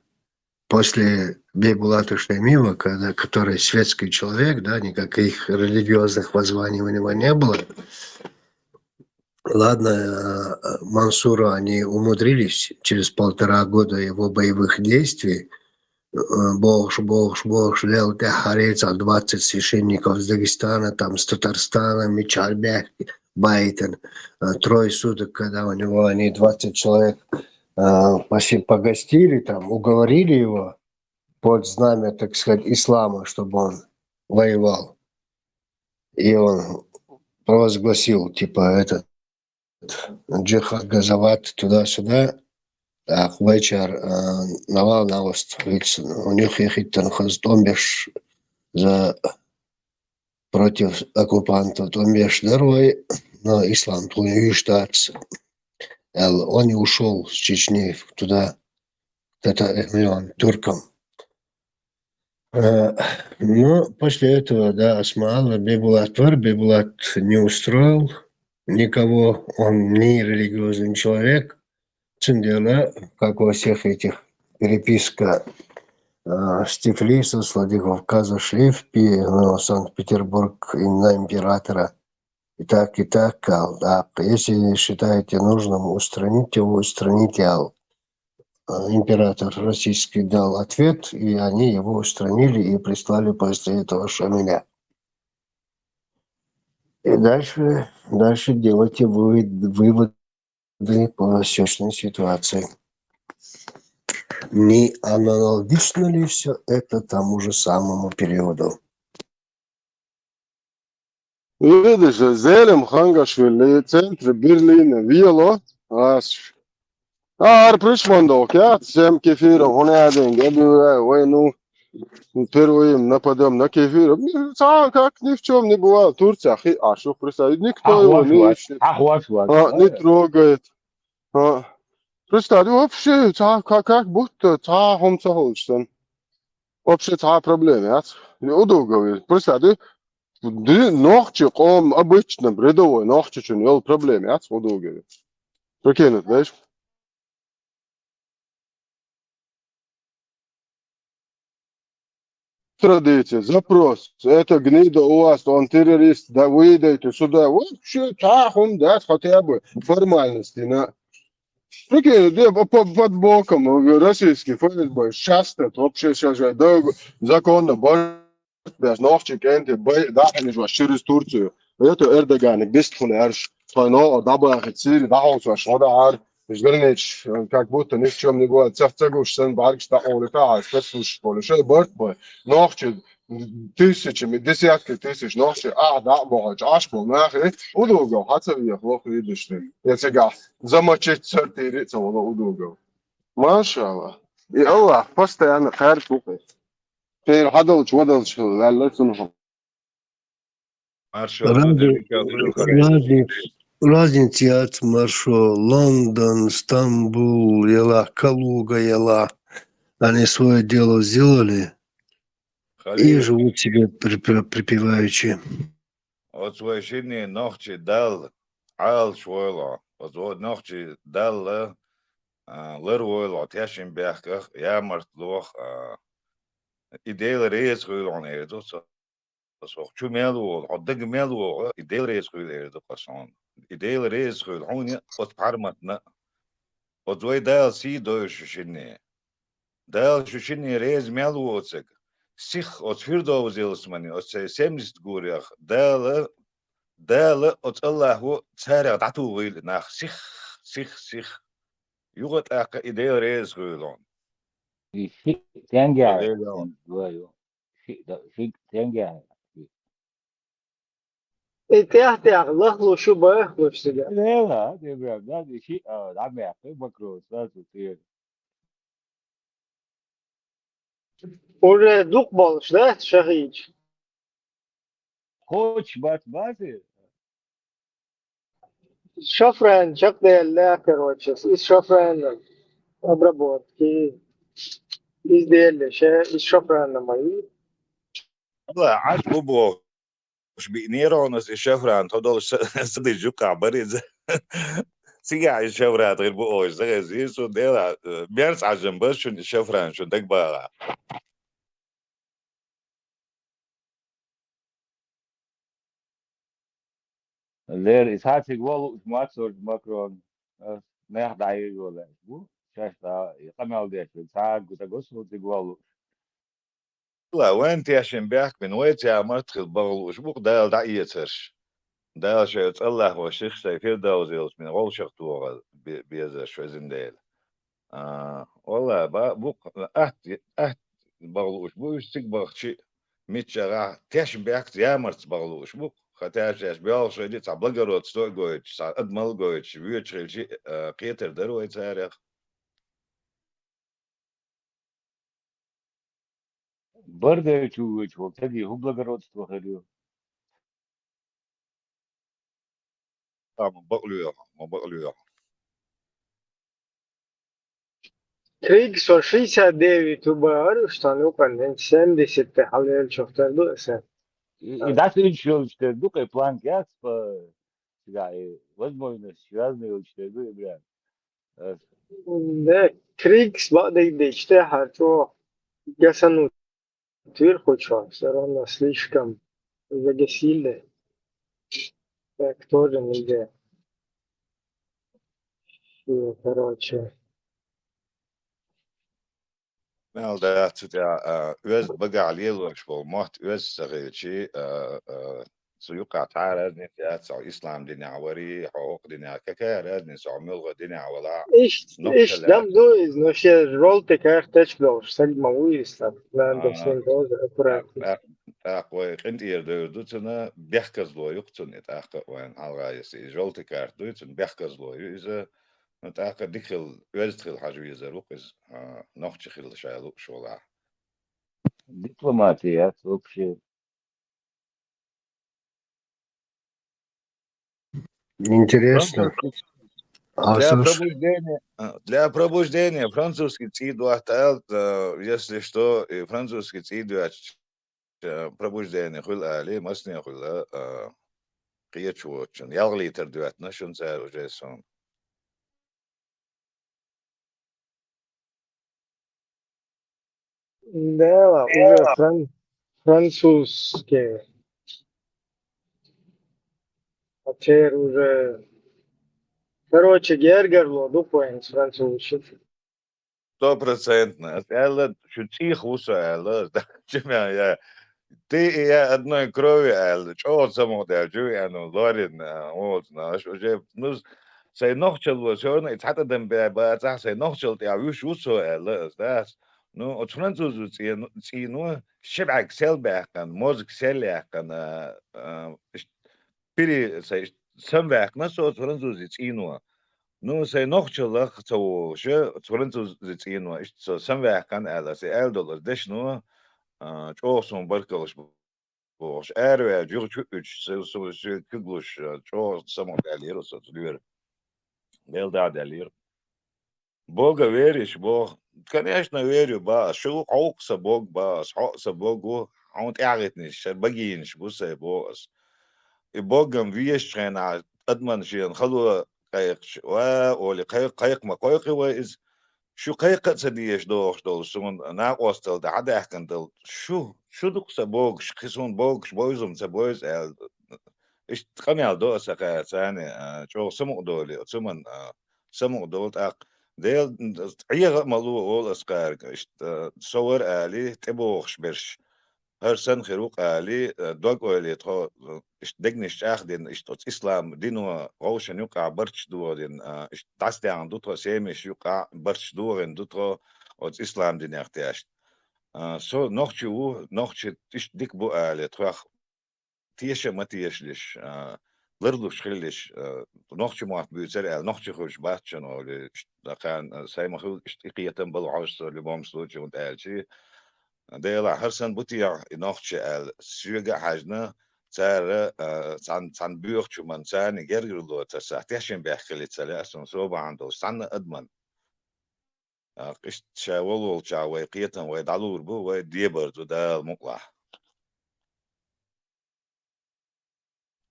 После Бейбулата Шаймиева, который светский человек, да, никаких религиозных воззваний у него не было. Ладно, Мансура они умудрились через 1,5 года его боевых действий. Бог, лел Тахареца, 20 священников с Дагестана, там, с Татарстана, Мичарбек, Байтен. 3 суток, когда у него они 20 человек погостили, там, уговорили его под знамя, так сказать, ислама, чтобы он воевал. И он провозгласил, типа, джихад, газават, туда-сюда. А вечер навал на остров. У них ехать танхаз томбеш за против оккупантов, томбеш дорогой, но ислам туню штатс. Он и ушел с Чечни туда, это миллион туркам. Но после этого, да, Асмаала Бибулат не устроил никого, он не религиозный человек. Циндела, как во всех этих переписка с Тифлиса, с Владикавказа шли в Санкт-Петербург на императора. И так, да. Если считаете нужным устранить его, устраните ал. Император российский дал ответ, и они его устранили и прислали после этого Шамиля. И дальше делайте выводы по сегодняшней ситуации. Не аналогично ли все это тому же самому периоду? Видишь, Зелем Хангашвили, центр Берлина, Виело, Пришмандок, я, всем кефиром, он один, я бы, первый им нападем на кефир. Как ни в чем не бывало. Турция, что представить, никто его не трогает. Представь, вообще, как будто Хомцахолштан. Вообще, проблемы. Удобно. Представь, ночью, обычно, бредовой, ночью, что не проблемы. Удобно. Прикинь, знаешь? Традиция, запрос, это гнида у вас, он террорист, да выйдите сюда. Вообще, он даст хотя бы формальности. Прикинь, под боком российский ФСБ, часто, вообще сейчас же законно, без ногчик, да, они же через Турцию. Это Эрдоган, бестфун эрш, но дабы Сирии, да, он что да, Жгрнич, как будто ни в чем не бывает. Цехцегуш, сын Баргста, Олика, спецслужб, школы, что бортбой, ногчи, тысячами, десятки тысяч ногчи, да, богать, аж был, нахрен, удугал, хацавия, плохо видишь ты. Я сега замочить сортирица, он удугал. Машаллах. И Аллах постоянно хайр купит. Теперь хадалч, لا سنهم. Маршал, Разница от маршо Лондон, Стамбул, Калуга, они свое дело сделали и живут себе припеваючи. от своей жизни ночи дал ал швойло, от вот ночи дал леруйло, тяжен бяхках, я мартлох, идея рейс хуйлон эрдо, so чумелу, отдаг мелу, идея рейс хуйл эрдо касан, идея рейс хуйл, он от парматна, от твой дал си дойшушине, дал шушине рейс мелу отсек, сих от фирдов зелсмани, от 70 гурях, دال ات الله تاريخ تعطو ويل ناخ سيخ يغت اق ايدي ريز غيلون تنجع غيلون شيء تنجع تحت أغلق شو بقى وفسد. لا دي ده دي شيء عم يعطي مكروه ده كتير Orada duk balış da şahıç. خوش بات Şafran çok değerli kardeşiz. İş şafran обработки. İzleyelim şey iş şafranlamayı. والله عاد بو مش بينيرون الشفران تفضل صدق جوكا بريز سيجا الشفرات غير بو اوش ده زيسو ده بيرس عجن بس شو الشفران شو دك بقى اللي إسحاق يقول ما تصير ماكرون ما يخدع يقول بو شاشة يقمع ده إسحاق وتقص وتقول والله وين تياشن بيحك من وين يا مرتخ البغل وش بوق ده دا يترش ده شيء الله هو شيخ سيفير ده وزيلس من غول شختوغ بيزا شو زنديل والله بوق أهت بغلوش بو يستيق بغشي ميتشا تياشن بيحك يا مرت بغلوش بوق خاتاش بيال شو دي تعب لقرot ستوي جويتش أدمل جويتش بيوتش شيء قيتر درو يتاريخ برضه شو تجي هو بلغروت توخليو ما بقلو ما بقلو Криксон 69 убару, что ну конвент 70 халел чофтер дуэсен. И даже еще что дукай план газ по да и возможность связанные учтя бля. Да, Крикс бады дечте харчо гасану твир хочо, все равно слишком загасили. Так тоже нельзя. И, короче. Wel, dat het ja, üz bagal yelosh vol moht üz sagichi سيوقع تعالى ردني تاع إسلام دينا عوري حقوق دينا ككا ردني سو ملغة دينا ولا نقطة Ich dam لا do is no się rolte kartać bloż, sag ma uista. Na do sen do akurat. أقوى قنتير دوتنا بيحكز لو يقتن أقوى وين هالغايس جولت كارت دوتن بيحكز لو إذا أقوى دخل يدخل حاجة يزروق إز نقطة خل شايلوك شولا Дипломатия вообще. Интересно. Для пробуждения французский цидуатал, если что, и французский цидуат пробуждение хул али, масне хула қиячуочун. Ялглитер дуат нашун цар уже сон. Да, уже французские. А теперь уже... Короче, Гергерло, дупоин с французским. 100%. Элла, шутих уса Элла, я. Ты и я одной крови, Элла. Чего само да, я ну лорин, вот, наш уже, ну, سي نوخشل وشون يتحدد بتاع سي نوخشل تعيش وسو لا نو فرانسوس سي نو شبعك سيل كان موزك سيل كان بيري سي سمباك نسو فرانسوس سي نو سي نوخشل تو شو فرانسوس سي نو سمباك كان على سي دولار دش نو جوسون بركلش بوش ارو جو سو كغلوش جو سمو داليرو سو Дел да, Далир. Бога веришь, Бог. Конечно, верю, ба. Шо аукса Бог, ба. Аукса Богу. Он тяготниш, багинш, бусе бос. И Богом вещена, адманшин, халуа кайкш, ва, оли кайк ма кайкива из. Шо кайка цадиеш дох, дол, сумон, на остал, да, адахкандал. Шо дукса Бог, шкисон Бог, шбойзум, цабойз, إيش قميل دو سكا ثاني شو سمو دولي سمن سمو دولت ديل عيغ مالو أول أسكار إيش صور آلي تبوخش برش هر سن خيروق آلي دوغ أولي تو إيش دقنش دين إيش توت إسلام دينو غوشن يقع برش دو دين إيش تاستي عن دوتو سيمش يقع برش دو دين دوتو أوت إسلام دين يختياش سو نوخشي إيش ديك بو آلي تروح تيشة ما تيشلش لردوش خلش نوخش موات بيوتر نوخش خوش باتشن أو كان سايما خل اشتقيتن بالعرس لبام سلوتش وانت شيء ديلا هرسن بوتيا نوخش سيجا حاجنا تار عن بيوخش من ثاني جرجلو تسا تيشن بيحكي تسلا أصلا صوبة عنده سنة أدمن قشت شاولو شاوي قيتن ويدعلور بو ويديبرد وده المقلع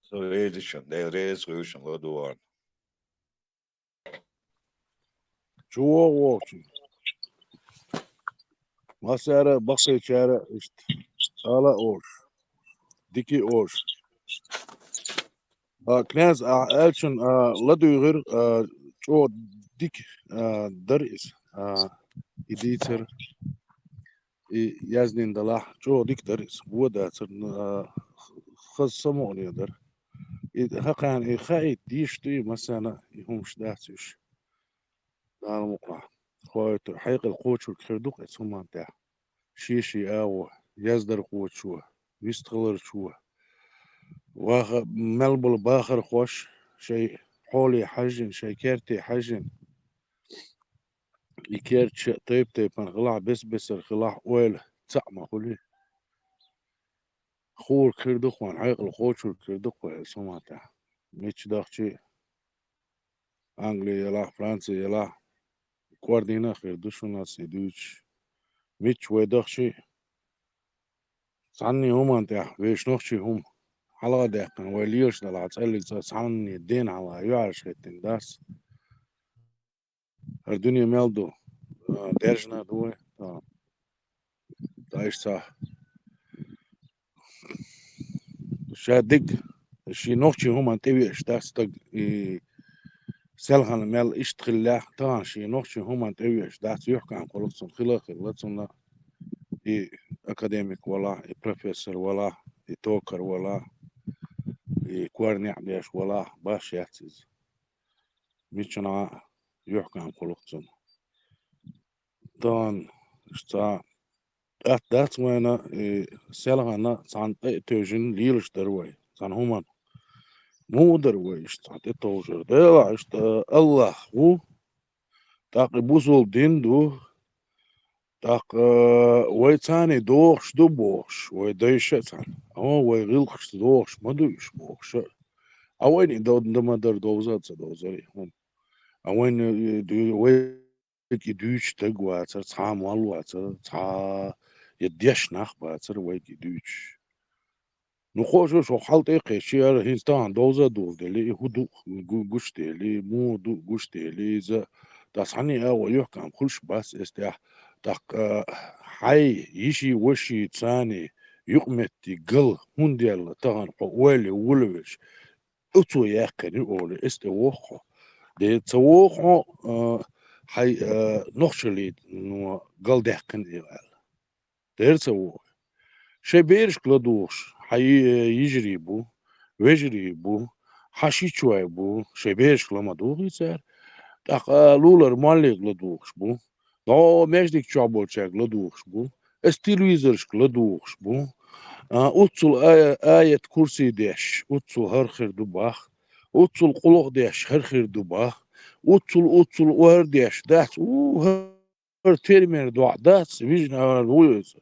So det resolution lo duvar. Чего очень? Масара бахчара ist ala oş. Diki oş. Knas elçin laduygur ço dik dar is iditer yaznin dalah ço dik dar is bu da خاص سمعني در حقا خايت ديشتي مثلا يهمش داتش دار مقرع خويت حقيق القوت شو كردوق اسمه تاع شيشي او يزدر قوت شو يستغلر شو واخ ملبل باخر خوش شيء حولي حجن شيء كرتي حجن يكرت شيء طيب من غلع بس الغلع ويل تعمى خلي خور كردوق وان حقيق القوت شو كردوق اسمه تاع ميتش داخشي أنجليا يلا فرنسا يلا كواردينا خير دشونا سيدوش ميتش ويدخشي سعني هم انت ويش نخشي هم على دقن وليش دلعت قال لك سعني الدين على يعرش خيتين داس الدنيا مالدو درجنا دوي دايش صح شادق شي نخشي هم انت ويش داس تق سلخن مال اشتغل طبعا شي نخشي هم انت ويش داس يحكي عن قلصن خلاق لتصن اي اكاديميك ولا اي بروفيسور ولا اي توكر ولا اي كوارني عديش ولا باش يعتز ميتشنا يحكي عن قلصن طبعا اشتا دات وانا سلغنا سان توجن ليلش دروي سان هما مو دروي اشتا توجر دلا اشتا الله هو تاق بوزول دين دو تاق ويتاني دوخش دو بوخش ويدايشتان او ويغلخش دوخش ما دوش بوخش اوين دما در دوزات دوزري هم اوين ويكي دوش تقواتر تام والواتر تا يديش نخباتر ويكي دوش نخوش شو حالت ايه شير هينستان دوزا دور دلي هدو قوش دلي مو دو قوش دلي ز تصحني او يحكم كلش بس استيح تق حي يشي وشي تساني يقمتي قل هنديل تغن قوالي ولوش اتو ياقني اولي استوخو دي توخو حي نخشلي نو قل دهقن ايوال دير توخو شي بيرش كلادوش حي يجري بو ويجري بو حشي شوي بو شي بيرش كلما دوغي سار تاق لولر مالي كلادوش بو دو مجدك شعبولشاك لدوخش بو استيلويزرش لدوخش بو اوتسل آية كرسي ديش اوتسل هرخر دباخ اوتسل قلوق ديش هرخر دباخ اوتسل وهر ديش دات هر تيرمير دوع دات سبيجنا ويز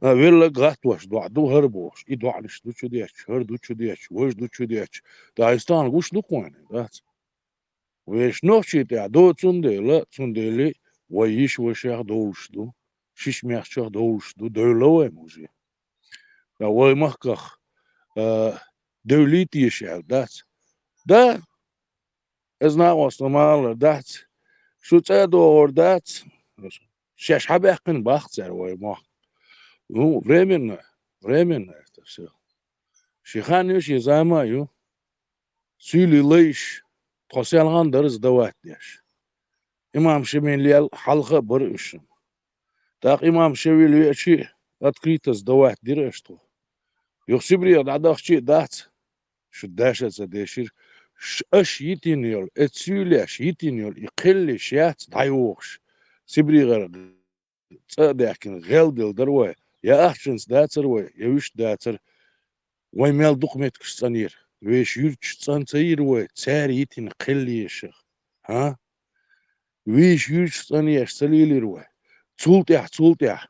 ويلا قات واش دوع دو هربوش اي دوع نش دوچو ديش هر دوچو ديش وش دوچو ديش دايستان وش دقواني دات ويش نوشي تاع دو تسنديلا تسنديلي ويش وشيخ دوشدو شيش ميخشيخ دوشدو دولوه موزي وي مخكخ دوليتي يشعر دات دا ازنا وصلمال دات شو تادو دات شاش حبيقن باختر وي مخ نو временно это все شيخان يوشي زاما يو سيلي ليش توسيالغان درز دوات ديش إمام شميل حلقة برئشن تاق إمام شويل يأشي أتكريتس دوات ديرشتو يخسبري دادخشي دات شو داشة زديشير أش يتينيول اتسيولاش يتينيول يقل شيات دايوخش سبري غير تصدقين غيل دروي يا أحشنس داتر وي يوش داتر وي ميل دقمتكش صنير ويش يرتش صنصير وي تساري يتين قلي يشيخ ها ويش يرتش صنيش سليلي روي تسولتيح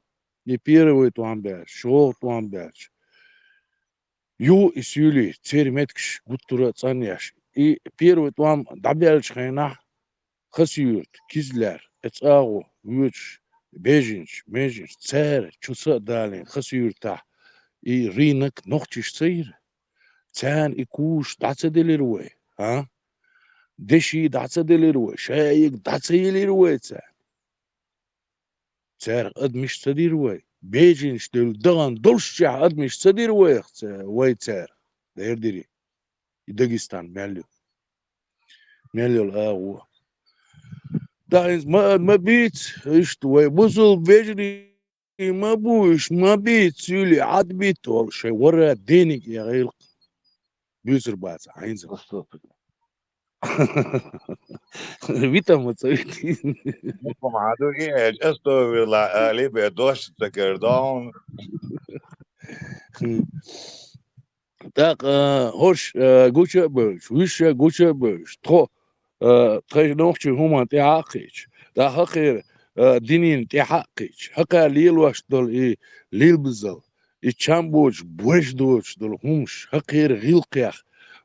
يبيروي توامباش شو توامباش يو اسيولي تسيرمتكش قطرة صنيش اي بيروي توام دابيالش خينا خسيوت كيزلر اتساغو ويوش بيجنش ميجنش تسار تشوسا دالين خسيوتا اي رينك نوختش تصير تان يكوش داتسدلي روي ها دشي داتسدلي روي شايك داتسيلي روي تسار ادمش تدير وي بيجنش دل دغن دولشع ادمش تدير وي تسار دير ديري داغستان ماليو الاغو دايز ما بيت اشت وي بوزل بيجري ما بوش ما بيت سيلي عاد بيت ولا شي ورا دينك يا غير بيزر باز عينز Vita mozzarella. Pomado che esto la lebe dosh takerdon. Так, хош гуча бösch, wische гуча bösch. Tre nochtje huma te haqich. Da haqir dinin te haqich. Haqa lil wash dol I lil bzal. I chamboch bosh doch dol humsh haqir gilqach.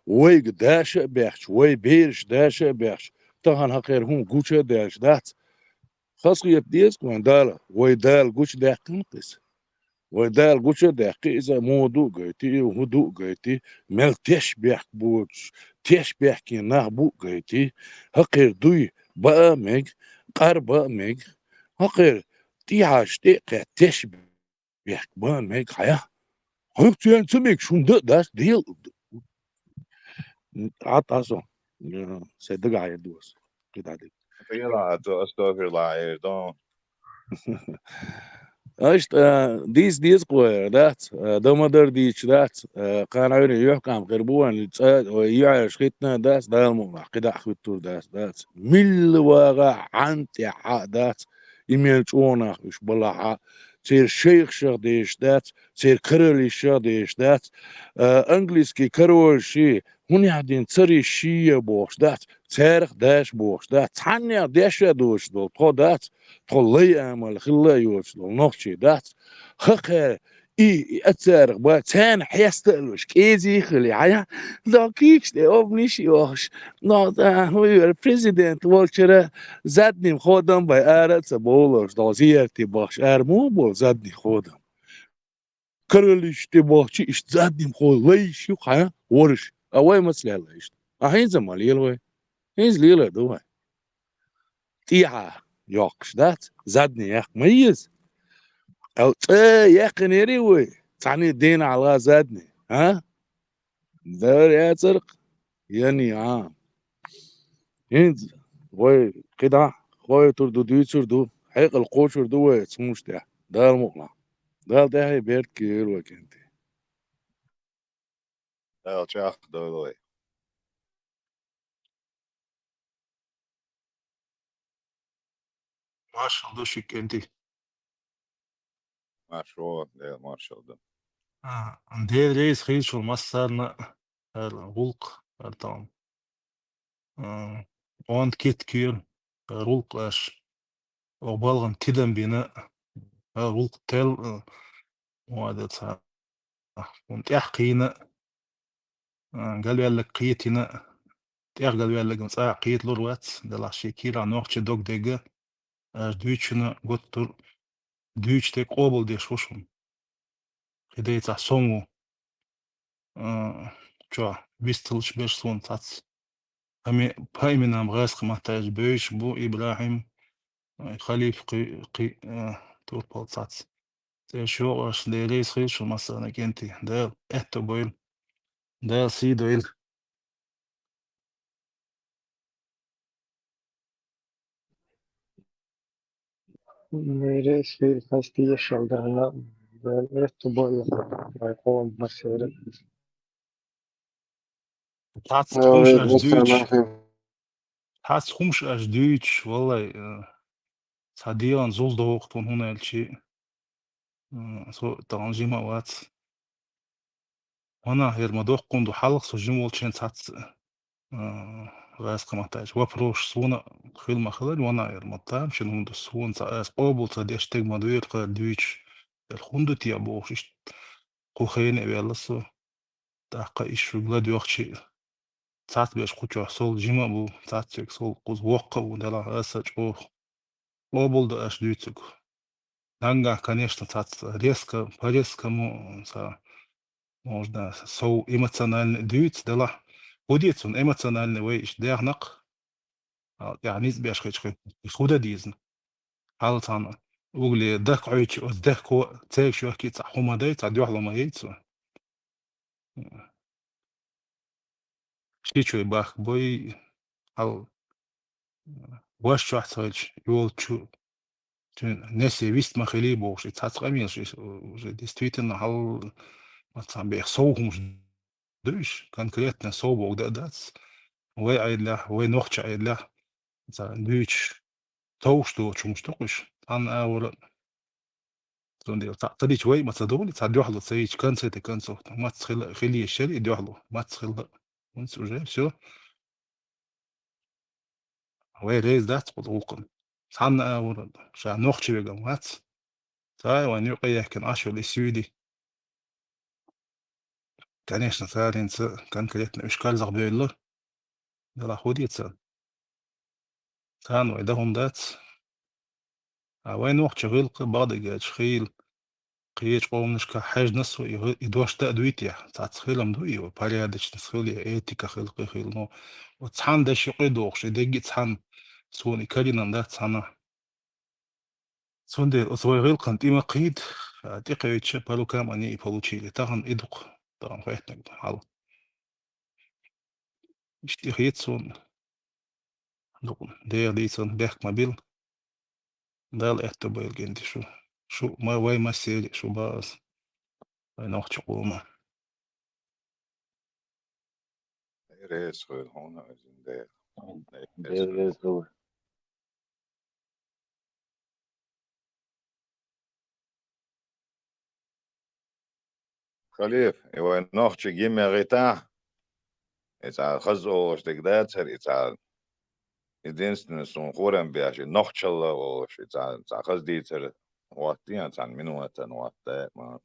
Weig dasha berch, way beersh dasha berch. Tahan haqir hum gucha dash dat. خاصية ديس كون دالا ويدال قوش داقين قيس ويدال قوش داقي إذا موضوع قيتي وهدوء قيتي مل تشبيح بوش تشبيح كي نهبو قيتي هقير دوي بقى ميج قربا ميج هقير تيعاش تيقع تشبيح بقى ميج حيا هيك تيان سميك شون داس ديل عطاسون صدق عيد دوس كده عليك يلا استغفر الله دون اشت ديس قوي دات دمدر ديش دات كان عيني يحكم قربوان ويعيش خيتنا دات دالمو قدا خيتور دات مل واقع عنتي دات يميل تشونا مش بلا تصير شيخ شيخ ديش دات تصير كرلي شيخ ديش دات انجليزكي كرول شي هوني عدين تصري شي بوش دات تاريخ داش بوش دات تحني داش دوش دول تو دات تخلي امل خلا يوش دول نوخشي دات خخير اي اتاريخ با تان حيستلوش كيزي خلي عيا داكيكش دي اوبنيش يوش نو دا هو البريزيدنت والشرا زدني خودم باي ارت بولوش دازيرتي باش ارمو بول زدني خودم كرليش باش ايش زدني خود ليش يو خا ورش اوي مسلا ليش اهين زمال يلوي هيز ليلا دوه تيعه يوكش دات زدني ياك ميز او يقنيري وي تعني الدين على زادني ها دار يا ترق يعني هند وي كده خوي تردو دي تردو حيق القوش تردو وي تسموش ده المقنع ده هي بيرت كير وكنتي تشاخ دولوي مارشال دوشك انتي مارشال ده مارشال ده دي ريس خيشو المسارنا الغلق التام وان كيت كير غلق اش وبالغن تدم بناء غلق تل وهذا صح كنت احقينا قالوا يالك قيتنا قالوا يالك مساع قيت لوروات دلا شي كيرا نوخش دوك ديجا دويتشنا قطر دويتش تيك قوبل ديش وشون خدي تاع سومو شو بيستلش بيش سون تاتس أمي بايمنا مغاسق محتاج بيش بو إبراهيم خليف قي تقول بول تاتس شو أش ليس خيش مثلا كنتي ده إحتى بويل ده سي دويل मेरे सिर हस्ती शल्दरना esto voy a يقوم مسيرة تاتس Ja, تخمش weet أش wat zijn دويتش nachher. تاتس تخمش أش دويتش والله صديقا زول دوق من هنا الشيء سو ترانجيما وات هنا هير مدوق كوندو حلق سجم والشين تاتس غاز محتاج وبروش سونا خيل خلال وانا هير مطام شنو هندو سون تاس قابل تديش تيج مدوير قال دويتش الخندو تيا بوش قو خيني بيالسو تاقا إيش بلاد يوخشي تات بيش قوچو سول جيما بو تات تيك سول قوز وقا بو دلا أساج أوه قابل دا أش دويتسك Нанга, конечно, резко, по-резко, можно so эмоциональный дюйт, дела. Ходит он эмоциональный вещь, дернак, يعني بيش خيش خودة ديزن. حالتنا وقولي دك عيش دك تيك شو أكيد حوما ديت عدي واحد ما يتسو. شي شوي باخ بوي حال واش شو أحتاج يول شو ناسي вист махали боши цацгамил уже действительно хал مثلا بيخصوهم دوش конкретно صوبه ودادات وعيد له ونوخش عيد له مثلا دوش توشتو تشمشتوش أنا أول تندي تعطي شوي ما تصدقني تعدي واحد تصيج كنسة كنسة ما تخل خلي الشري يدي واحد ما تخل ونس وجاي شو هو ريز دات بطوقن أنا أول شان نوخش بيجمعات تاي وين يقي يحكي عشو السويدي конечно разница конкретно اشكال زغبيلر دلا خوديتسا تان ويدهم دات وين وقت شغل بعض جات خيل قيش قومنشكا حاج نسو يدوش تأدويتيا تعتخيلم دوي وباريادش نسخيلي ايتيكا خلقي خيل نو وتصحان داش يقيدوخش ديجي تصحان سوني كارينا دا تصحانا سوندي أصوي غير قنت إما قيد تيقي يتشا بالو كام أني получили تاغن إدوق تاغن خيتنك حال اشتي خيت سون دوقن دير ديسون بيحك مابيل دال احتبال جندي شو ما واي ما سيري شو باز واي نوخ قوما رئيس خيل هون عايزين ده دير دور خليف ايوه نوخ جيمي غيتا إذا خزو شتقدات سر إذا единственное что хорам бяши нохчала о шица за хаздитер ватиан сан минуатан ватта ма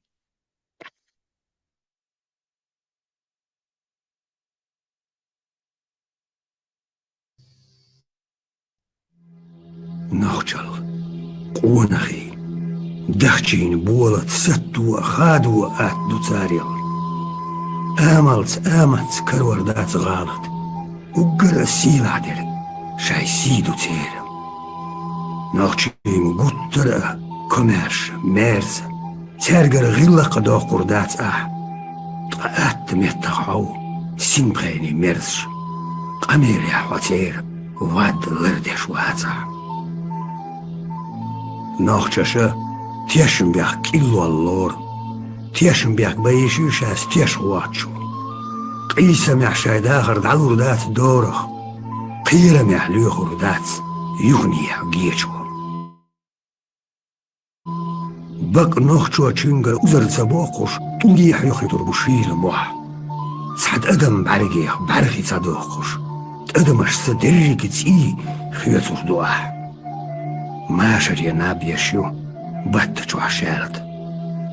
نخجل قونخي دخجين بولت ستو خادو أتدو تاريل آملت كروردات غالط وقرأ سيلا دير شاي سيدو تيرم نخجين قطرة كمرش ميرز ترقر غلا قدو قردات تقات متخو سنبغيني ميرزش قمير يا حواتير واد لردش واتح نخجش تيشن بيخ كيلو اللور تيشن بيخ بيشيش از تيش واتشو قيسة محشاي داخر دعو ردات دورخ قيرة محلوخ ردات يغنيح جيشو بق نخجو چنگر وزر زباقوش طوليح يخيطر بشيل موح سعد أدم بعرقيح بعرقي صدوقوش تأدمش صدرقي تسي خيطر دواح ما شري نابي شو بتشو عشالت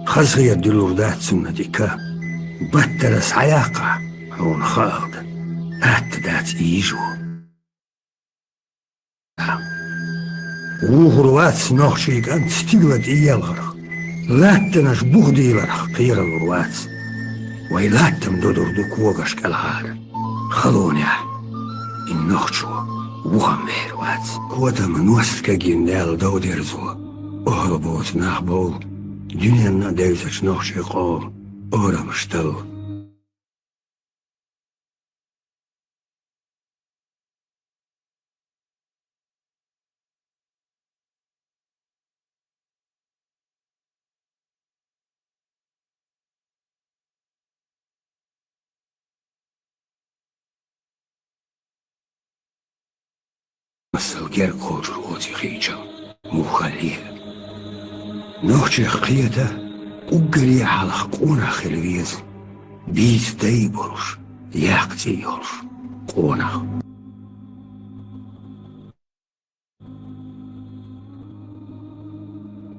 خزغي الدلوردات سنة ديكا بترس عياقة هون خالد أتدات إيجو وغروات نوخشيك أنت ستيلت إيالغر لاتنش بغدي لرخ قير الغروات ويلاتم دودر دوك وغش كالهار خلوني النوخشو وغمير وات كوتم نوسكا جندال دوديرزو أهربوت نحبو دنيا ديزش نوخشي قول أورا مشتل مسلقير كوجر ووتي خيجا مخليه نوخشي قيادة وقري على قونا خلويز بيز دايبولش ياقتي يولش قونا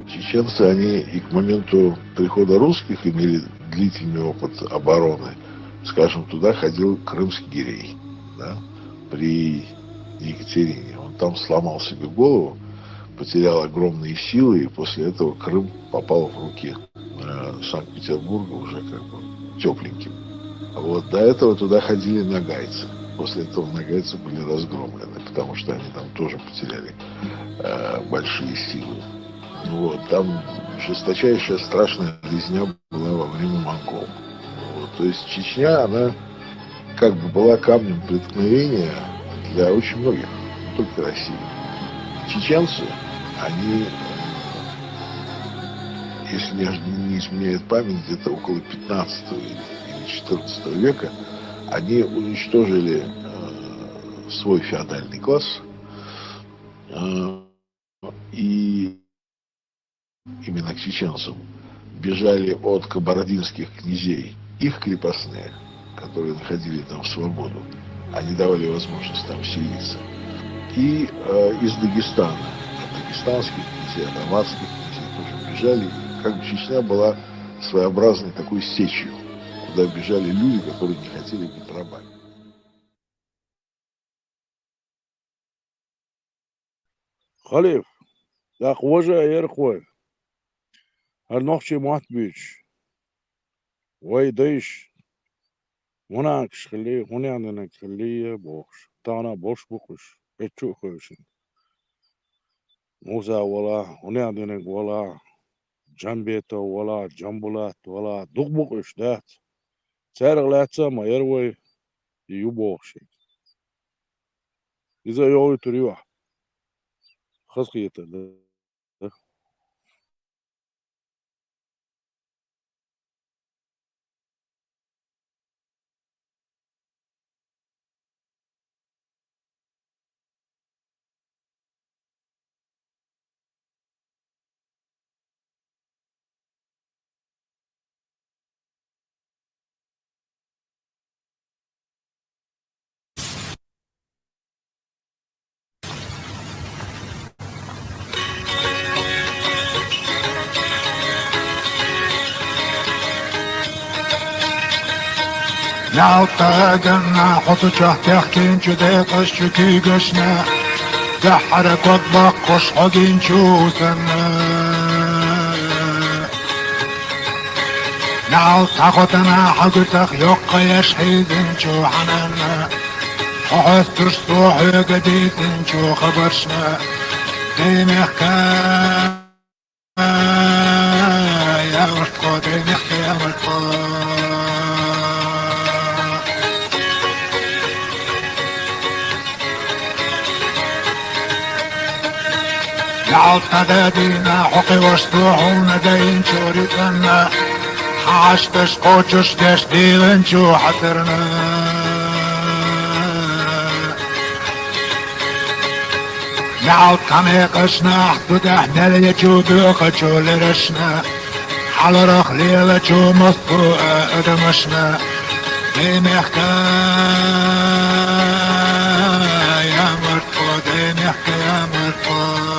Чеченцы, они и к моменту прихода русских имели длительный опыт обороны. Скажем, туда ходил крымский гирей, да, при Екатерине. Он там сломал себе голову, потерял огромные силы, и после этого Крым попал в руки Санкт-Петербурга уже как бы тепленьким. Вот до этого туда ходили нагайцы. После этого нагайцы были разгромлены, потому что они там тоже потеряли большие силы. Вот, там жесточайшая страшная резня была во время монгол. Вот, то есть Чечня, она как бы была камнем преткновения для очень многих, не только России. Чеченцы, они, если не изменяет память, где-то около 15 или 14 века, они уничтожили свой феодальный класс, и именно к чеченцам бежали от кабардинских князей их крепостные, которые находили там свободу, они давали возможность там селиться, и из Дагестана, от дагестанских князей, от амарских князей тоже бежали, и как бы Чечня была своеобразной такой сечью, куда бежали люди, которые не хотели быть рабами. Халиф, Da khoja yer khoy. Har noch chi mat büch. Way değiş. Ona kışkılı, ona yanına kışkılı boş. Tana boş bokuş. Etçu koyuşun. Muza wala, ona yanına wala. Jambeto wala, jambulat wala. Duk bokuş dat. Serglatsa ma yerway yu boş. İza yolu turuyor. Xasqiyete. نعطى قلنا حط تحتين جدي قش كي قشنا دحرك وطبق قش حقين شوثنا نعطى قطنا حقتك يقى يشحيد انشو حنانا حوث ترسطوح قديد انشو خبرشنا ديمك يا مرتقو ديمك يا مرتقو نعطدادينا حقي واسطوحونا داين شوريتنا حاشتش قوتش داش ديغن شو حترنا نعط كميقشنا احتدحنا ليجو دوقشو لرشنا حلرخ ليلة شو مصطوء ادمشنا ديميحكا يا مرتقو ديميحكا يا مرتقو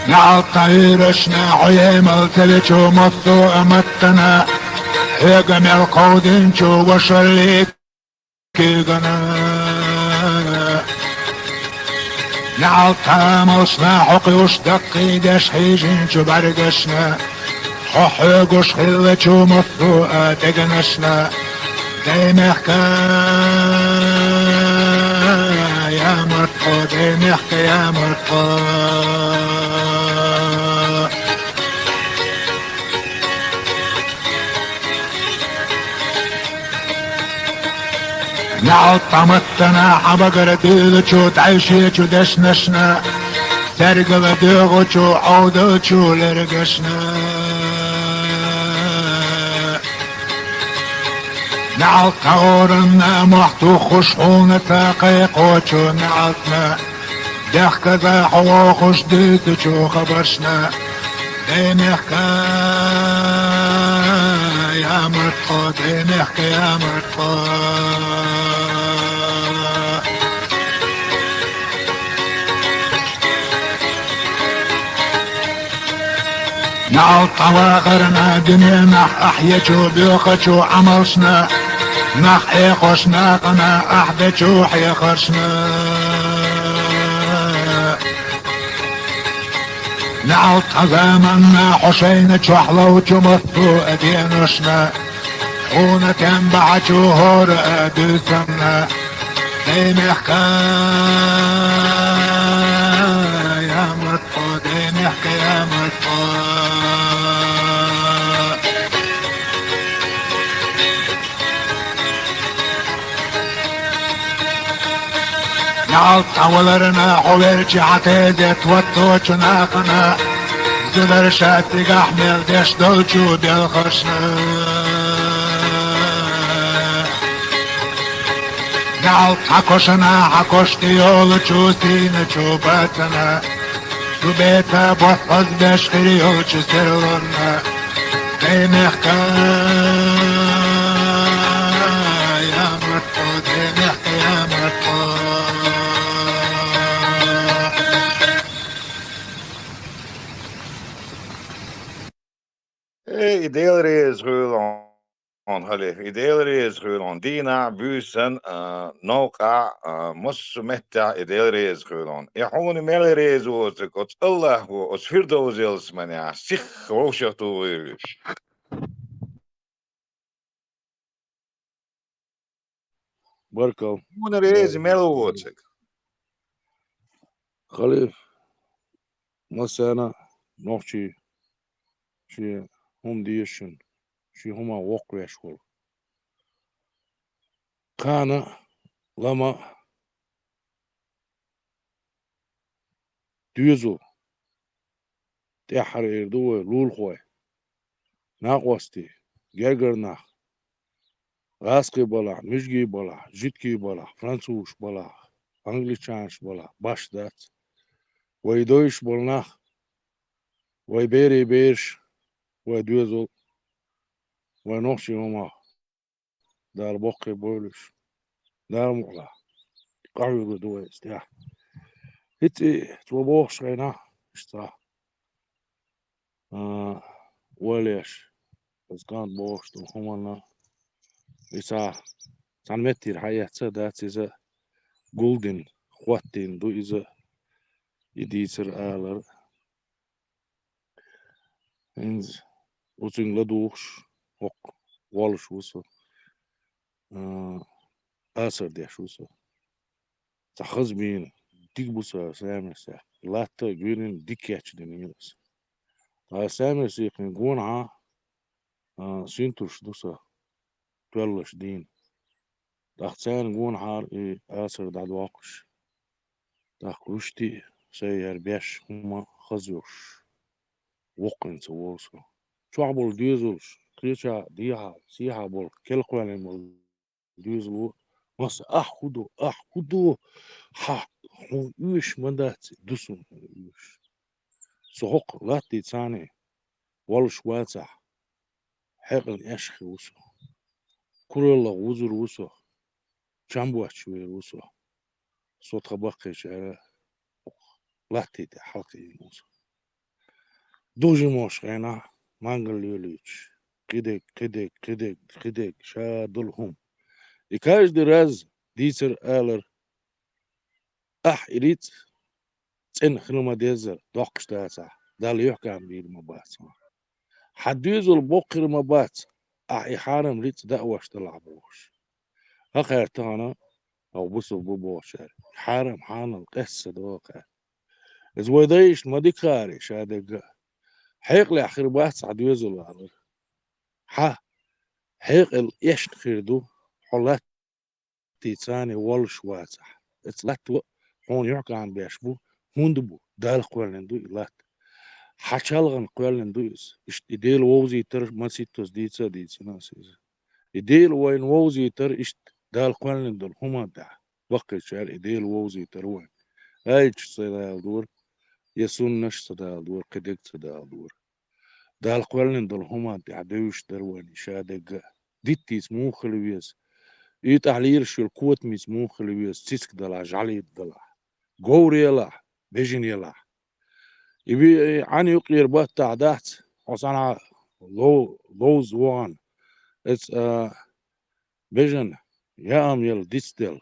نعطيرشنا عيم التلجو مطو امتنا هيقم القودنجو وشليك كيغنا نعطى مصنا حقي وشدقي داش حيجنجو برقشنا حقوش خلجو مطو اتقنشنا ديمحكا يا مرتقو ديمحكا يا مرتقو نعطمتنا حبقر ديلچو تعيشيچو دشنشنا ترقب ديغوچو عودوچو لرقشنا نعطورنا محتو خشحون تاقيقوچو نعطنا دخكذا حوا خش ديتوچو خبرشنا ديمحكا يا مرتقو ديمحكا يا مرتقو نعطى واغرنا دنيا احيجو بيوخجو عملشنا نحيقشنا قنا احدجو حيقشنا نعطى زمنا حسين جحلو جمطو ادينشنا خونا تنبع جوهر ادسمنا ديمحكا يا مرتقو ديمحكا يا مرتقو نعطى ولرنا حوالجي عتادت وطوچنا قنا زدر شاتي احمل دش دوچو بالخشنا نعطى كوشنا حكوشتي يولچو سينچو باتنا سبيتا بوحفظ بشخري يولچو سرلنا ديمحكا يا مرتقو ديمحكا يا مرتقو Hey, deelreis, Roland. On halif ideelreis gewoon dina busen noka mosmetta ideelreis gewoon. Ik gewoon melreis was ik het Allah was hirdozels mania zich roosje toe. بركة Gewoon reis melo was ik. خليف مسانا نوحشي شي هم ديشن شي هما وقوع شغل كان لما ديزو تحر إردوه لول خوي ناقوستي جرجر غاسقي بلا مشجي بلا جيتكي بلا فرانسوش بلا انجليشانش بلا باش دات ويدويش بلنا ويبيري بيرش ويدوزو ونوشي هما دار بوقي بولش دار مقلا قاعدة دوي استياح هتي توبوش غينا اشتا وليش بس كان بوش تو هما إسا سنمتير حياة سادات إذا جولدن خواتين دو إذا يديسر آلر إنز وزن لدوش وق والش وسو آسر ديش وسو تخز بين ديك بوسا سامسا لا تجوين ديك ياتش دنيوس سامس يقين جون ع سينتوش دوسا تولش دين دختان جون عار آسر داد واقش دخلوشتي سير بيش هما خزوش وقن سووسو شعبول ديزوش كريشا ديها سيها بول كل قوانين بول ديزلو مس أخدو ها هو يوش مندات دوسون يوش سوق لاتي تاني والش واتح حقل يشخي وسو كل وزر وسو جنبوش وسو صوت بقي شعر لاتي حلقي وسو دوجي موش غينا مانجل يوليش كدك شادلهم إكاش دراز ديسر آلر إليت تن خلما ديزر دوقش داسا دال يحكم بير مبات حديزو البقر مبات إحارم ريت دأوش تلعبوش هخير تانا أو بصو ببوشار حارم حانا القصة دوقع إز ويدايش مديكاري شادق حيق لأخير بات عديزو الآلر حيق الإيش خيردو حلات تيتاني والش واتح اتلاتو هون يحكى عن بيشبو هوندبو دال قوالندو إلات حشالغن قوالندو إش إديل ووزي تر مسيتوس ديتسا ناسيز إديل وين ووزي تر إش دال قوالندو هما دا وقت شعر إديل ووزي تر وين أيج سيدال دور يسون نش سيدال دور قدق سيدال دور دال قوالندو هما دا عدوش در وين شادق ديتيس مو خلويس تعلير شو القوت ميسمو خلويس تيسك دلا جعلي دلا جوري لا بيجن يلا يبي عن يقير بات تعدات وصنع لوز وان اتس بيجن يا ام يل ديستل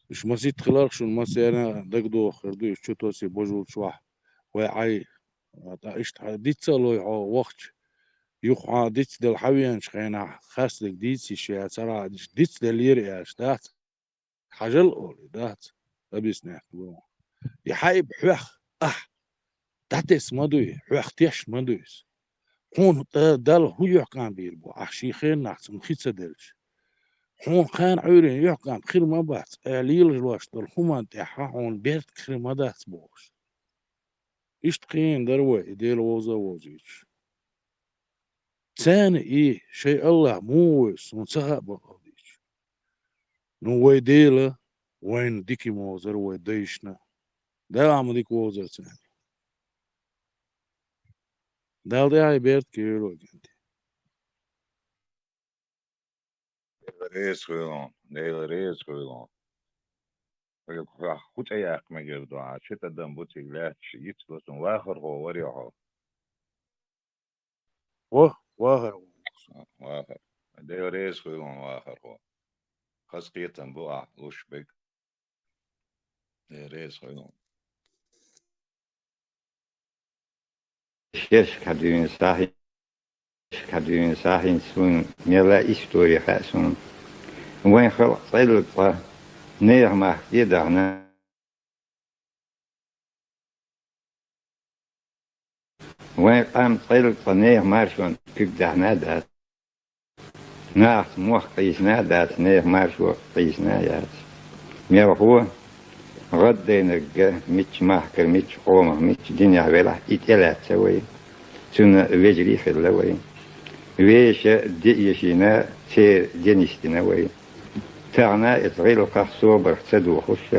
مش مسيت خلال شو مسينا دقدو خردو شو توسي بوجول شوح وعي اشت ديتسلو وقت يخ ديتس دل حويان شخينا خاص لك ديتسي شيء ترى ديتس دلير يا اشتات حاجل اولي دات ابيس نحكي يحايب حوخ تاتس مدوي حوخ تيش مدويس هون دال هو يحكم بيربو عشيخين نحس مخيتس دلش هون خان عيرين يحكم خير ما بات ليل الواش دل هما تحا هون بيرت خير ما دات بوش اشتقين دروي ديل وزوزيش ثاني شيء الله موس ونسحب بقضيش نو ديلا وين ديكي موزر ويديشنا ده عم ديك وزر ثاني ده هاي بيرت كيلو جنتي Reis gewoon, de hele reis gewoon. Ik vraag goed aan je met je door. Zit dat dan moet ik laten iets wat een wager hoor je al. واخر Wager. ده رئيس خيلون واخر هو خاص قيتن بوع لوش بيك ده رئيس خيلون شيش كدوين ساحين سون ميلا إستوري خاسون وين خلق صيلق نير ما يدعنا وين قام صيلق نير مارشون كبدعنا دات ناس موخ قيسنا دات نير مارشو قيسنا يات ميرفو غدينك ميتش ماحكر ميتش قومة ميتش دنيا بلا إتلات سوي سنة ويجري في اللوي ويش ديشينا سير دينيستنا وي تاعنا إتغيلو قصو برتدو خش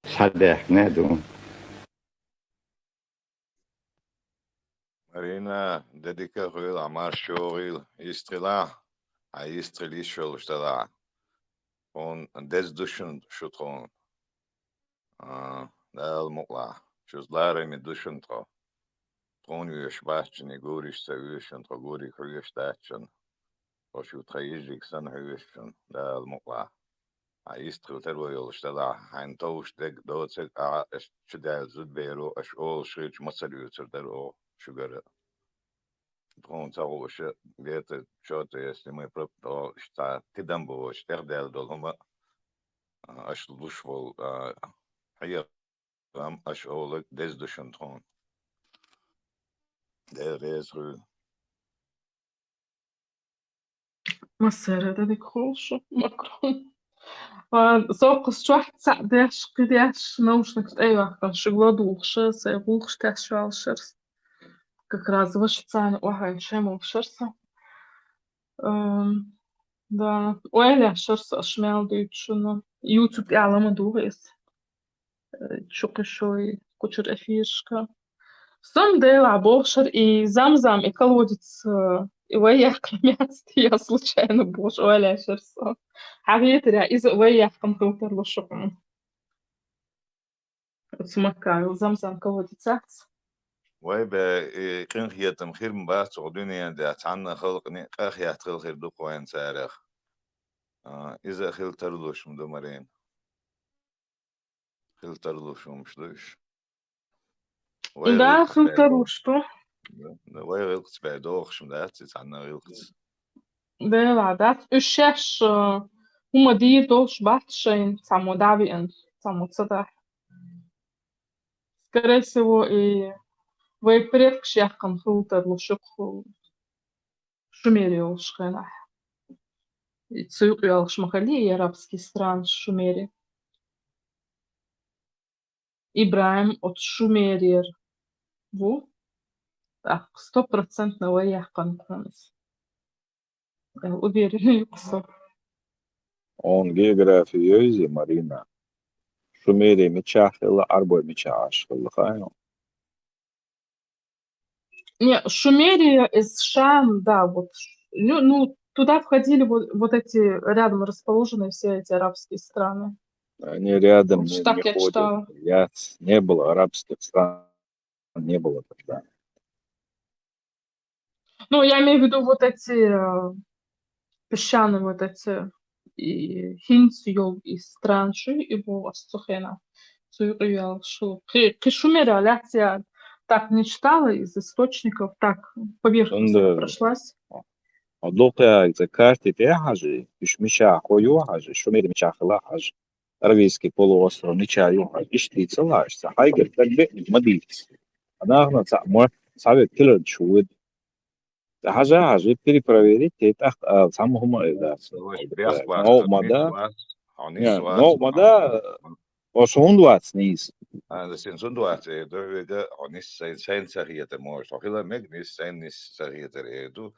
صداح نادو مارينا دديكا خيل عمار شوغيل يسترلا يسترلي شول اشتلا on des duschen شطون ده المقلع شوز لاري من duschen ترى تون يش باشن يقولش سويشن تقولي كريش داشن وشو تخيجيك سن هويشن ده المقلع يسترل تروي اشتلا حين توش دك دوتك شدال زود بيرو اش اول شيء مصر يوتر درو شجرة تون تاوش جيت شوت يستمي برب دو شتا تدمبو اشتغل دولما اش لوشفول هي ام اش اولك دز دوشن تون ده ريزرو مصر هذا ديك خوش مكرون سوق شوح سعداش قداش نوش نكت أيوة كان شغلاد وخش سيغوخش تاش على الشرس كراز وش تسان وحين شامو بشرسة دا ويلي الشرس أشمال ديت شنو يوتيوب إعلام دوغيس شوقي شوي كتر أفيرشكا سم ديل عبوخشر إي زمزم إكالودت ويا قلمياتي أصل شان بوش ولا شرس حقيقة إذا ويا قمتوتر للشقم تسمكا زمزم كودت سات ويبا كن خياتم خير مبات سعوديني ده تعنا خلقني أخيات خير دوق وين سارخ إذا خيل تردوش مدمرين خيل تردوش ومشلوش دا خيل تروشتو وي غلقت بعدوخش مدات تعنا غلقت ده بعدات الشاش هما دي دوش باتشين سامو دابي أن سامو تصدح سكريسي وي بريك شيخن خلطر لشق شميري وشخنح تسوق يالش مخلي арабский стран шумери إبراهيم от шумерир во так 100% ويا قنقنس уверена يقصر On geografie Marina. Шумери мечахила, арбой мечашхила, хайно. Не, Шумерия из Шам, да, вот, ну, туда входили вот эти рядом расположенные все эти арабские страны. Они рядом Вот не так я ходят. читала. Не было арабских стран, не было тогда. Ну, я имею в виду вот эти песчаные вот эти и Хинцюл и Странши и Бовастухена. При Шумере лекция так не читала из источников, так поверхностно прошлась. الدوقة ذكرت تي حاجة مش مشاع خويو حاجة شو ميري مشاع خلا حاجة أربيسكي بولو أسرو نيشا يو حاجة إشتي تصلاش سحايقة تلقى مديت أنا أغنى تعمر صعب كل شوود حاجة بتري проверить تيتأخ تعمهم إذا نو مدى نو مدى وشوندوات نيس ده سنسوندوات ده عنيس سين سرية موش وخلا مجنيس سين سرية ريدو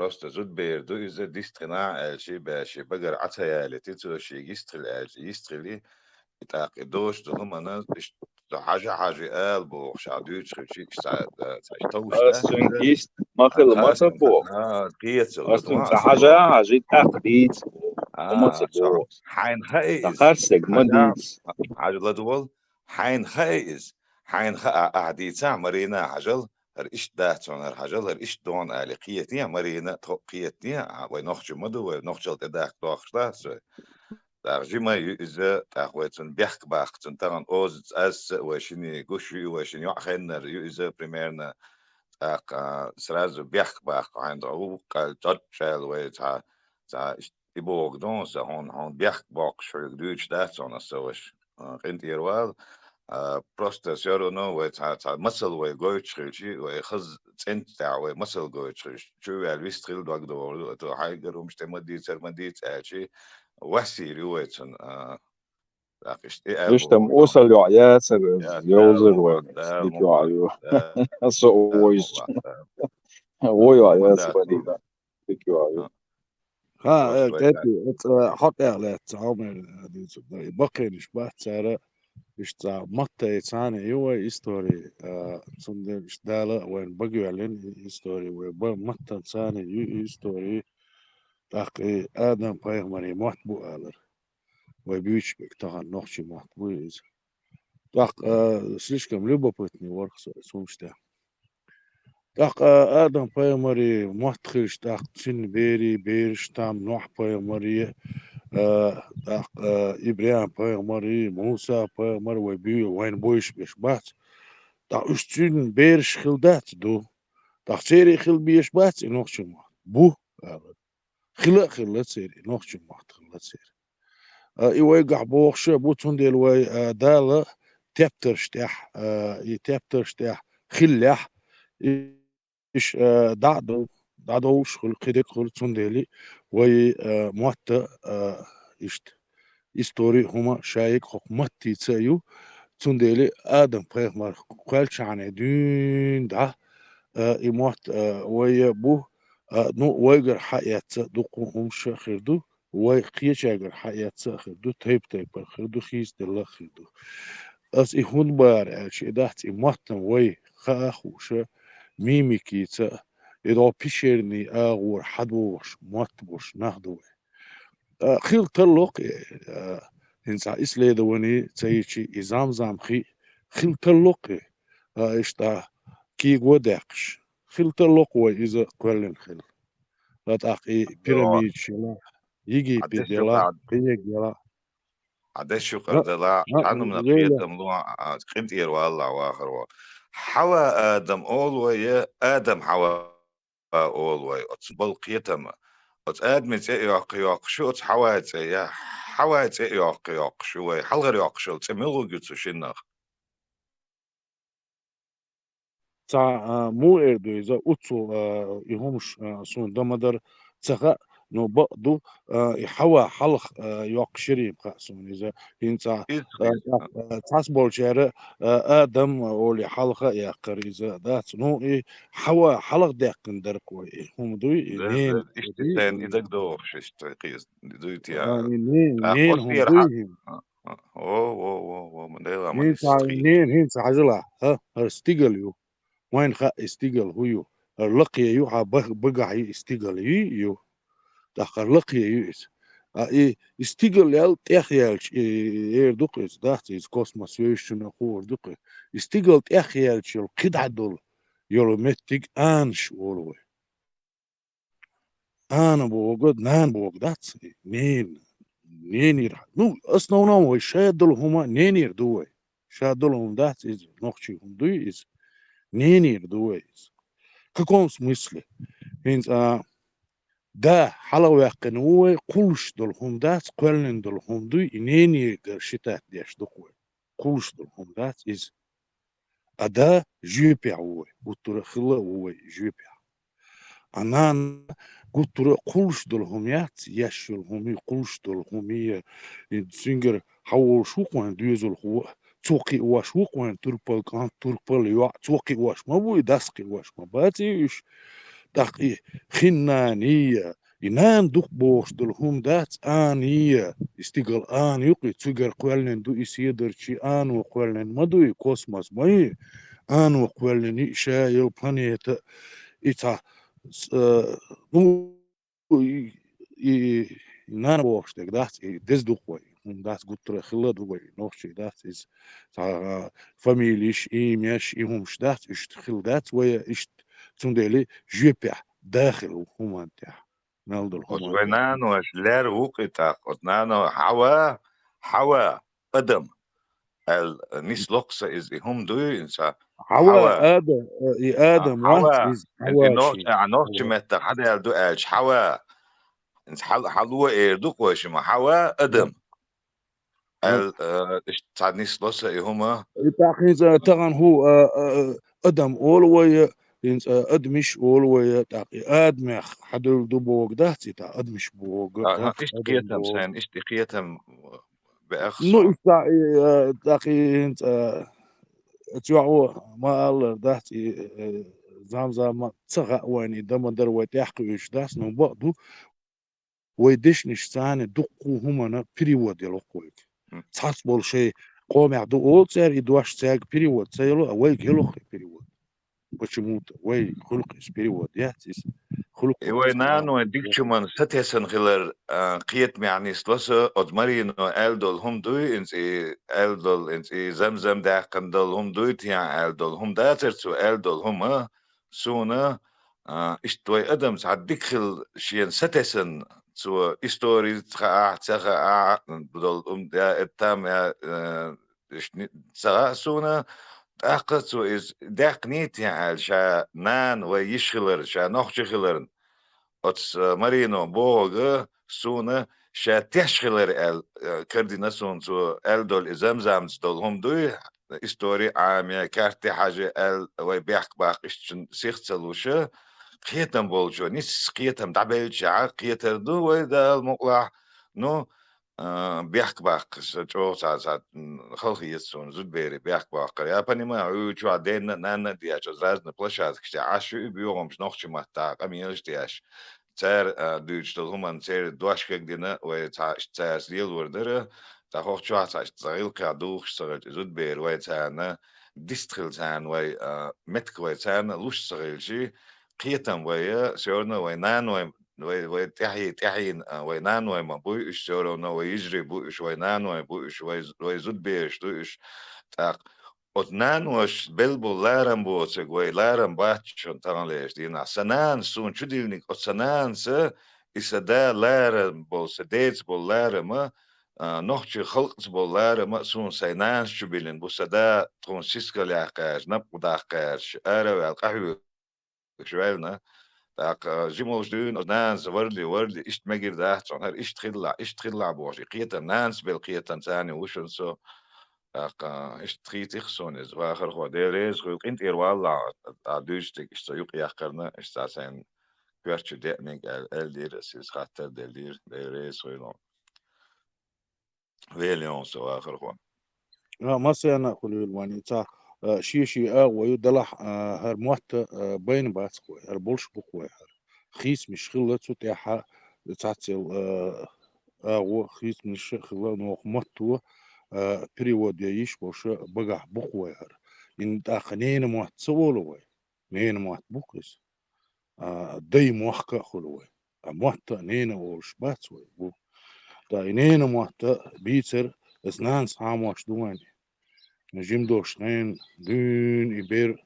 просто زود بيردو إذا ديسترنا ألشي باشي بقر عتايا لتيتو شي يسترل ألشي يسترلي يتعقدوش دهم أنا حاجة قال بو شعدوش شي توش أستون كيست ما تبو كيتو أستون حاجة تأقديت وما تبو حين خايز تقرسك مديت عجل دول حين خايز حين خا أعديتا مرينا عجل إيش داتون حاجة إيش دون قيتني مرينا قيتني ونخش مدو ونخش الداخل داخل ترجمة إذا تأخذون بيحك باختن تران أوز أس وشني قشي وشني يعخنر إذا примерно так сразу бях бах عند هو قال تشال ويتا تا يبوغ دون سا هون бях бах شو دوش دات أنا سويش قنت يروال просто все равно ويتا مسل ويجوش خلشي ويخز تنت تاع ومسل جوش خلش شو الويستريل دوغ دور تو حاجة مش تمديت أشي وسيري ويتن Isto osalju a játszerő, józır vagy, dikju a jó. Szó is. Olyan a játszerő, dikju a jó. ها كاتي حط اعلانات عمر بقينش بحث سارة اشتا مطة يتساني يوا استوري صندل اشتالا وين بقيو علين استوري ومطة تساني يو استوري تاقي آدم بايغماني محتبو آلر ويبيوش بك تاقن نوخشي محتبو إز تاق слишком любопытный ورق سومشتا تاق آدم بايغماني محتخيش تاق تشن بيري بيرشتام نوح بايغماني تاق إبراهيم بايغماني موسى بايغماني ويبيو وين بويش بيش بات تاق اشتين بيرش خلدات دو تاق سيري خل بيش بات نوخشي محت بو آلر خلا سيري نوخشي محت خلا سيري إيوه بوخش بوتون ديل وي دالا تبترشتح يتبترشتح خلح إيش دعدوش خل قدك خل تون وي موت إشت إستوري هما شايك حكمتي تسيو تون ديلي آدم بيغمر قالش عن دين ده إموت وي بو نو ويجر حياة دوقو همش خيردو وي قيشاجر حياة خيردو تيب خيردو خيس دلا خيردو أس إخون بار أشي دهت إموتن وي خاخوش ميمي كيتا إذا بيشيرني أغور حدوش موتبوش نهدو خيل تلوق إنسا إسلي دواني تيجي إزام زامخي خيل تلوق إشتا كي وداقش خيل تلوق وإذا قلن خيل لا تاقي بيراميد شلا يجي بيدلا بيجلا عدش شكر دلا عنو من القيادة ملوع قنت والله واخر حوا آدم أول ويا آدم حوا أول ويا أتصبل قيتم آدم ياق شو حوات يا حوات ياق شو حلغر ياق شو تملو جت شنخ تا مو إردو إذا أتصو يهمش سون دمدر تخا نو بقدو يحوى حلق ياق شريم خاسون إذا إنت تحسبول شارع آدم أولي حلقة ياقر إذا دات نو إيه حوى حلق داقن درقوي هم دوي نين إشتتين إذا دوخ إشتقيس دويت يا نين هم دوي من ديلا من هين نين عجلة هرستيجليو وين خا استيجل هيو اللقي يو بقعي استيجل يو تاخر لقي يوس اي استيجل يال تخيالش دوقس داخت از كوسموس يشنو خور دوق استيجل تخيالش القدع دول يولومتيك انش ولوي انا بوجد نان بوجدات نينير نو اصلا نو شادل هما نينير دوي شادلهم دات از نوخشي هم دوي از نينير دويز ككون смысле هينز да حلوة قنوة كلش دلهم دات قلن دلهم دوي نينير شتات ديش دقوة كلش دلهم دات إز أدا جيبع هو قطر خلا هو جيبع أنا قطر كلش دلهم يات يشلهم كلش دلهم ي سينجر حول شو كان ديزل هو توقي واش وقوان تربل يوع توقي واش ما بوي داسقي واش ما باتيش دقي خنانية ينان دوق بوش دلهم دات آنية استيقل آن يقي تسجر قوالن دو يسيدر شي آن وقوالن ما دوي كوسماس ماي آن وقوالن شايل بانيت إتا نو ينان بوش دك دات دز دوق وي das gutre khilad way noqshi das is familish imesh ihumsh das ist khildat way ist tundeli jupia داخل وهم تاع نالدل هم تاع وزوينانو اش لير وقتا قطنانو حوا قدم النيس لوكسا از هم دو انسا حوا آدم واحد حوا is انت نوش حواشي نوش مت حدا يلدو اج حوا انت حلوة ايردو قوشما حوا قدم اش تاع نيس لوكسا هما تاقين طبعا هو ادم اولوي انت ادمش اولوي تاقي ادمخ حدل دبوق دهتي تا ادمش بوق غخ ايش ادم قيتم بوق سين ايش قيتم نو باخصون تاقي انت تيعو ما الله دهتي زام تصغى واني دم در وتحقيش داس نو بعضو ويدشنش ثاني دقو هما بريود يلقوك تصحص بول شيء قوم يعدو اول سير يدواش سير بريود سيلو اويك يلقي بريود почему-то وي خلق بريود يهتس خلق وينانو ديكشمان ستيسن خلر قيت يعني سلسة أدمرينو ألدول هم دوي إنسي ألدول إنسي زمزم داقن دول هم دوي تيا ألدول هم داتر سو ألدول هم سونا إشتوي أدم سعد ديكخل شين ستيسن سو إستوري تخا بدول دا التام يا سونا أقصد سو إز داقنيت يا شا نان ويشخلر شا نوخشخلرن أتس مارينو بوغ سونا شا تشخلر ال كردنا سون سو ال دول إزمزام دول هم دوي إستوري عامية كارتي حاجة ال ويبيحك باقش سيختلوشة قيتم بولجو نيس قيتم دعبيلجا قيتر دو ويدا المقلع نو بيحك باقش جو ساعات خلقي يسون زود بيري بيحك باقر يا بني ما عيوشو عدين نانا دياش زازن بلاشات كشتي عاشو بيوغمش نوخش محتاق أميلش دياش تار دوشتل همان تار دواشكك دينا ويتار سيل وردره تا خوخ شو عطاش تزغيل قادوخ سغل زود بير ويتانا ديستخل تان وي متك ويتانا لوش سغيل شي قيتم ويا سيورنا وينان وي تحين وينان وي مبوي اش سيورنا ويجري بوش وينان وي بوش وي زود بير دوش تاق Otnan was belbo laren botsig way laren batchon tanlees dina sanan soon chudilnik otsanan se is a da laren bol se dates bol laren ma noch chi khalqs bol laren ma soon saynan chubilin bu sada tron siska laqas nap qudaqas ara wal qahwi شوالنا تاق جيموش دون نانس وردي اشت مجر داحت her اشت خدلا بوشي قيتا نانس بالقيتا ثاني وشن سو ist richtig so es war der ist in ihr walla da düstig ist so yuk yakarna ist das ein gehört der ning el dir es ist hatter der ist so ويليون سو اخر خو ما سينا كل الواني تا شي ويدلح هر موت بين بات خوي هر بولش بخوي هر خيس مش خلت تاعها تعتل خيس مش خلت نو متو بريود يعيش بوش بقع بخوي هر إن تاخنين موت سولوي نين موت بوكس دي موحكا خلوي موت نين وش باتوي بو تا نين موت بيتر اسنان ساموش دواني نجيم دوشنين دون إبير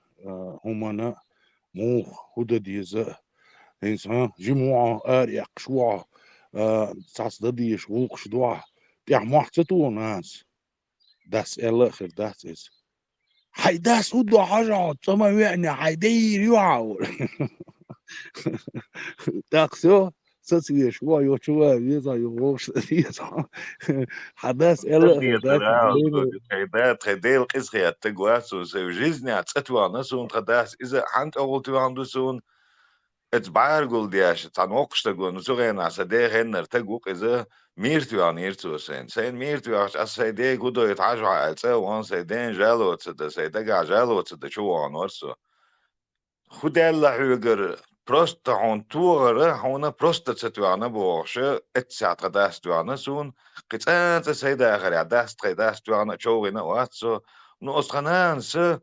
همانا موخ هدا ديزا إنسان جموعة آريق شوعة ساس دديش ووقش دوع تيح محتتو ناس داس الآخر داس إز حي داس ودو حاجة تما يعني حيدير يوعور تاقسو ساتسي شوا يوشوا يزا يوغوش يزا حداس الآخر داس خديل قصخي التقواسو سو جيزني اتساتوا نسون خداس إذا حنت أغلتوا عندسون اتبارقل دياش تنوقش تقول نسوغين عسدي هنر تقوق إذا ميرتو عن يرتو سين ميرتو عش أسيدي قدو يتعجو عالسا وان سيدين جالو تسد سيدقع جالو تسد شو عن ورسو خدا الله حيقر بروست هون توغر هون بروست تتوانا بوغش اتساعت قداس توانا سون قطعات سيدا آخر عداس قداس توانا شوغينا واتسو نوص خنان سا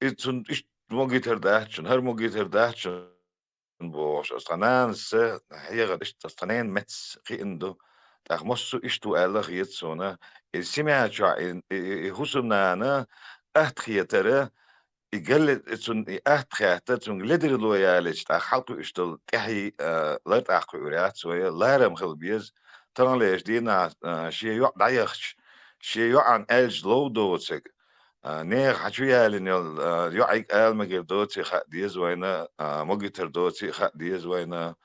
اتسون إش موجيتر داحشن هر موجيتر داحشن بوغش أصخنان سا هي غد إش تصنين متس قيندو مصو إشتو ألغ يتسونا السمع جا هسونا أتخيتره يقلد إتسون أتخيته تون لدر لو يالج تا خلق إشتل تحي لا تأخيرات سويا لا رم خلبيز ترى ليش دينا شيء دايخش شيء عن ألج لو دوتسك نير حشويا لنيل يعيق آل مجر دوتي خا ديز وينا مجتر دوتي خا ديز وينا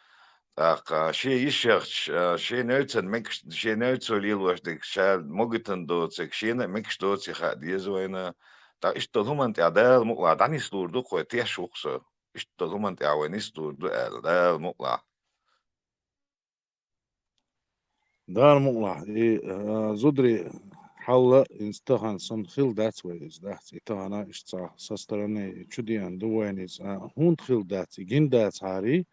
شيء يشخش شيء نوتن مكش شيء نوتو ليلوش ديك شال مجتن دوتسك شيء مكش دوتي خا ديز وينا تا إشتل هم أنت عدال مقلع دعني سلور دو خوي تيح شوخسو إشتل هم أنت عواني سلور دو عدال مقلع دار مقلع زودري حلا إنستهان سن خيل دات ويز دات إتانا إشتا سسترني تشديان دوينيز هون خيل دات جين دات هاري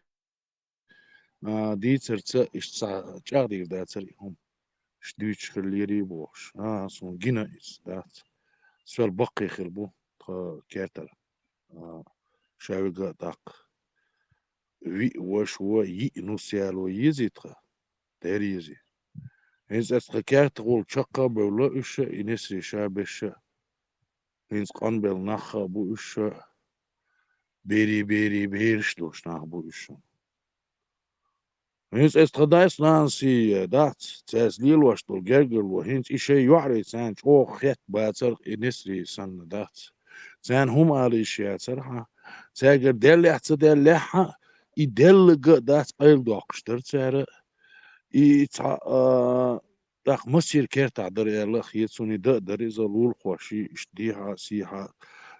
دي ترتا إشتا جاردير دات هم شدوش خليري بوش سون جينا إس دات سوال بقي خربو كيرتر شاوغا داق وي وش و يي نوسيالو يزيتخا تيريزي هنز أتخكارت غول شقا بولا إشا إنسي شابشا هنز قنبل نخا بو إشا بيري بيرش دوش نخ بو إشا هنز أتخدايس نانسي دات تاس ليلوش دول جرجل وهنز إشا يعري تان شو خيط باتر إنسري سن دات تان هم آلي شياتر تاجر دل احتى دل لحا يدل دات قيل دوقشتر تارا داق مسير كيرتع دري الله خيتسوني دري زلول خوشي اشتيها سيها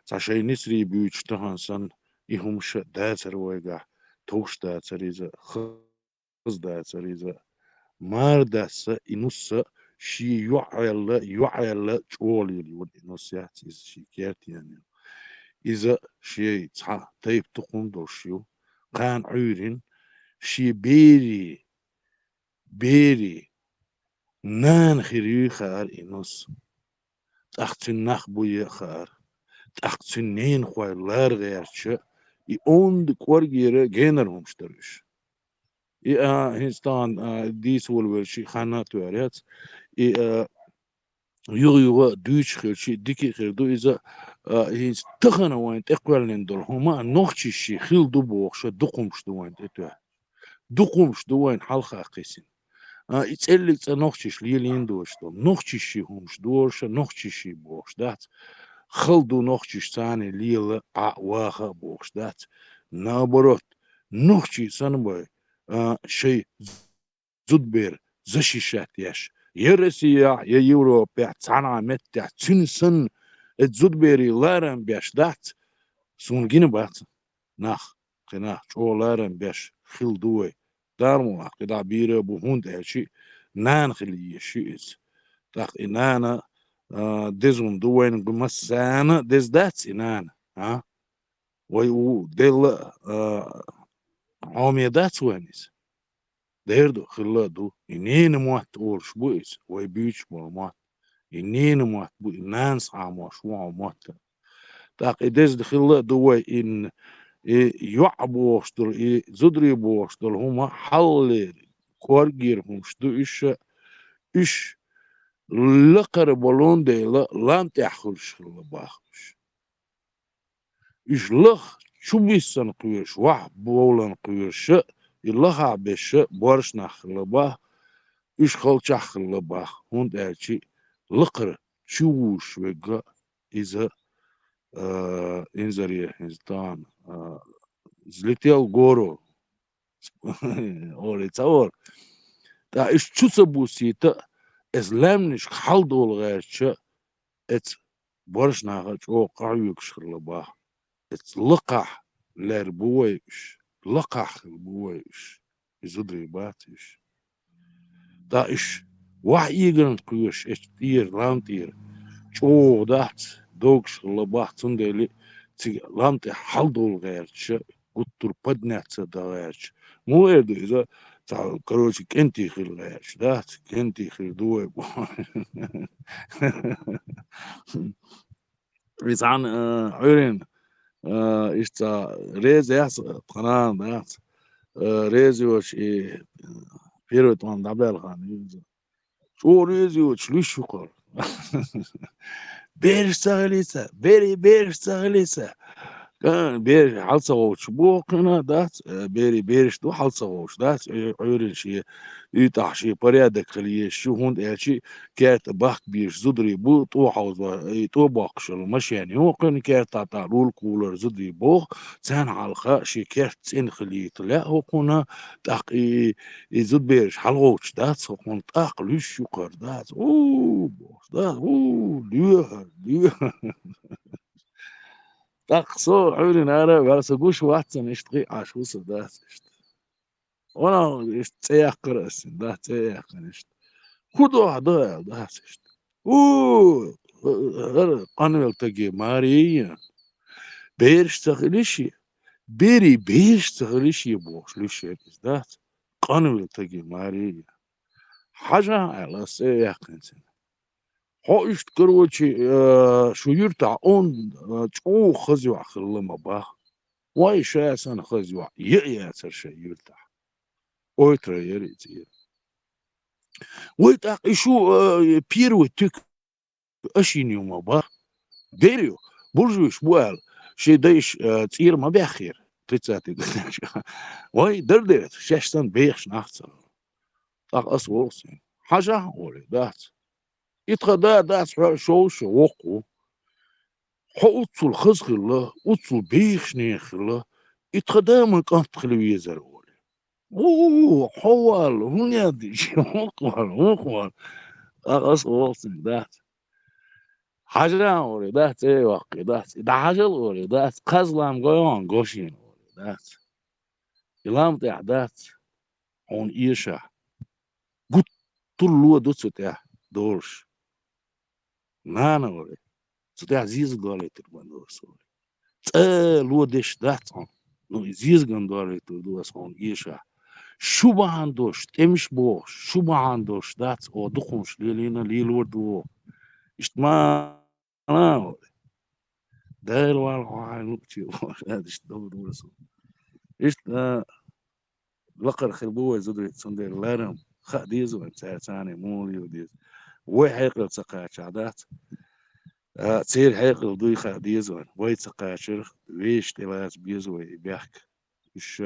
تشي نسري بيوجتهان سن يهمش داتر ويقع توش داتر إذا خز داتر إذا مار داس إنوس شي يعيل جولي لي إنوس ياتي شي كيرت يعني إذا شي تحا تيب تقوم دوشيو كان عيرين شي بيري نان خيري خار إنوس تأختن نخ بوي خار تأختن نين خوي لار غيرش يوند كورجيرة جينر همشترش هنستان ديس والشي خانات واريات يغيو دوش خير شي ديكي خير دو إذا هنس تخنا وين تقبل نندل هما نوخشي شي خيل دو بوخش دقومش دو وين تتوه دقومش دو وين حلقة قيسين يتسألك نوخشيش ليلين دوش دو نوخشيشي همش دوش نوخشيشي بوخش دات خلدو نوخشيش ثاني ليلة واخا بوخش دات نابروت نوخشي سنبوي شي زدبير زشيشات ياش يرسيا يا يوروبيا تانا متع تنسن الزدبيري لارن بياش دات سون جين بات ناخ قناح شو لارن بياش خل دوي دارمو قدا بيرا بوهوند هالشي نان خلي شيء تاق إنانا دزون دوين بمسانا دز داتس إنانا ويو دل عومي داتس وينيس ديردو خلا دو إنين موات أورش بويس ويبيش موات إنين موات بو إنانس عاموش موات تاق إدز دخلا دوي إن يعبوشتل زدري بوشتل هما حل كورجير همشتو إش لقر بولون دي لام تأخرش خلا باخش إش لخ شو بيسن قويش واح بولن قويش الله عبش بورش نخلا باه إش خلچ خلا باه هند أرشي لقر شوش وجا إذا إنزريه إنزدان زلتيل غورو أوري تاور تا إش تشوس بوسيتا إسلامنش خالدول غيرش إت بورش نخلچ أو قايوكش خلا باه إت لقح لربويش لقح البويش يزدري باتش دا إش واح يجرن قيوش إش تير لانتير شو دات دوكش لباه تندلي تي لانتي حلدول غيرش قطر بدنات دا غيرش مو إيدو إذا تا كروشي كنتي خير غيرش دات كنتي خير دوي إذا عيرين إيش تا ريز يحس قنان دات ريز وش فيروت من دبل خان شو ريزيوش ليش يقول بيرش سغليسة بيرش سغليسة كان بيرش حلصة وش بوقنا دات بيرش دو حلصة وش دات عيرن شي يتح شي بريادك خليه شو هون شي كات باك بيش زدري بو تو حوز تو باقش المش يعني هو كان كات تعطارول كولر زدري بوغ تان على شي كات تين خليه طلع هو كنا تاق يزد بيرش حلوش دات هو كنا تاق ليش يقر دات اوه دات اوه ليه تاق صو عيرن انا بس قوش واتسن اشتغي عشو سدات وانا تسيح قرأس ده تسيح كنشت كودو هذا ده سشت اوه قانون تجي ماري بيرش تغليشي بيرش تغليشي بوش ليش ده قانون تجي ماري حاجة على سيح كنسن هو يشتكروشي شو يرتع اون او خزوع خلما با واي شاسن خزوع يأسر شي يرتع اوتر يريتي ويتاق شو بيرو تك اشين يوم با ديريو برجوش بوال شي دايش تصير ما بخير تتساتي واي دردت شاشتن بيخش ناختصر تاق اس وولسين حاجة ولي دات يتغدا دات شوش وقو حو اتسو الخزق الله اتسو بيخش نيخ الله يتغدا من كانت خلوية زر ولي اوه حوال هنيا دي شي وقوال تاق اس وولسين دات حاجة ولي دات اي واقي دات دا حاجة ولي دات قزلام قويون قوشين ولي دات يلام تاع دات هون إيشا قلت طلوا دوت ستاع دورش نانا ولي ستاع زيز قالي تربان دورس ولي لو ديش دات نو زيز قالي تردوس هون إيشا شو بعندوش تمش بوش شو بعندوش دات او دخونش ليلينا ليل وردو اشتما انا ولي داير والله نكتي هذا اشتغل ورسول اشت لقر خربوه زدري تصندير لارم خديز وانتساني مولي وديز وحيقل تسقاش عادات تصير حيقل ضي خديز ويت سقاشر ويش تلاس بيزوي بيحك الش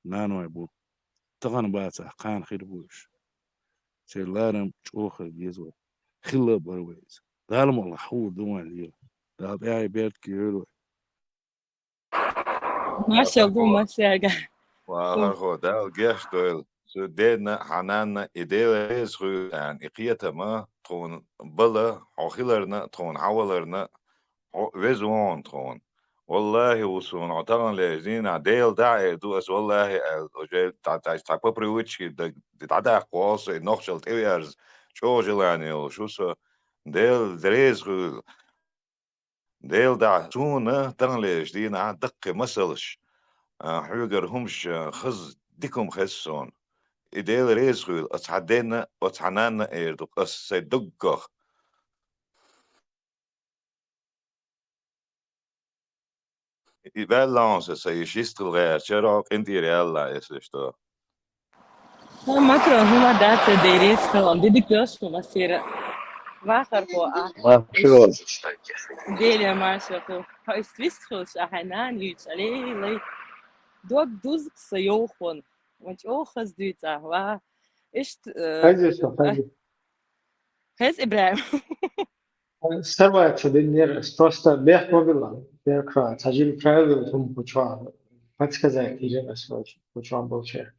نانو يبو تغن باتا قان خربوش تصير لارم تشوخ بيزوي خلا برويز دالم الله حور دوان ليل دال اي بيت كيلو ماشي أقول ماشي أرجع وآخر خو ده الجيش دول سو دينا حنانا إديلا ريزغو يعني إقيتا ما تون بلا حوخيلرنا تون حولرنا ويزوان تون والله وسون عطان لازين عديل داعي دوس والله الجيل تاع بابريوتشي تاع قواص نوخشل تيرز شو جلاني وشو سو ديل دريزغو ديل داع سونا تان لازين دقي مسلش حوجر همش خز ديكم خسون إديل ريزغول أتحدينا وتحنانا إيردو قص دقخ بالانس سيشيستل غير شراك انتي ريالا إسلشتو ما كره هما دات ديريس كلام ديدي كلاش مسيرة واخر هو ما شغل ديلي ماشي هو استويست خوش أحنان يوش عليه لي دوك دوز سيوخون وانت أوخز دوتا وا إشت هذه هز إبراهيم Servaya dinler просто бег мобила бег тажил правил том почва подсказать или насвоить почва больше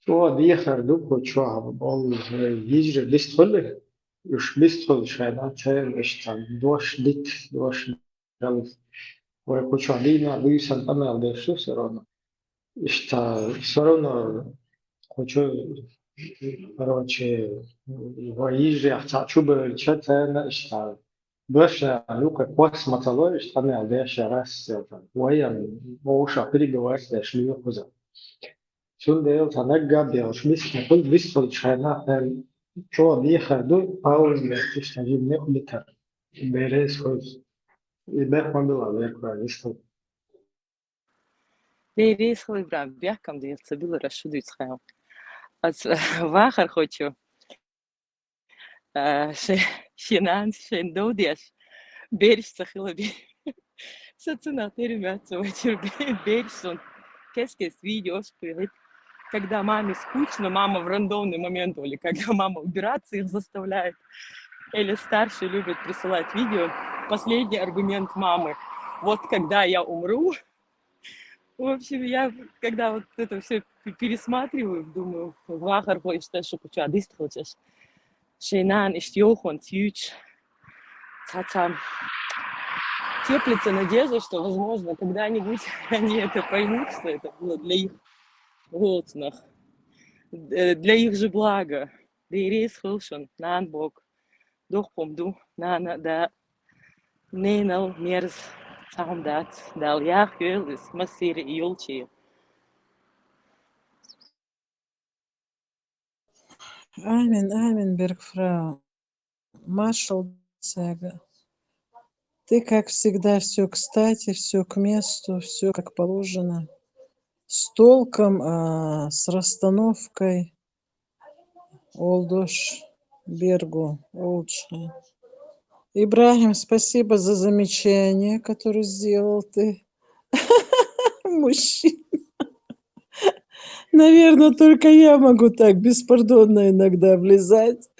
شو ديخر دو почва бол يجري ليست ولا يش ليست ولا شيء تشيل اشتغل دوش دل وكوچا دينا ليسن انا ده شو سرانا اشتا سرانا كوچو короче ويجري احتاج بالشات انا اشتغل باش لوكا كويس ما طلعش طلع باش راس وهي موش переговорить дошли куза شو ده تنجا بيش مش كل بيسول شانا شو بيخدو باول تشتغل نقلتها بيريس كويس يبقى ما بيلا بيكره لسه ديريس خو إبراهيم بيحكم ديال سبيل رشود يتخاو واخر خوتشو Шен додеш. Бережься, хилоби. Сацина, ты, ребят, бережься. Кескес видеos, когда маме скучно, мама в рандомный момент, или когда мама убираться их заставляет, или старшие любят присылать видео. Последний аргумент мамы. Вот когда я умру, в общем, я когда вот это все пересматриваю, думаю, вахар хочешь, что хочу, а дыст хочешь. Шейнан, иштьёхон, тьюч, ца-ца. Теплится надежда, что, возможно, когда-нибудь они это поймут, что это было для их волцнах, для их же блага. Да и рейс хылшон, нан бог, дух помду, нана да, нейнал мерз, сам дат, дал ях гёлис, массири и юлчи. Амин, Бергфрау. Маршал Сага. Ты, как всегда, все кстати, все к месту, все как положено. С толком, с расстановкой. Олдош Бергу лучше. Ибрагим, спасибо за замечание, которое сделал ты. Мужчина. Наверное, только я могу так беспардонно иногда влезать.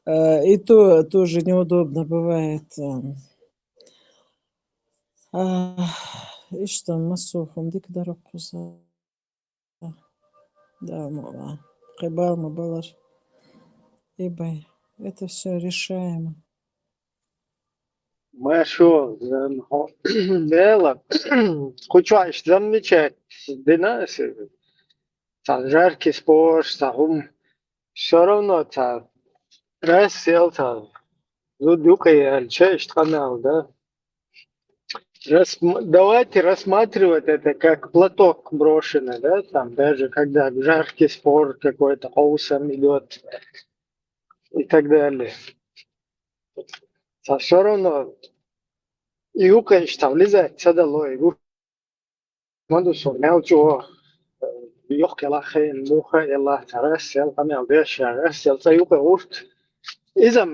И то тоже неудобно бывает. И что, масухом, дик дорогу за... Да, мала. Хибал, мабалар. Ибай. Это все решаемо. Машу, Бела, хочешь замечать, динас, жаркий спор, все равно рассел, чаешь канал, да? Давайте рассматривать это как платок брошенный, да, там даже когда жаркий спор какой-то оусом идет и так далее. Все равно юкаешь там, влезать, садалой, мандусо, мелчо, يحكي موخى الله ترسل قمع بيش رسل تيوقع ورت إذا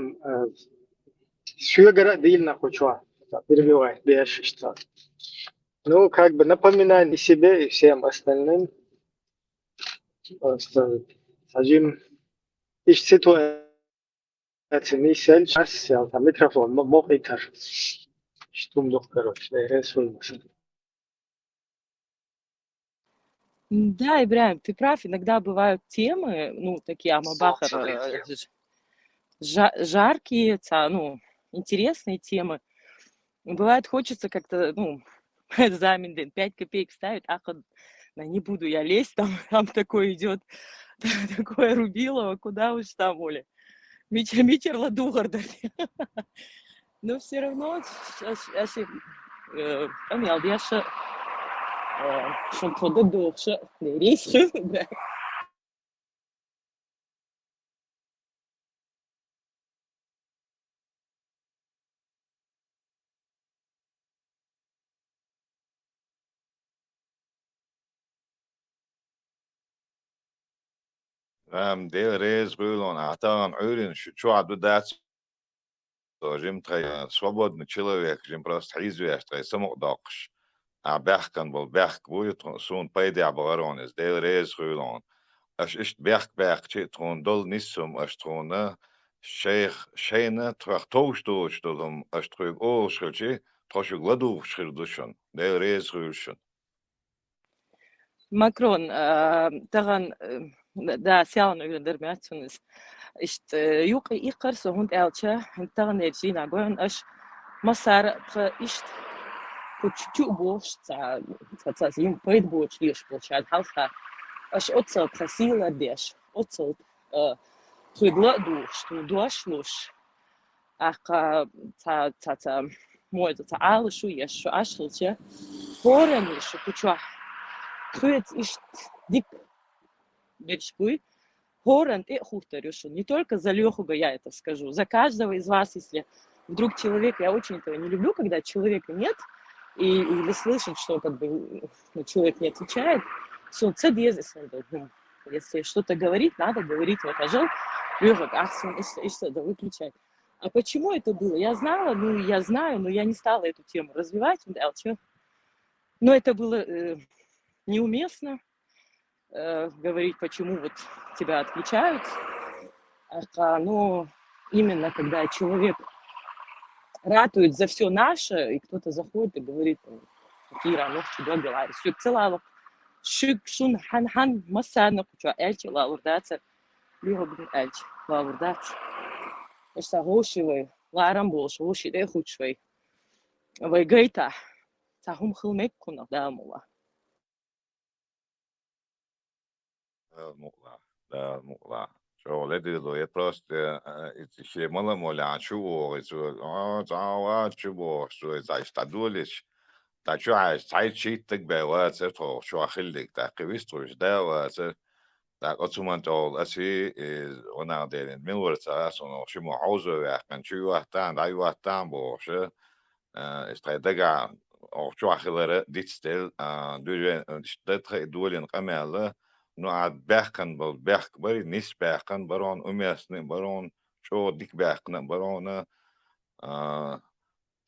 شو قرأ ديلنا кучва перебивает беж что. Ну, как бы напоминание себе и всем остальным, что сажим из ситуации не сель, сел там микрофон, мог и тар. Что мдох, короче, рисуемся. Да, Ибрагим, ты прав, иногда бывают темы, ну, такие амабахар, жаркие, ну, интересные темы. Бывает, хочется как-то, ну, экзамен, 5 копеек ставить, не буду я лезть, там такое идет, такое рубилово, куда уж там, Оля. Митер ладугар, но все равно, schon von der Dusche, der Rische. ديل ريز بيقولون أعطان عورين شو عبد دات جيم تري свободный человек جيم просто حيزويش تري سمق داقش بيحكن بالبيحك بويتون سون بيدي عبارونيز ديل ريز بيقولون أش إشت بيحك شيء تون دول نسم أش تون شيخ شينا ترخ توش دولم أش تريق أو شرجي تروش غلدو شردوشن ديل ريز بيقولشن Макрон, таган да сян öğrendirmeyetsiniz. İşte yok ikar sohund elçe, tagan erjina goyan aş masar işte kuçu boş ta zim payt boş liş получает halka. Aş otsa krasila deš, otsa twigla duş, duş. Аха та мой та алышу яшу ашылча поренлишу куча хыц ишт дип берчпуй хорен и хухтарюшу. Не только за Лехуга я это скажу, за каждого из вас, если вдруг человек, я очень этого не люблю, когда человека нет, или слышит, что как бы человек не отвечает, если что-то говорить, надо говорить, вот, Рёгок, Ахсон, да выключай. А почему это было? Я знала, я знаю, но я не стала эту тему развивать. Но это было неуместно говорить, почему вот тебя отключают. Но именно когда человек ратует за все наше, и кто-то заходит и говорит, Кира, ногти договаривай. Все целало. Шик, шун, хан, масана, куча, эльчи, лаурдаца. Лига будет эльчи, лаурдаца. Ишта гошивай, ларам болш, гоши де худшвай. Вайгайта. Тахум хилмек куна дамула. Да, شو لدي ذو يتراست شيء ملا مولا شو تعال شو إذا استدولش تا شو عايز تعيد شيء تقبل واتو شو أخليك تا قويستوش دا وات تا أتومان تول أسي ونا دين ملورتا أصلا شو معوزة ويحكن شو وقتان داي وقتان بوش استعدقا أو شو أخلي ديت ستيل دولين قمالة نوعد بحكن بالبحك بري نيس بحكن برون أميسن برون شو ديك بحكن برون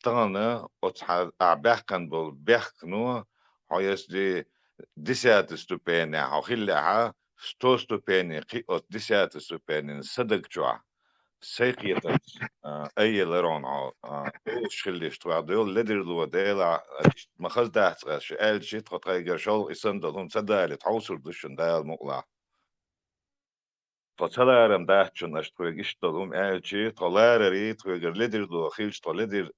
تغنى أتحد بحكن بالبحك نو هايس دي ديسات ستوبيني هاو خلها ستو ستوبيني قي أت ديسات ستوبيني صدق جوا سيقيت أي لرون شخليش توعدول لدر لو ديلا مخز دهت غش أل شيء تغير شغل يسندلهم صدق تعوصر دشن دال مقلع تطلعهم دهت شن أشتوي قشتلهم أل شيء طلعري تغير لدر لو خيلش طلدر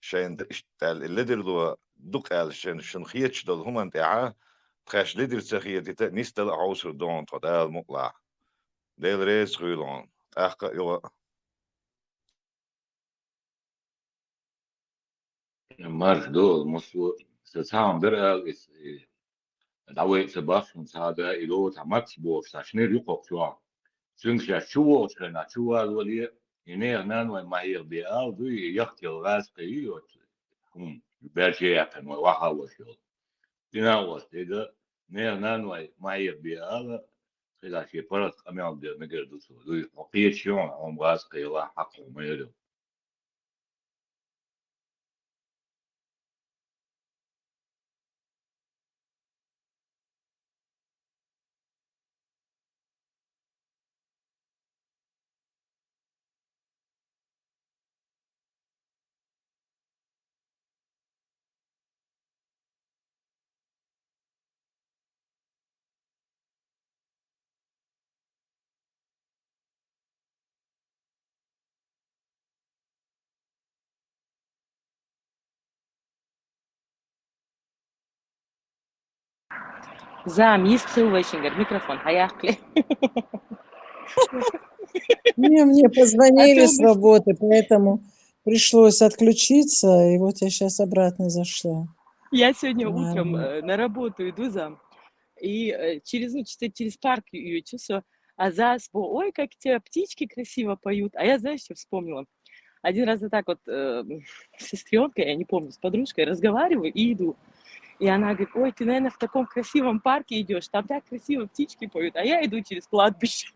شين اشتال لدر لو دق أل شن خيتش دلهم أنت تخش لدر سخيت نستل عوصر دون تدال مقلع ديل ريس غيلون أحق يو Marš dol, mūsu sacām darēlis, dawai sabas un sada ilo tamat bo sashne yuko chwa.ซึ่งจะชั่วชนะชั่วล้วนเนี่ยนั่นว่ามาเยอะเดียวด้วยยักษ์เที่ยวราสกีอยู่เบลเชียเป็นว่าฮาวาชิลที่นั่นว่าเด็กเนี่ยนั่นว่ามาเยอะเดียวคือเราเชื่อพอร์ตอเมริกาไม่เกิดดูสูด้วยพอเกี่ยวชิวอันราสกีว่าฮักของไม่รู้ Зам, يسخل وشингер, микрофон, хаяхли. Мне А позвонили то с мы работы, поэтому пришлось отключиться, и вот я сейчас обратно зашла. Я сегодня утром Ладно. на работу иду зам, и через парк ее чувствую, а зас, ой, как тебя птички красиво поют. А я, знаешь, что вспомнила? Один раз вот так вот с сестренкой, я не помню, с подружкой разговариваю и иду. И она говорит, ой, ты, наверное, в таком красивом парке идешь, там так красиво птички поют, а я иду через кладбище.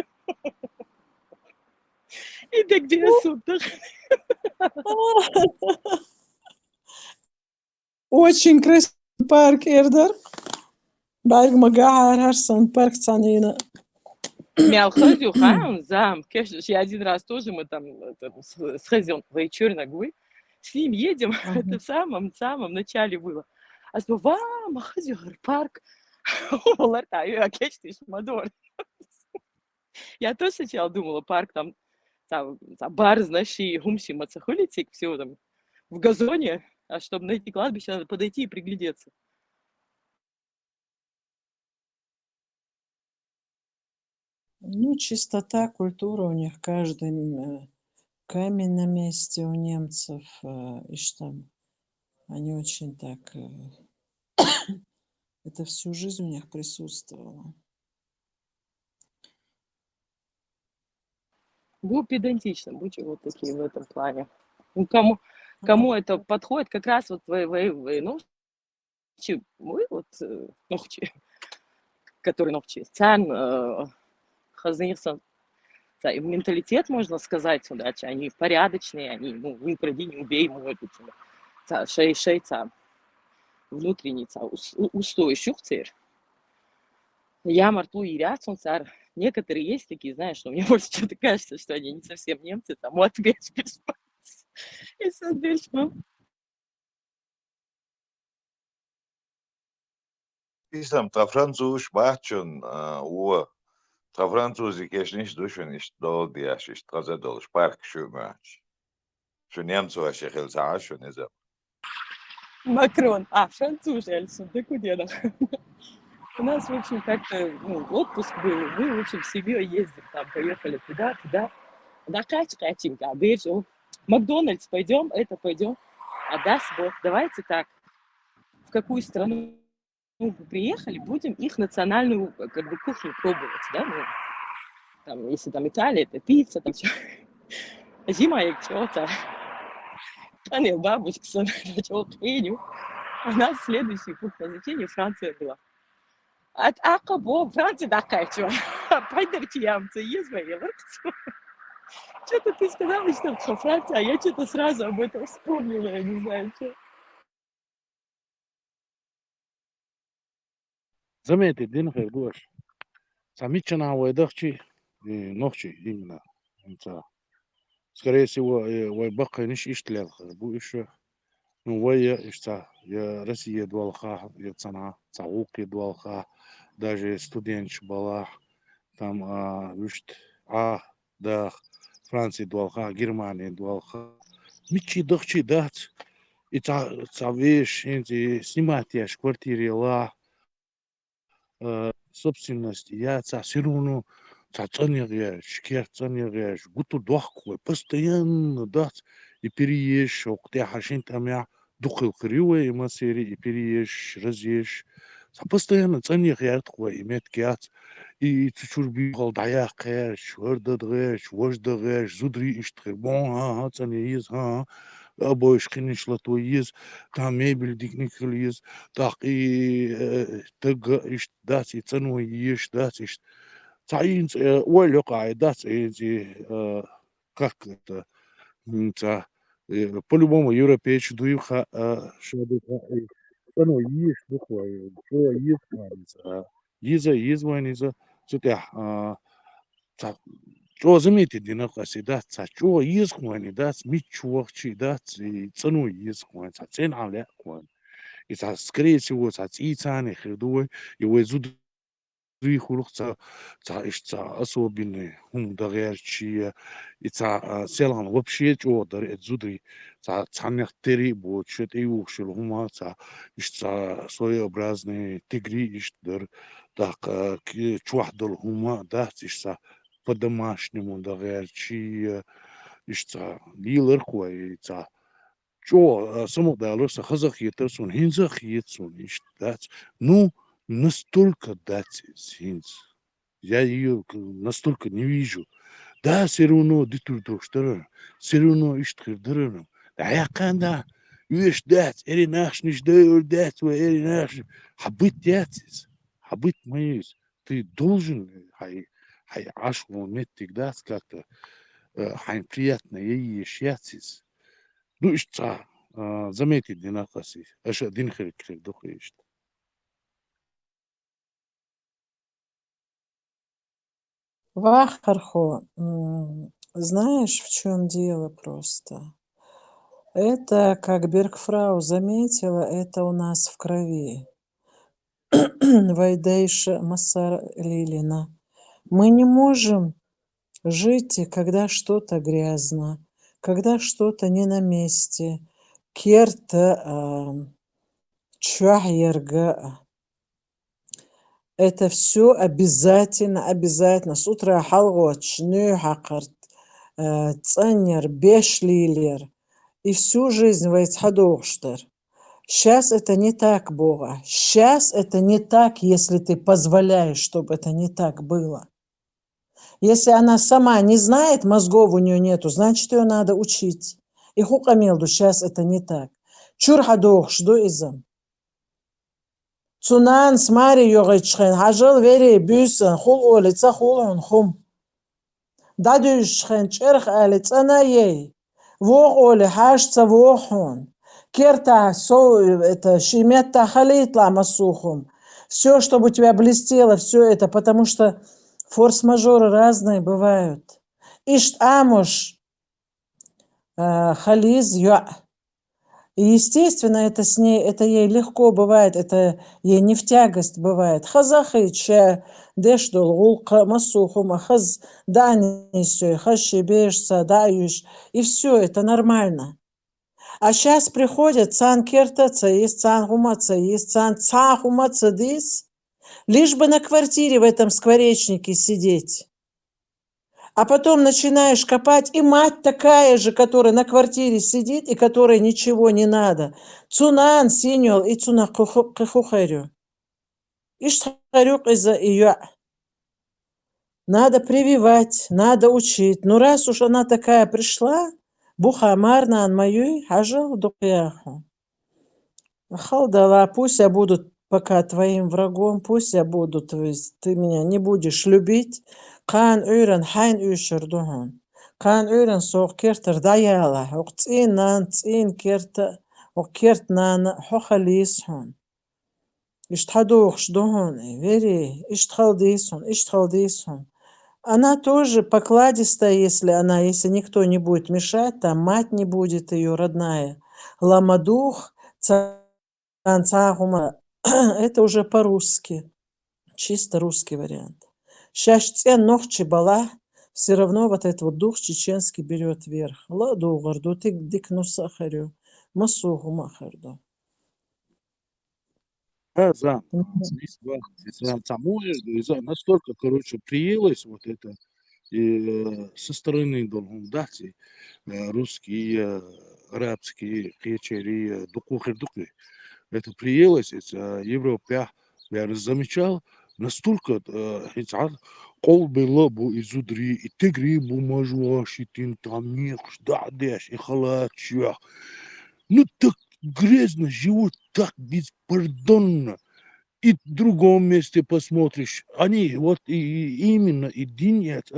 И так где я суток. Очень красивый парк, Эрдар. Барг Магахар Харсон, парк Цанина. Мяухазю хаем зам. Я один раз тоже мы там сходил в Черногой, с ним едем, это в самом начале было. А с махазю парк. Лартаю, а кечтиш мадор. Я тоже сначала думала, парк там бар, знаешь, и гумси мацахулицик, все там в газоне, а чтобы найти кладбище, надо подойти и приглядеться. Ну, чистота, культура у них, каждый камень на месте у немцев, и что там, они очень так, это всю жизнь у них присутствовало. Будь педантичным, будь вот такие в этом плане. Ну, кому это подходит, как раз вот ногти, вот ногти, которые ногти, цен, хазнирсон, менталитет, можно сказать, они порядочные, они, ну, не кради, не убей, могут, внутренний, устойчивый. Я марту и рядом, некоторые есть такие, знаешь, что мне может что-то кажется, что они не совсем немцы, там, вот, Isam tra Franzos bachon o tra Franzosi nicht duschen ist do dias ist trazadol spark shumach. Schon Nemco a shechel sa schon is. Макрон, французы, Альсон, ты куда? У нас, в общем, как-то, ну, отпуск был, мы, в общем, с семьей ездим, там, поехали туда, да, Катенька, бежим, Макдональдс пойдем, это пойдем, даст Бог, давайте так, в какую страну мы приехали, будем их национальную, как бы, кухню пробовать, да, ну, там, если там Италия, это пицца, там, зима, як что-то, они бабушка, начал хренью, у нас следующий пункт назначения Франция была. От Акабо, Франция такая, что? Пойдерти ямцы, есть мои лапцы. Что-то ты сказала, что Франция, а я что-то сразу об этом вспомнила, я не знаю, что. Заметьте, день хердуаш. Самичана вайдахчи, нохчи именно. Скорее всего, вайбака ниш иштлял, бу еще. Ну, вая ишта, я Россия двалха, я цана, цауки двалха, даже студент была, там, вишт, да, Франция двалха, Германия двалха. Мичи дохчи дат, и цавиш, снимать я квартире ла, собственности, я все равно ценишь, ценишь, гуту дохкой, постоянно дать и переешь, ты хашин там я духил кривой и масери и переешь, разъешь, постоянно ценишь я такой иметь кят и чуть бихал даяк кэш, върдадрэш, вождрэш, зудри иштхэр, бон ценишь обоиш киниш лато из, там мебель дикникл из, так и тыга иш дать и цену еш дать иш. Цаинц уэлёкай дать эти как это по-любому европейч дуиха шадуха цену еш духой, что ес ваниза, ез ваниза, цутя что заметьте, динакаси, да, что есть хуани, да, мичуахчи, да, цену есть хуани, цен але хуани. И скорее всего, и цены хридуй, и вы зуды хурухца, особенные, доверчие, и селан вообще что дарит зуды, цанях тери, вот что-то и ушел хума, своеобразные тигри, так, чуахдал хума, да, по-домашнему, доверчие, лилер хуай, что само далося хазах етерсон, хинзах етсон, ну, настолько дать хинз. Я ее настолько не вижу. Да, все равно дитурдоштар, все равно иштхердерен. Да я канда, веш дать, эри наш ниш дать, эри наш, хабыт дятис, хабыт моис. Ты должен, хай аш уметь всегда как-то хай приятно ей шьяцис. Ну, заметить динакаси, аж один херкер духаешь. Вахархо, знаешь, в чем дело просто? Это, как Бергфрау заметила, это у нас в крови. Вайдейша Массар Лилина. Мы не можем жить, когда что-то грязно, когда что-то не на месте. Керта чахьерга. Это все обязательно. С утра халгоч, нюхакарт, ценер, бешлилер. И всю жизнь вайцхадохштер. Сейчас это не так, Бога. Сейчас это не так, если ты позволяешь, чтобы это не так было. Если она сама не знает, мозгов у нее нету, значит, ее надо учить. И хукамилду, сейчас это не так. Чурхадохшду изам. Цунан смари йогачхен, хажал вери бюсэн, хул олица хулун хум. дадюш хенчерх алец она ей. Вох оли хашца вохун. Керта со это шимета халитла масухум. Все, чтобы у тебя блестело, все это, потому что форс-мажоры разные бывают. Ишт амуш хализ юа. И естественно, это с ней, это ей легко бывает, это ей не в тягость бывает. Хазахича, дешдул, гулка, масухума, хаз, дани все, хашибешса, даюш, и все, это нормально. А сейчас приходят цан кертаца, есть цан гумаца, есть цан цахумаца дис, лишь бы на квартире в этом скворечнике сидеть. А потом начинаешь копать, и мать такая же, которая на квартире сидит, и которой ничего не надо. Цунан синьол и цуна кахухарю. И штарюк из-за ее. Надо прививать, надо учить. Ну, раз уж она такая пришла, бухамарна ан мою, хажал духяху. Халдала, пусть я буду пока твоим врагом, пусть я буду, то есть ты меня не будешь любить. Кан уйран хайн уйшердухун. Кан уйран сох кертер даяла. Уqtin нан цин керта. Керт нан хохалисхун. Иштхадух шдухун. Вери. Иштхалдисхун. Она тоже покладистая, если никто не будет мешать, там мать не будет ее родная. Ламадух, это уже по-русски, чисто русский вариант. Щастье ногчи бала, все равно вот этот вот дух чеченский берет верх. Ладу горду, ты дикну сахарю, масуху махарду. За настолько, короче, приелось вот это и со стороны долгумдации русские, арабские, кечери, дукухи. Это приелось, это Европа, я замечал, настолько قول بلابو إزودري تجري بمجواشتين тамих дадеш и халачья. Ну так грязно живут, так беспардонно. И в другом месте посмотришь, они вот именно и динят,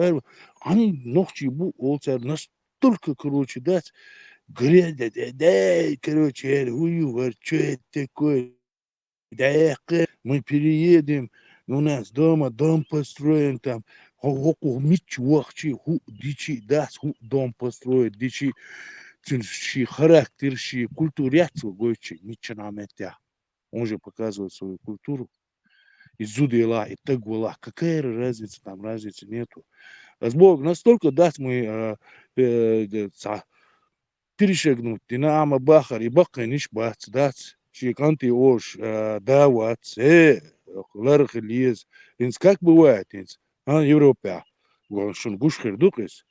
они ночью будут настолько, короче, дать, грязят, короче, что это такое, мы переедем, у нас дома дом построен там, дичи, да, дом построить, дичи, характер, культуряцию, гойчи, ничего нам это. Он же показывает свою культуру. И зудела, и тагула. Какая разница, там разницы нету. Бог настолько даст мы перешагнуть. Динамо бахар и бака ниш бац, дац. Чеканти ош давац, ларх лиез. Инс как бывает, инс, Европа. Шон гуш хердукес.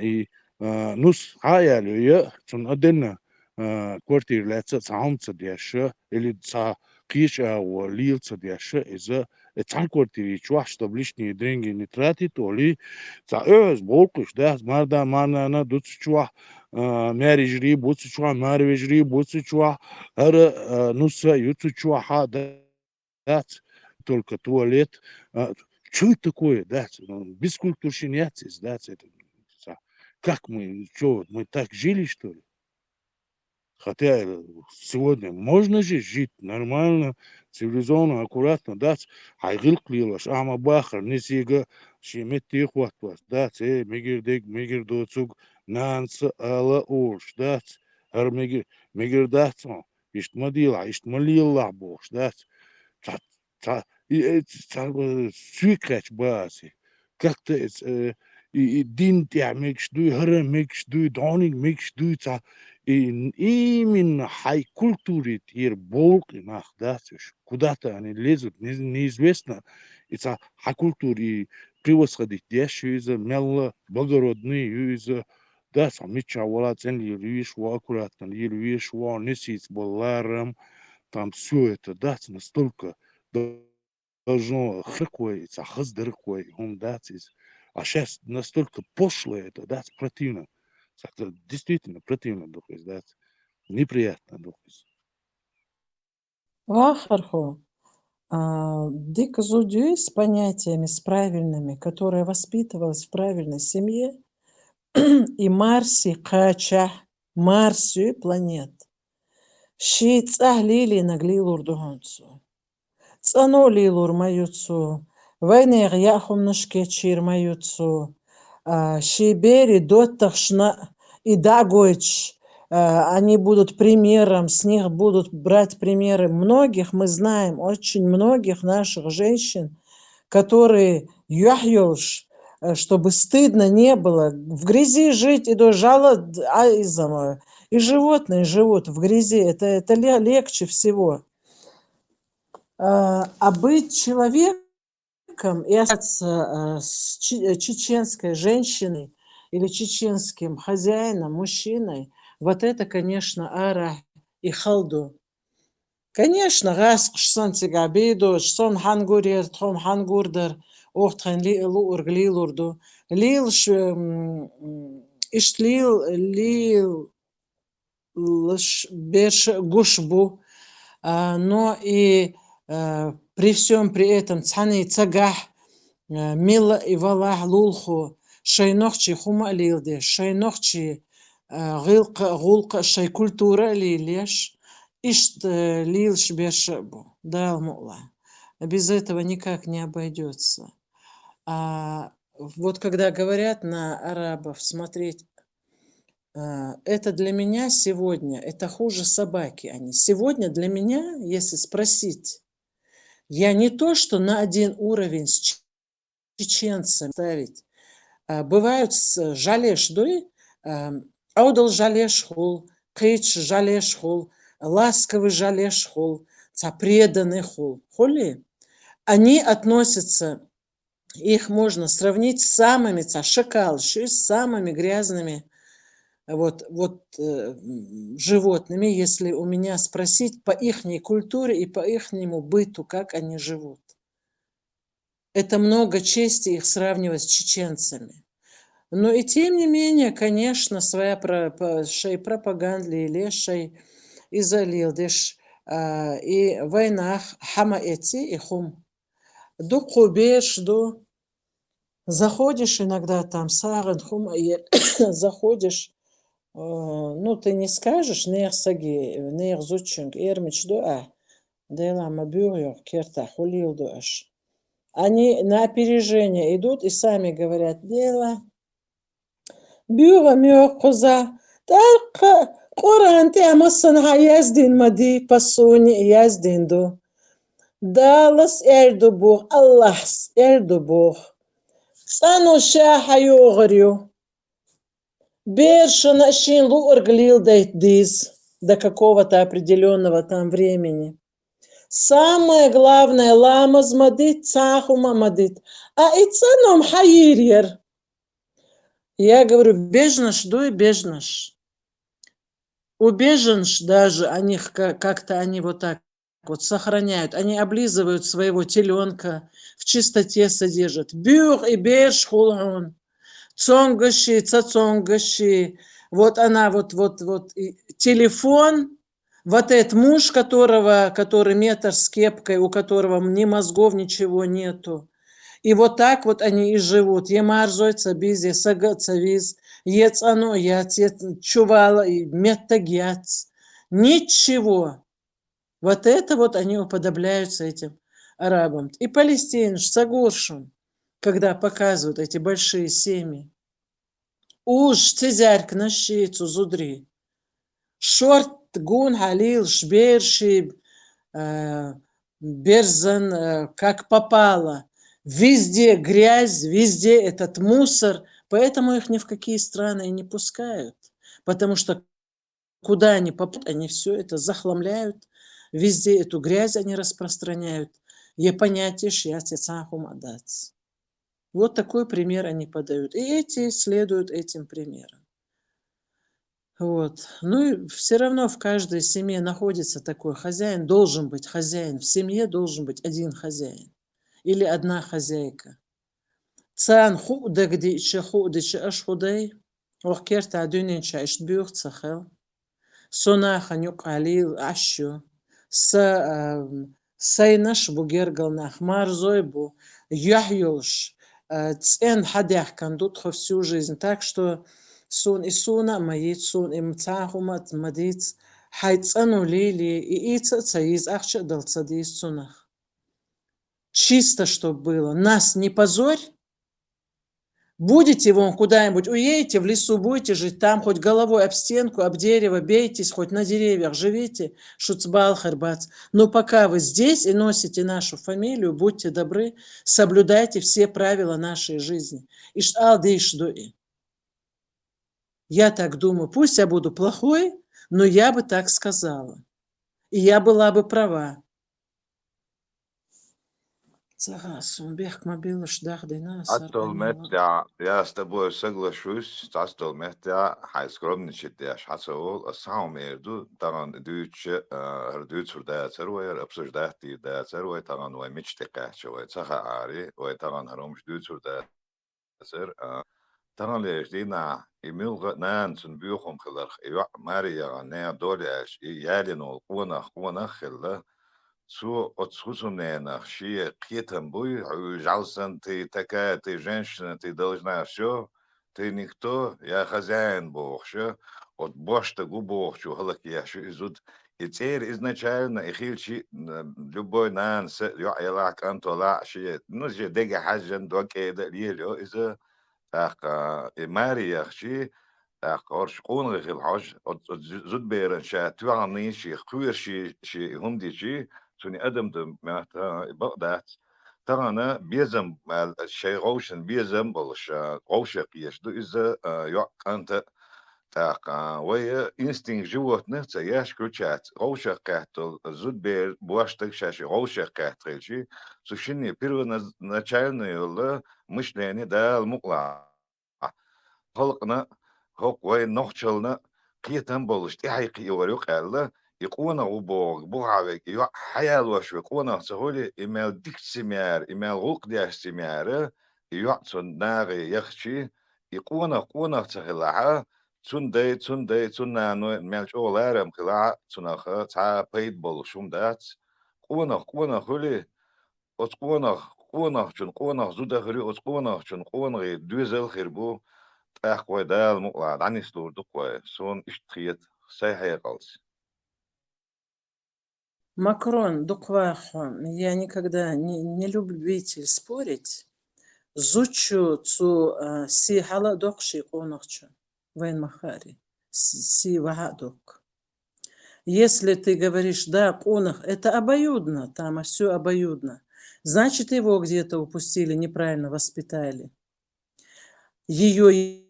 И нус хаялю я, шон адена квартир леца цаумца дяша, или ца киша о лилца дяша, из-за цан квартири чуа, чтобы лишние деньги не тратить, оли ца болкуш, да, марда марна дуц чуа, мярижри, буц чуа, марвежри, буц чуа, ара нуса юцу чуа ха, да, только туалет. Что это такое, да, бескультурщиняция, да, это. Как мы, что, мы так жили, что ли? Хотя сегодня можно же жить нормально, цивилизованно, аккуратно, да, айгыл клилаш, ама бахар, несига, шемет тихват вас, да, мегердек, мегердоцуг, нанса, ала ош, да, ар мегердацо, иштмадила, иштмалилла бош, да, свикач баси, как-то и дин тя мекшдуй, хара мекшдуй, доник мекшдуй, и именно хай культуре тир болк нах, да, куда-то они лезут, неизвестно, и хай культуре превосходить, деши из мелла, благородный, из да, меча вала цен лириш, аккуратно, лириш, несить баларам, там все это, да, настолько должно хракоиться, хаздыркой, он, да, а сейчас настолько пошло это, да, противно. Действительно противно, да, неприятно. Вахарху. Дико зудю с понятиями, с правильными, которая воспитывалась в правильной семье, и Марси Кача, Марсию планет. Щи цахлили нагли лурдугонцу. Цано лилур маюцу. Вайнег яхум нашке чир маюцу. Щи бери доттахшна и дагойч. Они будут примером, с них будут брать примеры многих, мы знаем, очень многих наших женщин, которые яхьёш, чтобы стыдно не было, в грязи жить и до жала, и животные живут в грязи, это легче всего. А быть человеком и остаться с чеченской женщиной или чеченским хозяином, мужчиной, вот это, конечно, ара и халду. Конечно, гас шсон тигабидо, шсон хангурер, тхом хангурдер, охтхан лилу урглилурду, лил ишлил лил берш гушбу, но и при всем при этом цани цагах мила и валах лулху шайнохчи хума лилде, шайнохчи гулка шай культура лилеш. Ишт лилш бершабу, да, мула. Без этого никак не обойдется. Вот когда говорят на арабов, смотреть, это для меня сегодня, это хуже собаки они. Сегодня для меня, если спросить, я не то, что на один уровень с чеченцем ставить. Бывают жалеш дуй, аудал жалеш хул, кыч жалеш хул, ласковый жалеш хул, преданный хул. Хули? Они относятся, их можно сравнить с самыми шакалши, с самыми грязными животными, если у меня спросить по ихней культуре и по ихнему быту, как они живут. Это много чести их сравнивать с чеченцами. Но и тем не менее, конечно, своя пропаганда или шей изолилдеш и войнах хама эти и хум. До кубеш, до заходишь иногда там сарен хум, заходишь, ну ты не скажешь нерсаги, нерзучинг, эрмич до дела мабюрьер керта хулил доаш. Они на опережение идут и сами говорят, дело бюра мёркоза, так коранте амасана яздин мади пасуни яздин до. Далас эрдубур, Аллахс эрдубур. Сану шаха йогрю. Берша нашин луорглил дайт диз до какого-то определенного там времени. Самое главное, ламаз мадит, цахума мадит. А и ценом хаирьер. Я говорю, бежнаш, дуй бежнаш. У беженш даже, они как-то они вот так вот сохраняют. Они облизывают своего теленка, в чистоте содержат. Бюр и беж хулон. Цонгаши, цацонгаши. Вот она, вот. И телефон. Вот этот муж, который метр с кепкой, у которого ни мозгов, ничего нету. И вот так вот они и живут. Емарзойца бизи, сагаться виз, ец оно, яц, чувала, меттагяц. Ничего. Вот это вот они уподобляются этим арабам. И палестинш, сагуршун, когда показывают эти большие семьи. Уж цезярь к нащицу зудри. Шорт гун халил шберши берзан как попало. Везде грязь, везде этот мусор, поэтому их ни в какие страны и не пускают, потому что куда они попадут, они все это захламляют, везде эту грязь они распространяют. Вот такой пример они подают, и эти следуют этим примерам. Вот. Ну и все равно в каждой семье находится такой хозяин, должен быть хозяин, в семье должен быть один хозяин или одна хозяйка. Цан худагди чахудичи ашхудай, охкерта адюнин чайш бюх цахел, сонаха нюкалил ашу, с Сайнаш бу гергалнах, марзой бу, яхюлш, цен хадях кандут всю жизнь. Так что сун и суна маит, сун и мцахумат мадиц, хайцану лили и ица цаиз ахча дал цадиз цунах. Чисто, что было. Нас не позорь. Будете вон куда-нибудь, уедете в лесу, будете жить там, хоть головой об стенку, об дерево, бейтесь, хоть на деревьях живите, шуцбал, харбац. Но пока вы здесь и носите нашу фамилию, будьте добры, соблюдайте все правила нашей жизни. Я так думаю, пусть я буду плохой, но я бы так сказала. И я была бы права. Я с тобой соглашусь, хай скромничать, хасаул, сам мерду, таран дюче, дюцурда цервер, обсуждать и да цервер, таран вай мечты качевой, цаха ари, вай таран харомш дюцурда цер, таран леш дина, и милга нанцун бюхом хилах, и мария, не доляш, и ялинул, куанах хилла, Су отсутствует ши китам буй, жалсан ты такая, ты женщина, ты должна все, ты никто, я хозяин Бог, что от бошта губох, что галак я что изуд, и теперь изначально и хильчи любой нанс, я антола ши, ну же дега хаджан докеда лило из так и Мария ши, так орш кон гил хаж, от зуд берен ша туани ши хуер ши хунди ши toen Adam de met dat daarna bezem شيء روشن bezem بلش روشة قيش دو إذا يا كانت تاق ويا إنستينج جوات نفسه ياش كرچات روشة قاتل زود بير بواشتك شاشي روشة قاتل شيء سوشيني بيرو начальный يلا مش لاني ده المقلع خلقنا هوك وين نخشلنا قيتم بلش تحقيقي وريق الله يقونا وبوغ بوغاويك يو حيال وشو يقونا سهولي إمال ديك سميار إمال غوق دياش سميار يعطن ناغي يخشي يقونا تخلعها تون نانو مالش أولارم خلع تنخ تا بيت بولشوم دات قونا خولي قونا زودا خري قونا غي دوزل خربو تاخوي دال مقلع دعني سلور دقوي سون اشتخيت سايحي قلس Макрон, дуквахон, я никогда не любитель спорить. Зучу цу си хала докши конохчу, вайн махари, си вахадок. Если ты говоришь, да, конох, это обоюдно, там все обоюдно, значит, его где-то упустили, неправильно воспитали. Ее,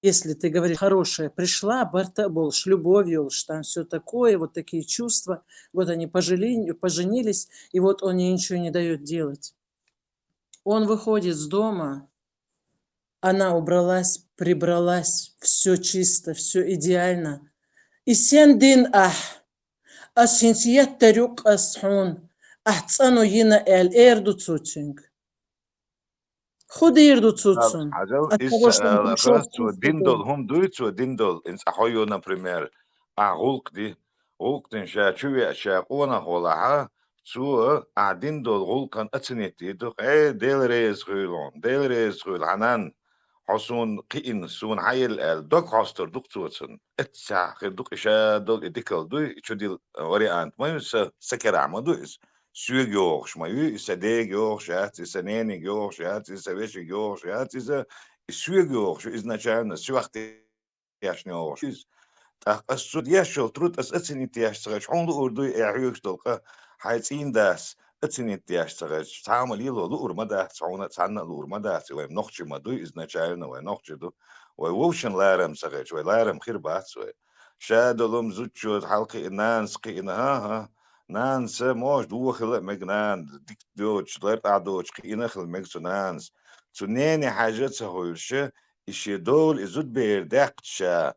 если ты говоришь, хорошая пришла, барта больше, любовью, там все такое, вот такие чувства, вот они поженились, и вот он ей ничего не дает делать. Он выходит с дома, она убралась, прибралась, все чисто, все идеально. И сендин асинсият тарюк асхун, ахцану йина эрду цуцинг. خدير تسوتسون ديندول هم دويتسو ديندول انس احويو например غولق دي غولقتن شا شوية شا قونا غولها سو ديندول غولقن اتنيتي دوخ ديل ريز غول عنان حسون قين سون حيل ال دوك هاستر دوك توتسن اتسا غير دوك شا دول اديكل دوي شو ديل وريانت ما سكر عمدويس Suur George, maar u is de George, het is een ene George, het is een wisje George, het is een Suur George, is natuurlijk een zwarte George. Is dat als zo die schuld doet, als het niet die schuld, onder oordeel erhuurstolken, hij zien dat het niet die schuld. Samen lilo loer, maar dat zijn loer, maar dat we nog je maar doen is natuurlijk we nog je doen. We woorden leren zeggen, we leren gierbaat we. Shadolum zoetjod halke inaan skina ha. نانس موش دوخل مجنان ديك دوتش طلع دوتش قينا خل مجسو نانس تنيني حاجات سهولشة إشي دول إزود بيرداق شا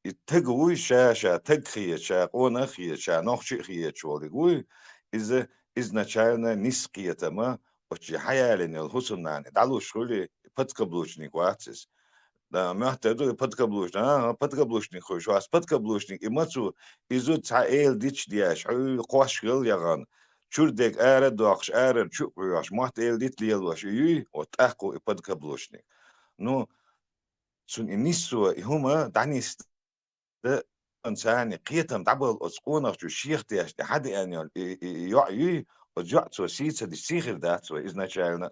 يتقوي شا تقخية شا قونا خية شا نوخشي خية شوالي قوي إذا نشالنا نسقية تما وشي حيالين الحسن ناني دالو شغلي بتقبلوشني قواتس да махтаду подкаблучник хош вас подкаблучник и мацу изут цаэл дич диаш қошгыл яган شردك آرد دوخش آرد شو قياش ما تيلديت ليلوش يي وتأخو إبد كبلوشني نو سن النسوة هما دعنيس ده إنسان قيتم دبل أسقونا شو شيخ تياش لحد أن يعي وجعت وسيت دي سيخر دات وإذن شايلنا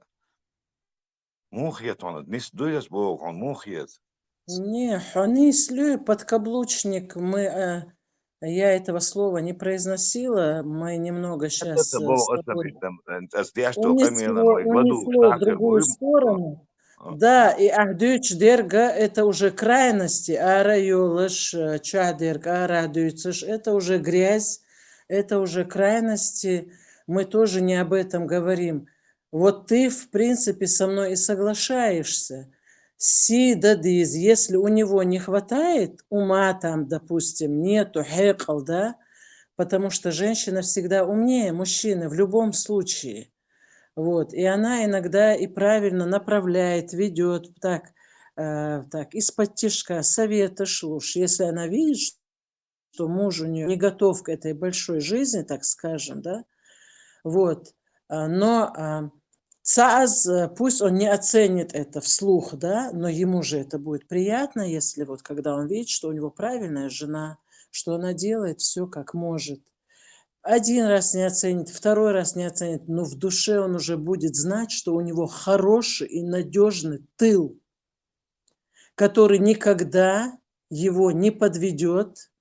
مو خيطون نس دويس بوغ عن مو خيط Не, хонислю, подкаблучник, я этого слова не произносила, мы немного сейчас Это с был это тобой битам أستياشتو قميلا ويقلدو унесло в شاخر другую بويم сторону. Да, и ахдюч дерга это уже крайности, ара юлыш, чадерг, ара ахдюцыш, это уже грязь, это уже крайности, мы тоже не об этом говорим. Вот ты, в принципе, со мной и соглашаешься. Си дадиз, если у него не хватает ума там, допустим, нету хекал, да, потому что женщина всегда умнее мужчины в любом случае. Вот. И она иногда и правильно направляет, ведет так, из-под тишка, советы шлуш. Если она видит, что муж у нее не готов к этой большой жизни, так скажем, да, вот, но Цааз, пусть он не оценит это вслух, да, но ему же это будет приятно, если вот когда он видит, что у него правильная жена, что она делает все как может. Один раз не оценит, второй раз не оценит, но в душе он уже будет знать, что у него хороший и надежный тыл, который никогда его не подведет.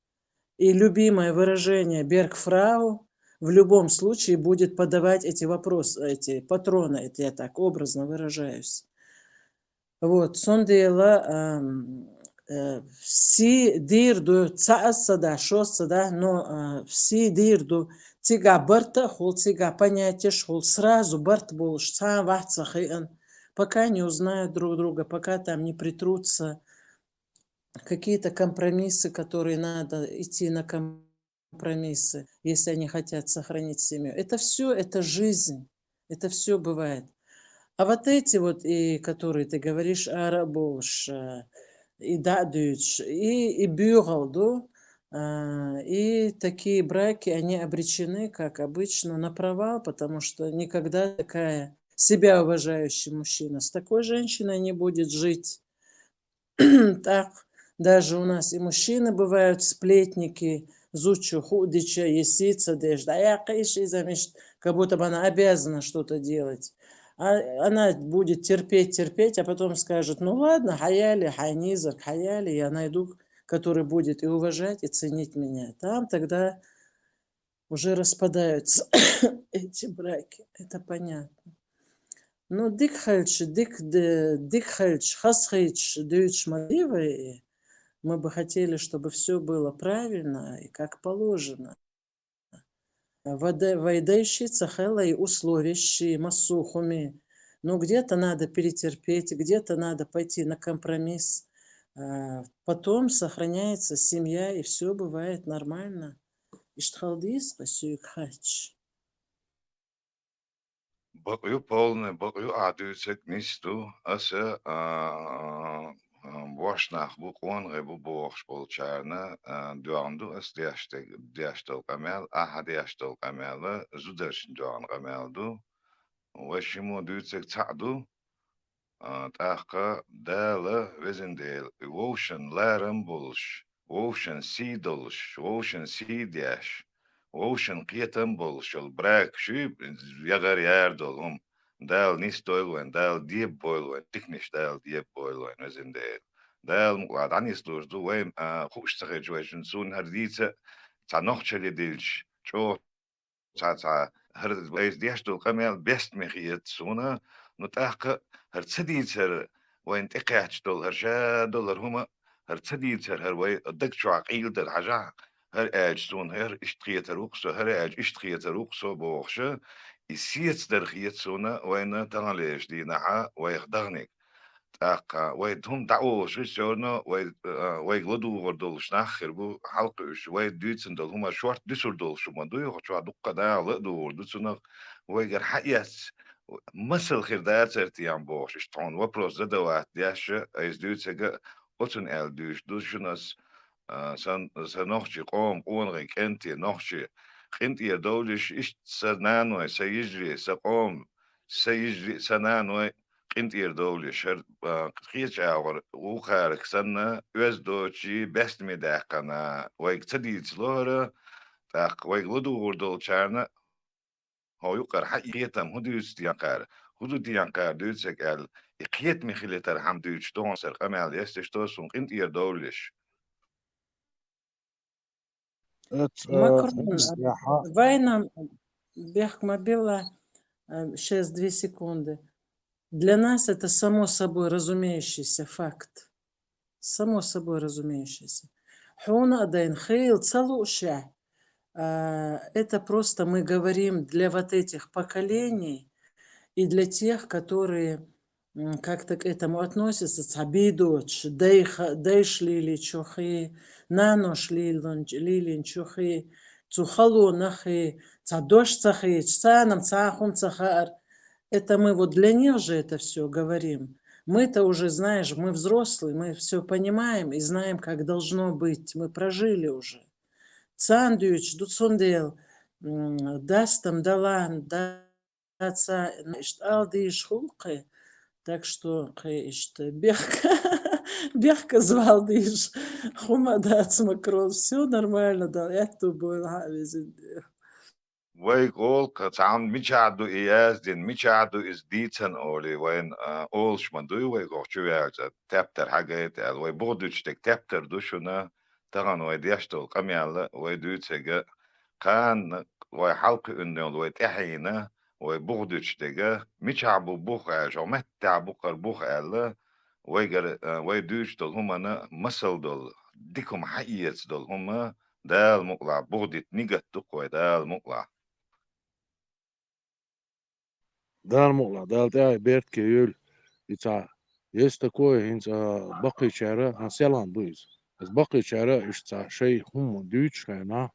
И любимое выражение Бергфрау в любом случае будет подавать эти вопросы, эти патроны, это я так образно выражаюсь. Вот, сондела все дирду цаасада, шосада, но все дирду тига барта, хол тига понятие, хол сразу барт был, сам вахцахиан, пока не узнают друг друга, пока там не притрутся какие-то компромиссы, которые надо идти на компромиссы, если они хотят сохранить семью. Это все, это жизнь, это все бывает. А вот эти вот, и которые ты говоришь, арабош, и дадуч, и бюгалду, и такие браки, они обречены, как обычно, на провал, потому что никогда такая себя уважающий мужчина с такой женщиной не будет жить. Так, даже у нас и мужчины бывают сплетники, зучу, худича, есица, дежда, как будто бы она обязана что-то делать. А она будет терпеть, а потом скажет, ну ладно, хаяли, хайнизар, хаяли, я найду, который будет и уважать, и ценить меня. Там тогда уже распадаются эти браки, это понятно. Ну, дикхальч, хасхайч, дюч мадивы, мы бы хотели, чтобы все было правильно и как положено. Вайдающие цахела и условящие массухуми. Ну, где-то надо перетерпеть, где-то надо пойти на компромисс. Потом сохраняется семья, и все бывает нормально. Иштхалдис, пасюкхач. بقيو полный بقيو عدوسك نستو أسا بوشناخ بقوان غيبو بوخش بولشارنا دواندو أس دياشتو قمال أحد ياشتو قمال زودرش دوان قمال دو وشمو دوتسك تعدو تاقا دالا وزنديل ووشن لارم بولش ووشن سيدلش ووشن سيدياش ووشن قيتم بولش البراك شو يغير ياردولهم دال نيس دويلوين دال ديب بويلوين تكنيش دال ديب بويلوين وزنديل دال مقعد عني سلوش دو وين خوش تخيج ويشن سون هرديتة تا نوخشلي ديلش شو تا هرد ويز ديشتو قميل بيست مخيت سونا نتاقا هرتسديتر وين تقياتش دول هرشا دولار هما هرتسديتر هر وي الدك شو عقيل در حجا هر اج سون هر اشتخيت روكسو هر اج اشتخيت روكسو بوخشا يسيت در خيت سونا وين تغليش دي نحا ويخدغنك تاقا ويدهم دعوه شو سونا ويغلدو غردولش ناخر بو حلقش ويدوتسن دول هما شورت دسر دول شو ما دوي شو دقة دا لقدو دوتسنا ويغر حقيات مثل خير دات ارتيان بوش اشتون وبروز زدوات دياش ايز دوتسجا اوتن ال دوش دوشنس سنوخشي قوم قونغي كنتي نوخشي قنطير دولش إيش سنانوي سيجري سقوم سيجري سنانوي قنطير دولش خيش أور وخارك سنة أز دوتشي بست مداقنا ويك تديت لورا تاق ويك لدور دولشارنا هو يقر حقيقة هدوس ديانقار هدو ديانقار دوتسك ال إقيت مخيلتر هم دوتش دونسر قمال يستش توسون قنطير دولش Макрон, война, Бехмобила, сейчас 2 секунды. Для нас это само собой разумеющийся факт. Само собой разумеющийся. Хуна адайн хейл цалуша. Это просто мы говорим для вот этих поколений и для тех, которые как-то к этому относятся. Цабидоч, дейш лили чухи, нанош лилин чухи, цухалу нахи, цадош цахи, цанам цахум цахар. Это мы вот для них же это все говорим. Мы-то уже, знаешь, мы взрослые, мы все понимаем и знаем, как должно быть. Мы прожили уже. Цандюч, дуцундел, дастам далан, даца, алдиш хулкы. Так что, Бехка звал диш, хумадац макрон, все нормально, да, я тубой ويك أول كتعم ميشادو إياز دين ميشادو إز ديتن أولي وين أولش من دوي ويك أخشو يعجز تابتر حاجات وي بودوش تك تابتر دوشنا تغن وي ديشتو قميال وي دوتسجا كان وي حلق إنه وي تحينا وي بودوش تجا ميشابو بوخ عجو متعبو قربوخ ألا وي دوش دول هما مسل دول ديكم حقيقة دول هما دال مقلع بودت نيجت تقوي دال مقلع دار مقلع دار تاعي بيرت كيول يتاع يستكوي هنز بقي شارع هنسيلان دويز بس بقي شارع إيش تاع شيء هم دويتش كنا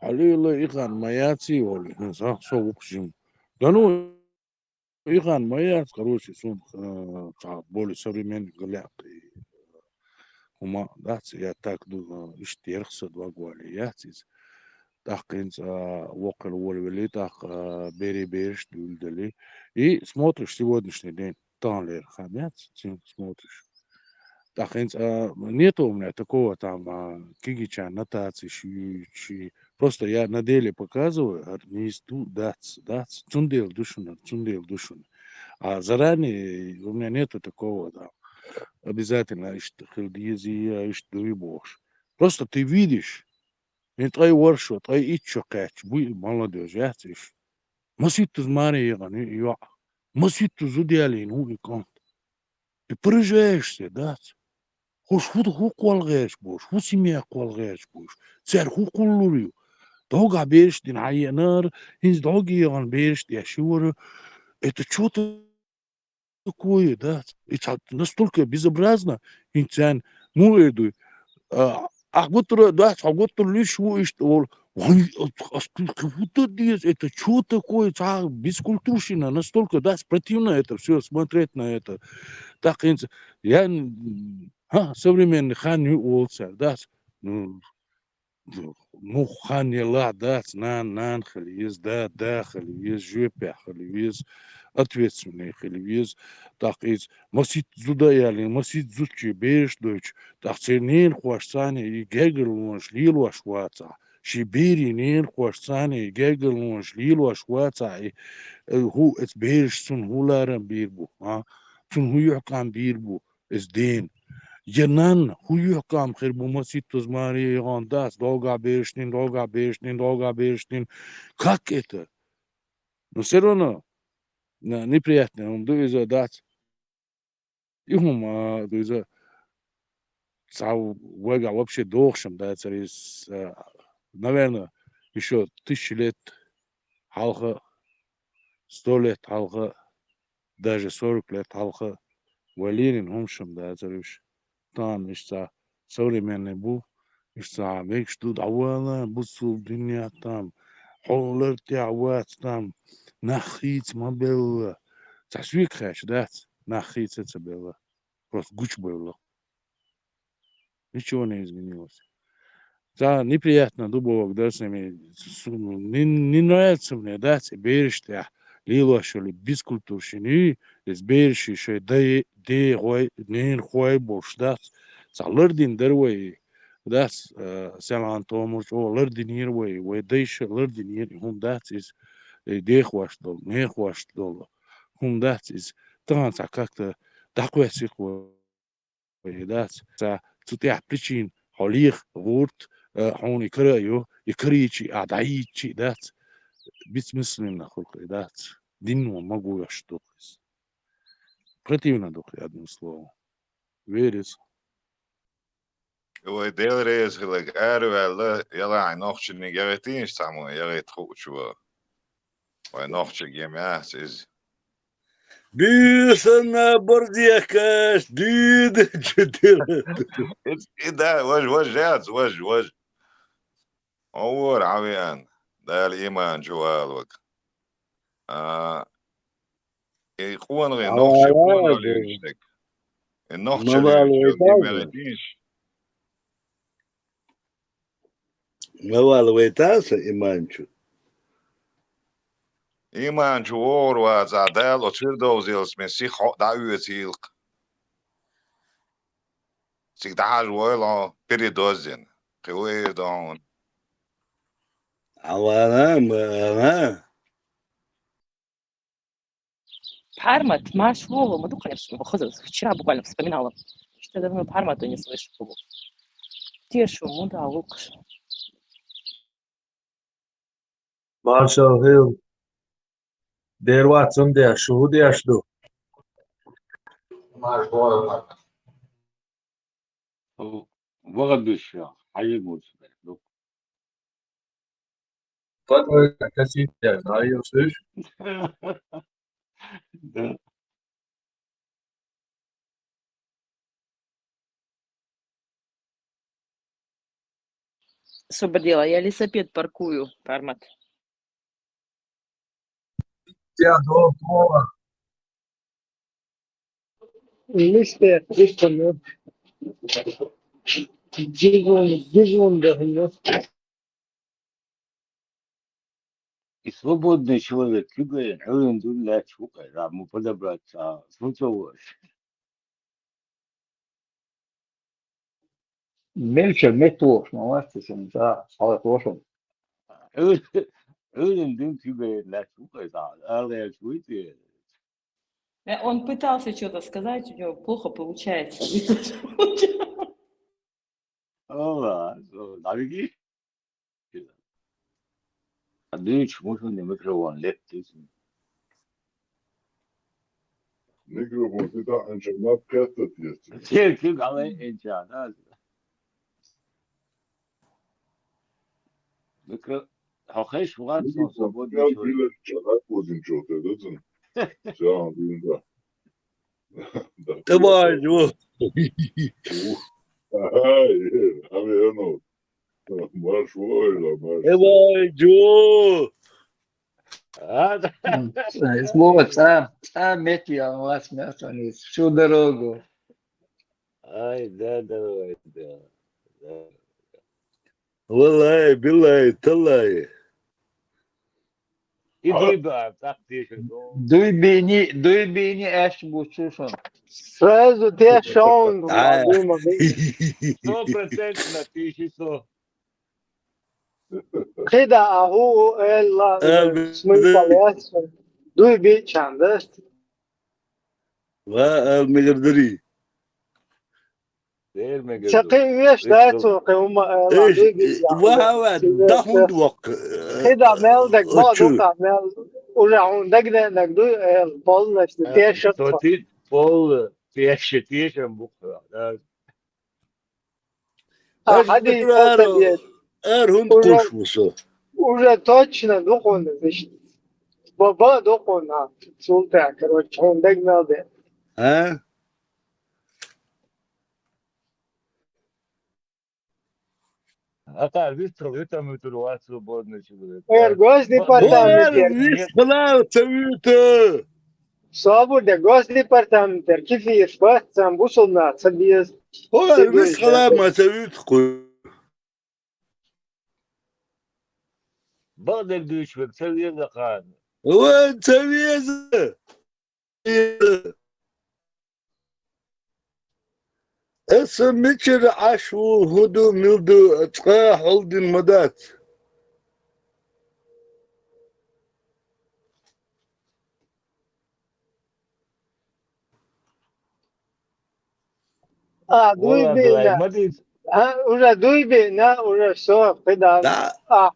علي الله يغان مياتي ولا هنزا سوق جيم دانو يغان ميات كروشي سون تاع بولي سوريمين قلاقي هما داتس ياتاك دو اشتيرخصد واقوالي ياتيز تاقينز وقل والولي تاق بيري بيرش دولدلي и смотришь сегодняшний день танлер хамят смотришь тақинц нету у меня такого там кигича нотации просто я на деле показываю не дац цундел душун а заранее у меня нету такого там обязательно что хилдизи что и бож просто ты видишь не твой воршо твой ичо кач буй молодежь я тиш масит змари ягани я масит зудиали ну и конт и приезжаешься да хош хуқвалгеш бош хусимия қвалгеш бош цер хуқуллурю дога бериш дин айянар инз доги яган бериш яшур это что-то такое да это настолько безобразно инцан муэду агутро да агутро лишь что это что такое бескультурщина настолько да противно это все смотреть на это так я современный хан улсар да ну хан ела да нан хлиз да хлиз жопя хлиз ответственный хлиз так масит зудаяли масит зучи беш дочь так ценен хвастани и гегел он шлил вашваца шибери нен хвастани и гегел он шлил вашваца и هو اتبيرش سن هولارن بيربو سن هو يحكام بيربو ازدين ينان هو يحكام خير بمسيط تزماري يغانداس долго берешнин как это но все равно неприятно он дуиза дать и он дуиза цау вега вообще дохшим да через наверное еще 1000 лет халха 100 лет халха, даже 40 лет халха, валерин хумшим, да, зарюш. Там, ишта, современный бу, ишта, век что давала, бусул дня там, холлер тяват там, нахиц мабелла. Засвик хэш, да, нахиц это было. Просто гуч было. Ничего не изменилось. неприятно дубовок, да, с ними. Не нравится мне, да, берешься, лило, что ли, без культурщины, берешь еще, да, не хуй больше, да, лордин дервей, да, сялан томуш, лордин ирвей, да, еще лордин ир, да, де хваш дол, не хваш дол, да, танца как-то такой сихвей, да, цутя причин, холих, вурт, он и адайчи, да, бессмысленно, да, динно могу я что. Противно дух, одним словом. Верится. Ой, делрез гelijk erwelle, jela nochtje niet geretisch samen, jeret goed zo. Ой, nochtje gemas is. Бисана бордекаш, дид, ده وج جات وج أول عويان ده الإيمان جوال وك يقوان غير نوخش يقوان غير يشتك النوخش اللي يمرتيش Навалывается иманчу. إيمان جوار وزعدال وتفردو زيلس من سيخ دعوة سيلق سيخ دعاج ويلا بريدوزين قوي دون Авана. Пармат, Маш Вова, мы думали, что вчера буквально вспоминала, что я давно Пармата не слышала. Тешу, муда, лукаш. Marshall Hill. There was some there, show there, show. وغدوش حي موش But I can see there, now you see. Освободила, я лесопед паркую, Пармат. Yeah, no. Liste, ne? Дежун, да, И свободный человек, кюгай, он дуля чукай, ему подобрать, случилось. Мельче метош, но властisen, да, але тошен. Он дым кюгай, ля чукай, але чуйте. Он пытался что-то сказать, у него плохо получается. 나비기? 늘 주무셨는데 미크로폰 랩 Микрофон, ты там интернет кастет есть. Türk'ü galı ençana. Mikro hoş var son sabah Я билет чанак возим что-то, да? Все, да. Давай, ну. Ай, ну. Маршвой, марш. Давай, Джо. Слово метья у вас мясо всю дорогу. Ай, да, давай, да. Валай, билай, талай. İdi de taktiği. Duy beni eş bu çuşun. Сразу те шаун, думаю. 100% напиши. Кида аху элла смысл дуй би чанда. Ва المقدري. Değil mi? Çakı üyeş da çok ama ايش وها دهون وق كده مالك ما دوكا مال ورعون دقنا نقدو البول نشتي شط Totit bol piyashetiyen bu kadar. hadi ار هون قشوسو уже точно духовно значит баба духовно султа короче он догнал да ها Ata biz çalıyor mütürüvat свободный человек. Госдепартамент. Свобода, Госдепартамент, كيف يثبت سامبوسلنا تبيز. هو بس خلاص ما سويت بقدر دوشبك تسوي زقان وين تميزه اسم ميتشر عشو هدو ميلدو تقاح ولد المدات والله بلاي ما ديت ورا دويبينا ورا سوق كده طبعا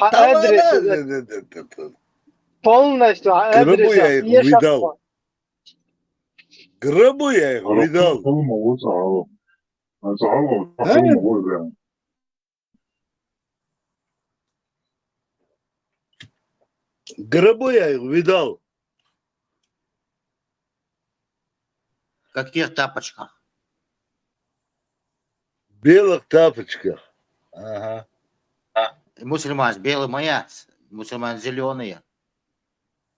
أدرس полностью قربوا أدرس يا فيه فيدال شخص قربوا يا فيدال قربوا يا فيدال В каких тапочках? белых тапочках ага Мусульман белый маяц, мусульман зеленые.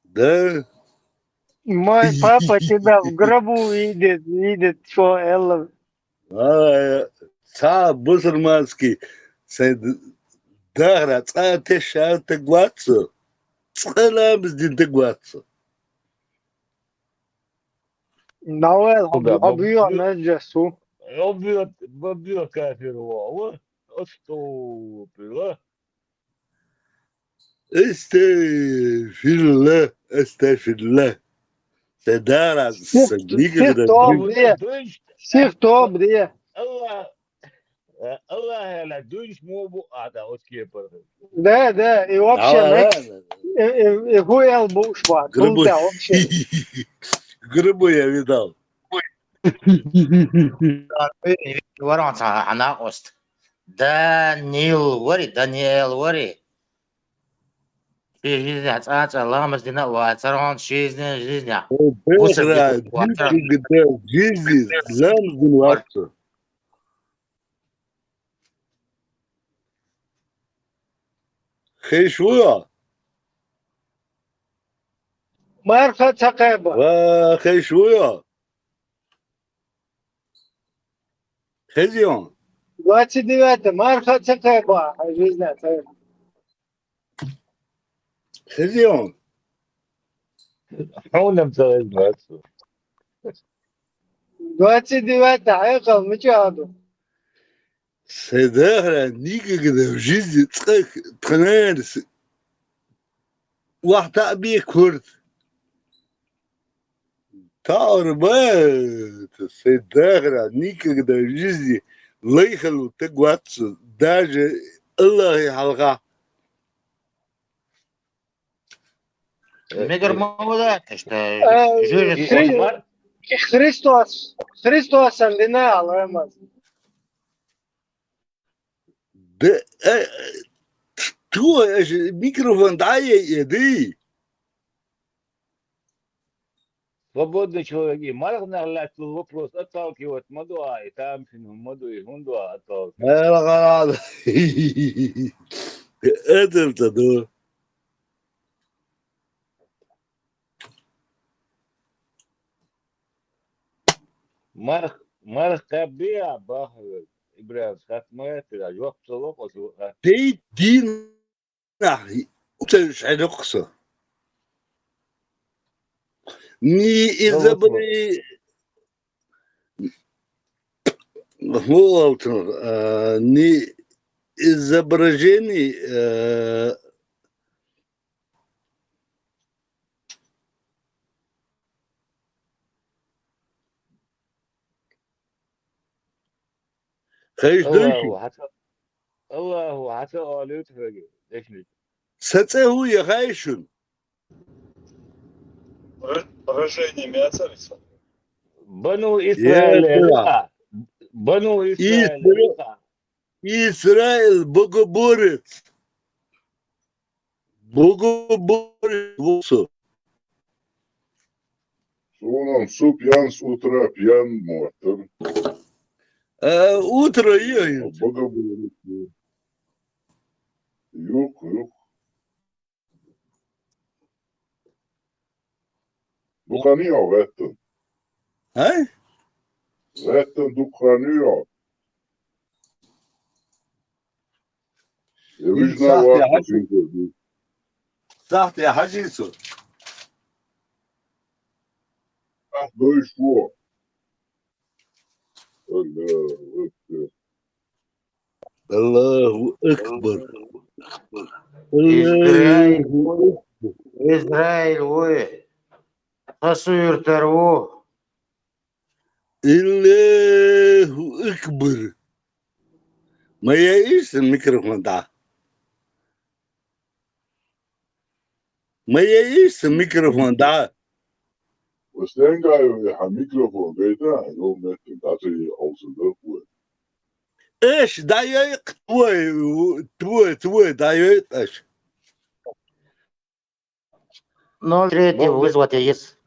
да мой папа тебя в гробу видит, что Элла. صعب بصرمانسكي سيد دهرة تشا تقواتسو تقلا بزدين تقواتسو نوال أبيو نجسو ببيو كافر هو استغفر استغفر الله استغفر الله سدارة صديق سيف توب دي الله لا دوش مو بقعد اوسكيبر ده и вообще и хуял буш ба тулта вообще грибу я видал ورا حناقصت دانيال وري في жизни отца ламас дина вацарон жизни بغرا قدام جيزي لامز الوقت خيشويا مارخة تقيبة وخيشويا خزيون 29 مارخة تقيبة жизнь خزيون حول مسوي المعصو 29 حقيقة مجهدو سيداغرا نيكا كده وجيزي تقنانس واحد أبي كرد تعربات سيداغرا نيكا كده وجيزي ليخلو تقواتسو داجة الله يحلقه ميجر مولا Христос ординал, Ремас. ده تو микрофон дай يدي Свободный человек. Марк наглядь вопрос отталкивать мадуа и там мадуи хундуа отталкивать. это да Марк кабия бахвел. Ибрahim خاتمات الوقت لوقت دي دين نحي وتنش نقصه ني إذا بري هو ني إذا برجيني خيش دوشي الله حتى قالت فجأة ليش نجي ساتسهو يا خايشون Поражение мясорится. بنو إسرائيل بنو إسرائيل إسرائيل بوغوبورت وصل Суном суп пьян с утра, пьян мотор. Утро ей. Богоборец. Юг. Dukkanıyor vetten. He? Vetten dukkanıyor. Evijna İnsaf ya, var çünkü. تحت يا حجيسو Dois الله أكبر إزرائيل الله إزرائيل تصوير تروه الله أكبر ما يعيش الميكروفون ده ما يعيش الميكروفون ده Mas den har mikrofon ved der, jo med den der til også løb. ايش دقايق توي دقايق ايش 03 вызвать ЕС.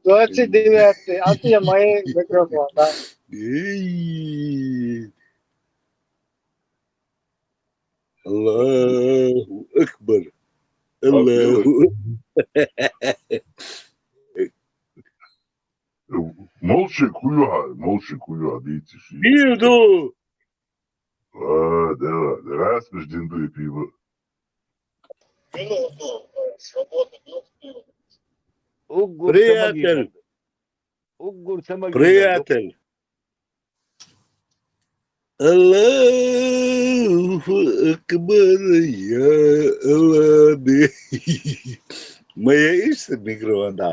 29. Отдай мой микрофон, да. الله اكبر الله Молча kuyu değil tişi. Bildu. Det er din du pivo. Приятель. Приятель. Аллаху акбар, я Аллах. Моя истина микрофон, да.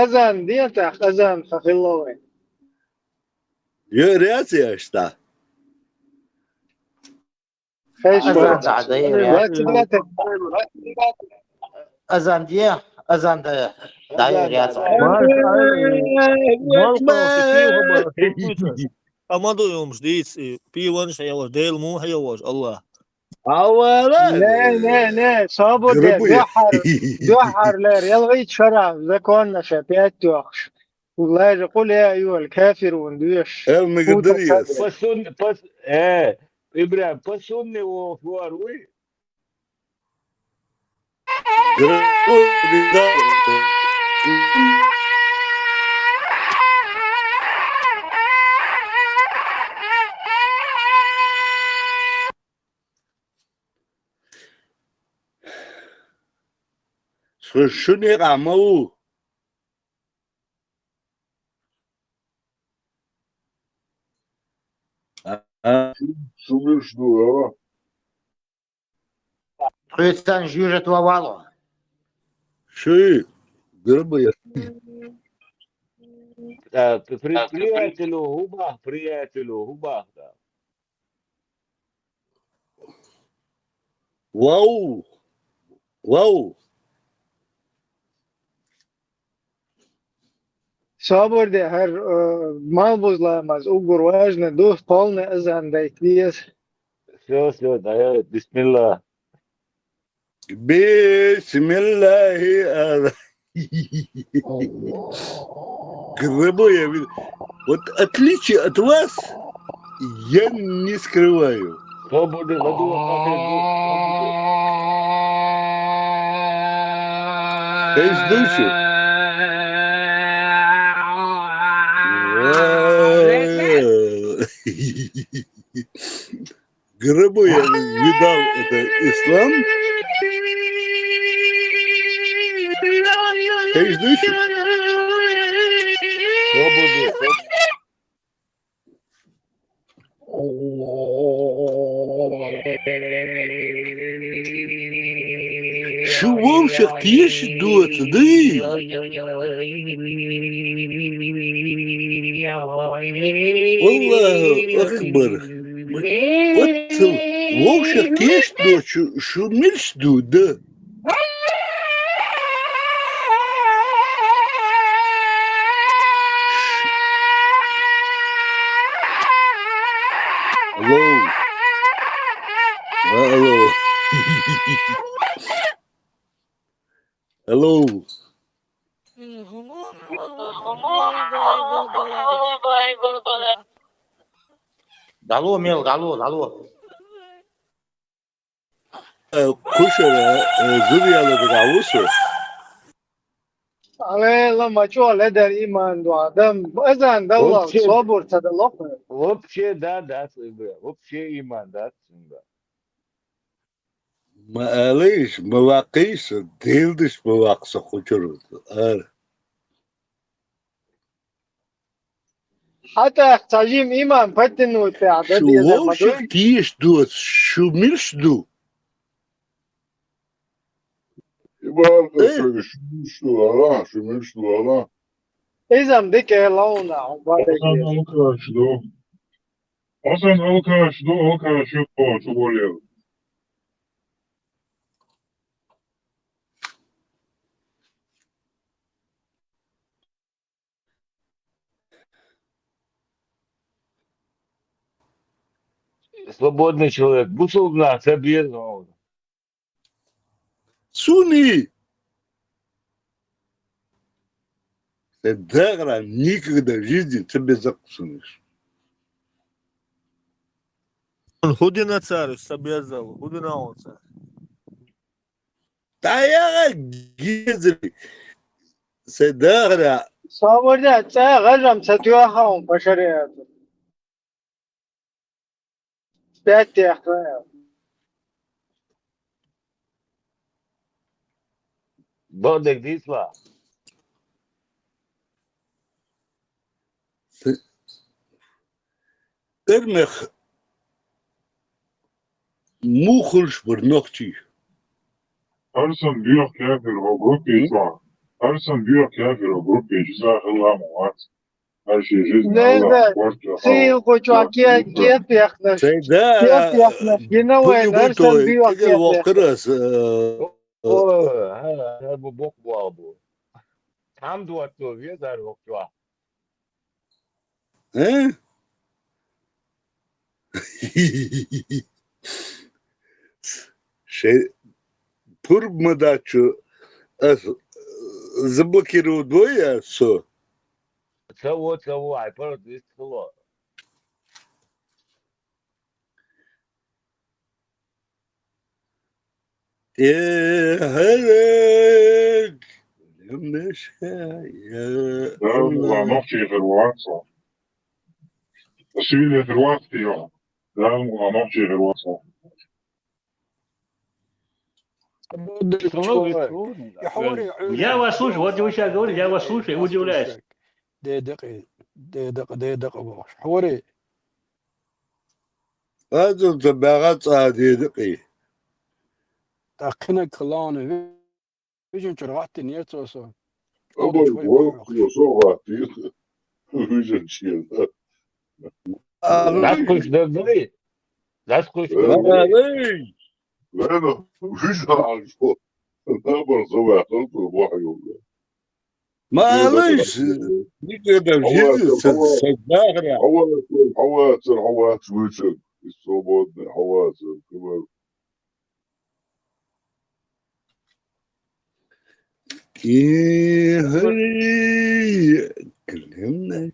أذان ديتك أذان خخلوي. يا راسي اشتا. أذان أذان ديه أذان ده Amaduymuş değil. Piyon şey var. Değil mu hay var Allah. Не, свобода. Духар лер. يلغي شرع ذكرنا شبيت توخش. والله يقول يا أيها الكافرون دوش. المقدريس. بس إبراهيم بسوني وفواروي. شنو يعملوا؟ Смешно, Христиан жужжит вовалу. Ши, грабы. Приятелю губа, да. Вау. Свобода. Her mal bozlamaz. Ugur важно. Дух полный أذان дает вес. Все, да, бисмилlah. بسم الله Грабы. Вот отличие от вас я не скрываю. Свободы в аду, Грабы я видал, это ислам. Чего всех есть дует, да? Аллаху акбар. Вот всех есть дует, что мельс дует, да? Hello. Дало, мел, дало. Kuşara Zuriyalı bir avusu. على لما شو لدى إيمان دعاء أذن الله Вообще, صبر تدلق вообще, да, бля. Вообще иман, да, бля. معليش مواقيس ديلدش مواقصة خجرت حتى تجيم إيمان فتن وتعدد شو يزر وش مدوي كيش دوت شو ملش دو يبقى شو الله شو مش الله إذا بدك لون عبادة Hasan Alkaş'do. Hasan Alkaş'do Alkaş'ı koçu oluyor. Свободный человек. Бусул на себе, ну. Суни Дагра никогда в жизни тебе закусунешь. Он худина царь, собезал, худина он царь. Да я гизри Дагра صبر ده غرم ستوها بشريات بيت يحتوي Бодек дисла. Эрмех мухулш бурнохчи. Arsan diyor kafir o grup geçma. Arsan diyor kafir o grup geçsa Allah muhat. Her şey жизнь Allah. لا Borçlu خيل قوتوا كيف يخنش Сойда كيف يخنش جنوين أرسل той بيو тегел كيف يخنش вокрас О, ها бу бок буабу. Там дуату везар вокчуа. Şey Пурмадачу заблокировал двое со. Цаво, ай, пора дискло. Ehek Lemneşaya ده Allah. نقطي في الواتساب. تسويل في الواتساب يوم. ده نقطي في الواتساب. свободный человек. يا حواري Я вас слушаю, вот вы сейчас говорите, я вас слушаю и удивляюсь. دقيقة باش حواري هذا تبعات عادي دقي. تاقنا كلان فيجن شرعت نيتو صار أبا يقول صوغة ويجن شيء. Заскуш добрый. Заскуш добрый. لأنه ويجن على الفوق. نبر صباح خلطه بواحد يقول. معلش никогда в жизни Сойдагра. حواس ويجن الصوبات حواس كمان. Ihri كلمنا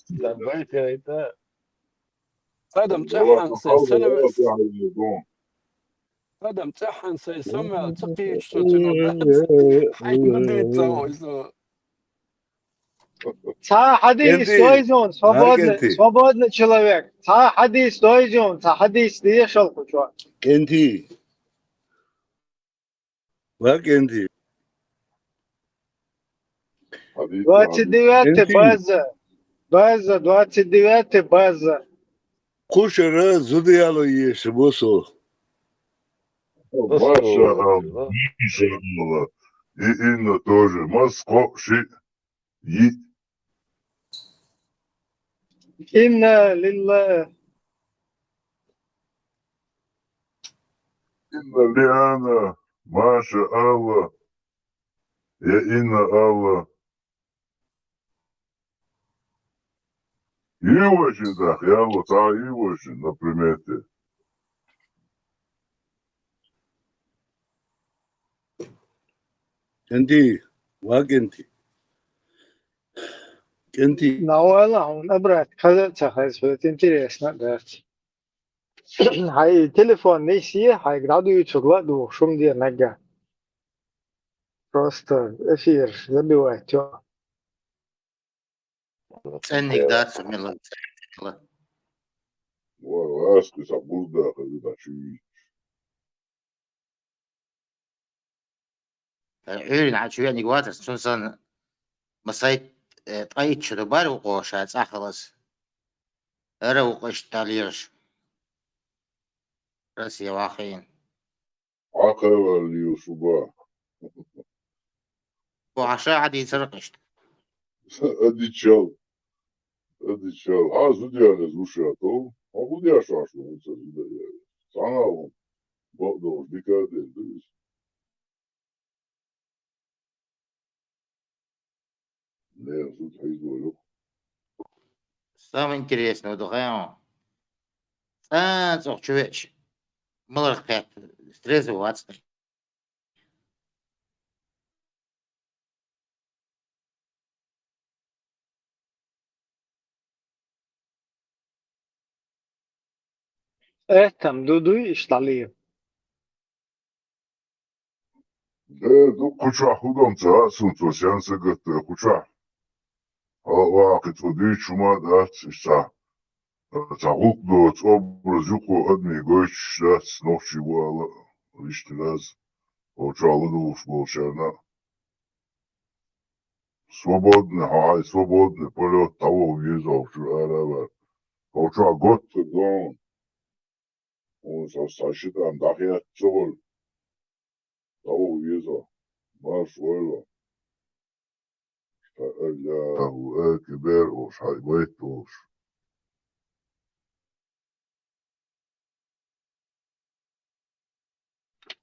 Забыть это. قدم تحن سنة قدم تحن سمع تقيش حي بديت Та حديث دويزون свободный человек. Та حديث دويزون, та حديث ديشل قوتوا. كنتي وكنتي 29 29 база. Кушера зудияло ешь босо. Маша, Миша, и Инна тоже. Москва, إنا لله Инна Лиана, Маша, Алла. Я Инна, Алла. И очень так, я вот, и очень, например, ты. كنتي وكنتي كنتي نوال он обрат كذا تخيل интересно да. Хай телефон не си, хай граду чугла ду шум дир нага. Просто эфир забивать. Чё? Ценник, да, сумела. Ласки сабурда, когда чуи. عيون عشوائي نجوات خصوصا مصايد طايت شنو بارو قوشات أخلص روقش تاليرش راسي واخين عقل اللي يصبح. وعشاء عادي يسرقش أدي تشال. زودي أنا زوجة تو. أبودي أشاش لو زودي. صانعهم. بقدر بكادين. Не, тут хайдолю. Самое интересное, духаем. Цох чувеч. Малахет. Стрезоваться. اهتم دودو يشطع لي. دو كوشا خودم تاسون تو سيانسا قد كوشا. واقع تودي شما دات سا. تعوق دو تقبل زوكو أدمي قوش دات نوشي والا. ويشتغاز. وشالدو وشبوشانا. Свободный, свободный полет того виза, что год гон. Он сосчитаем, да я цол того виза. Маш войло. Ля кибер уж хайбайт уж.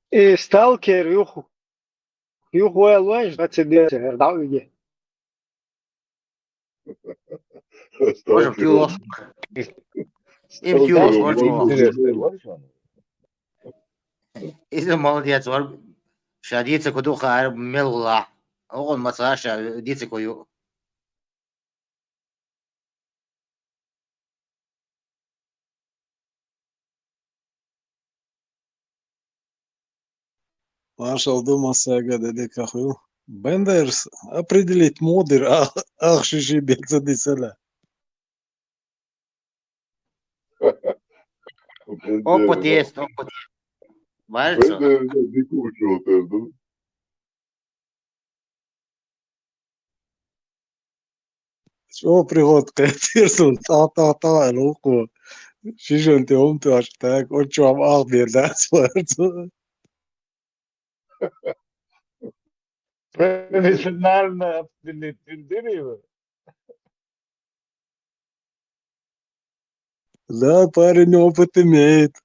И сталкер юху. Юху элванж 29 дал виде. Можем тюлос. Им тюлос, можно. إذا молодец, шадица кудуха мелла. Он масаша дица кую. Маршал думался, гададек ахую. Бендерс определить модер, ах шишибек задисала. Опыт есть, опыт. Вальцо. Что пригодка? Тирсун, та, луку. Шишон ты ты аж так, он что вам ах беда, сварцу. Профессионально определить. Да, парень опыт имеет.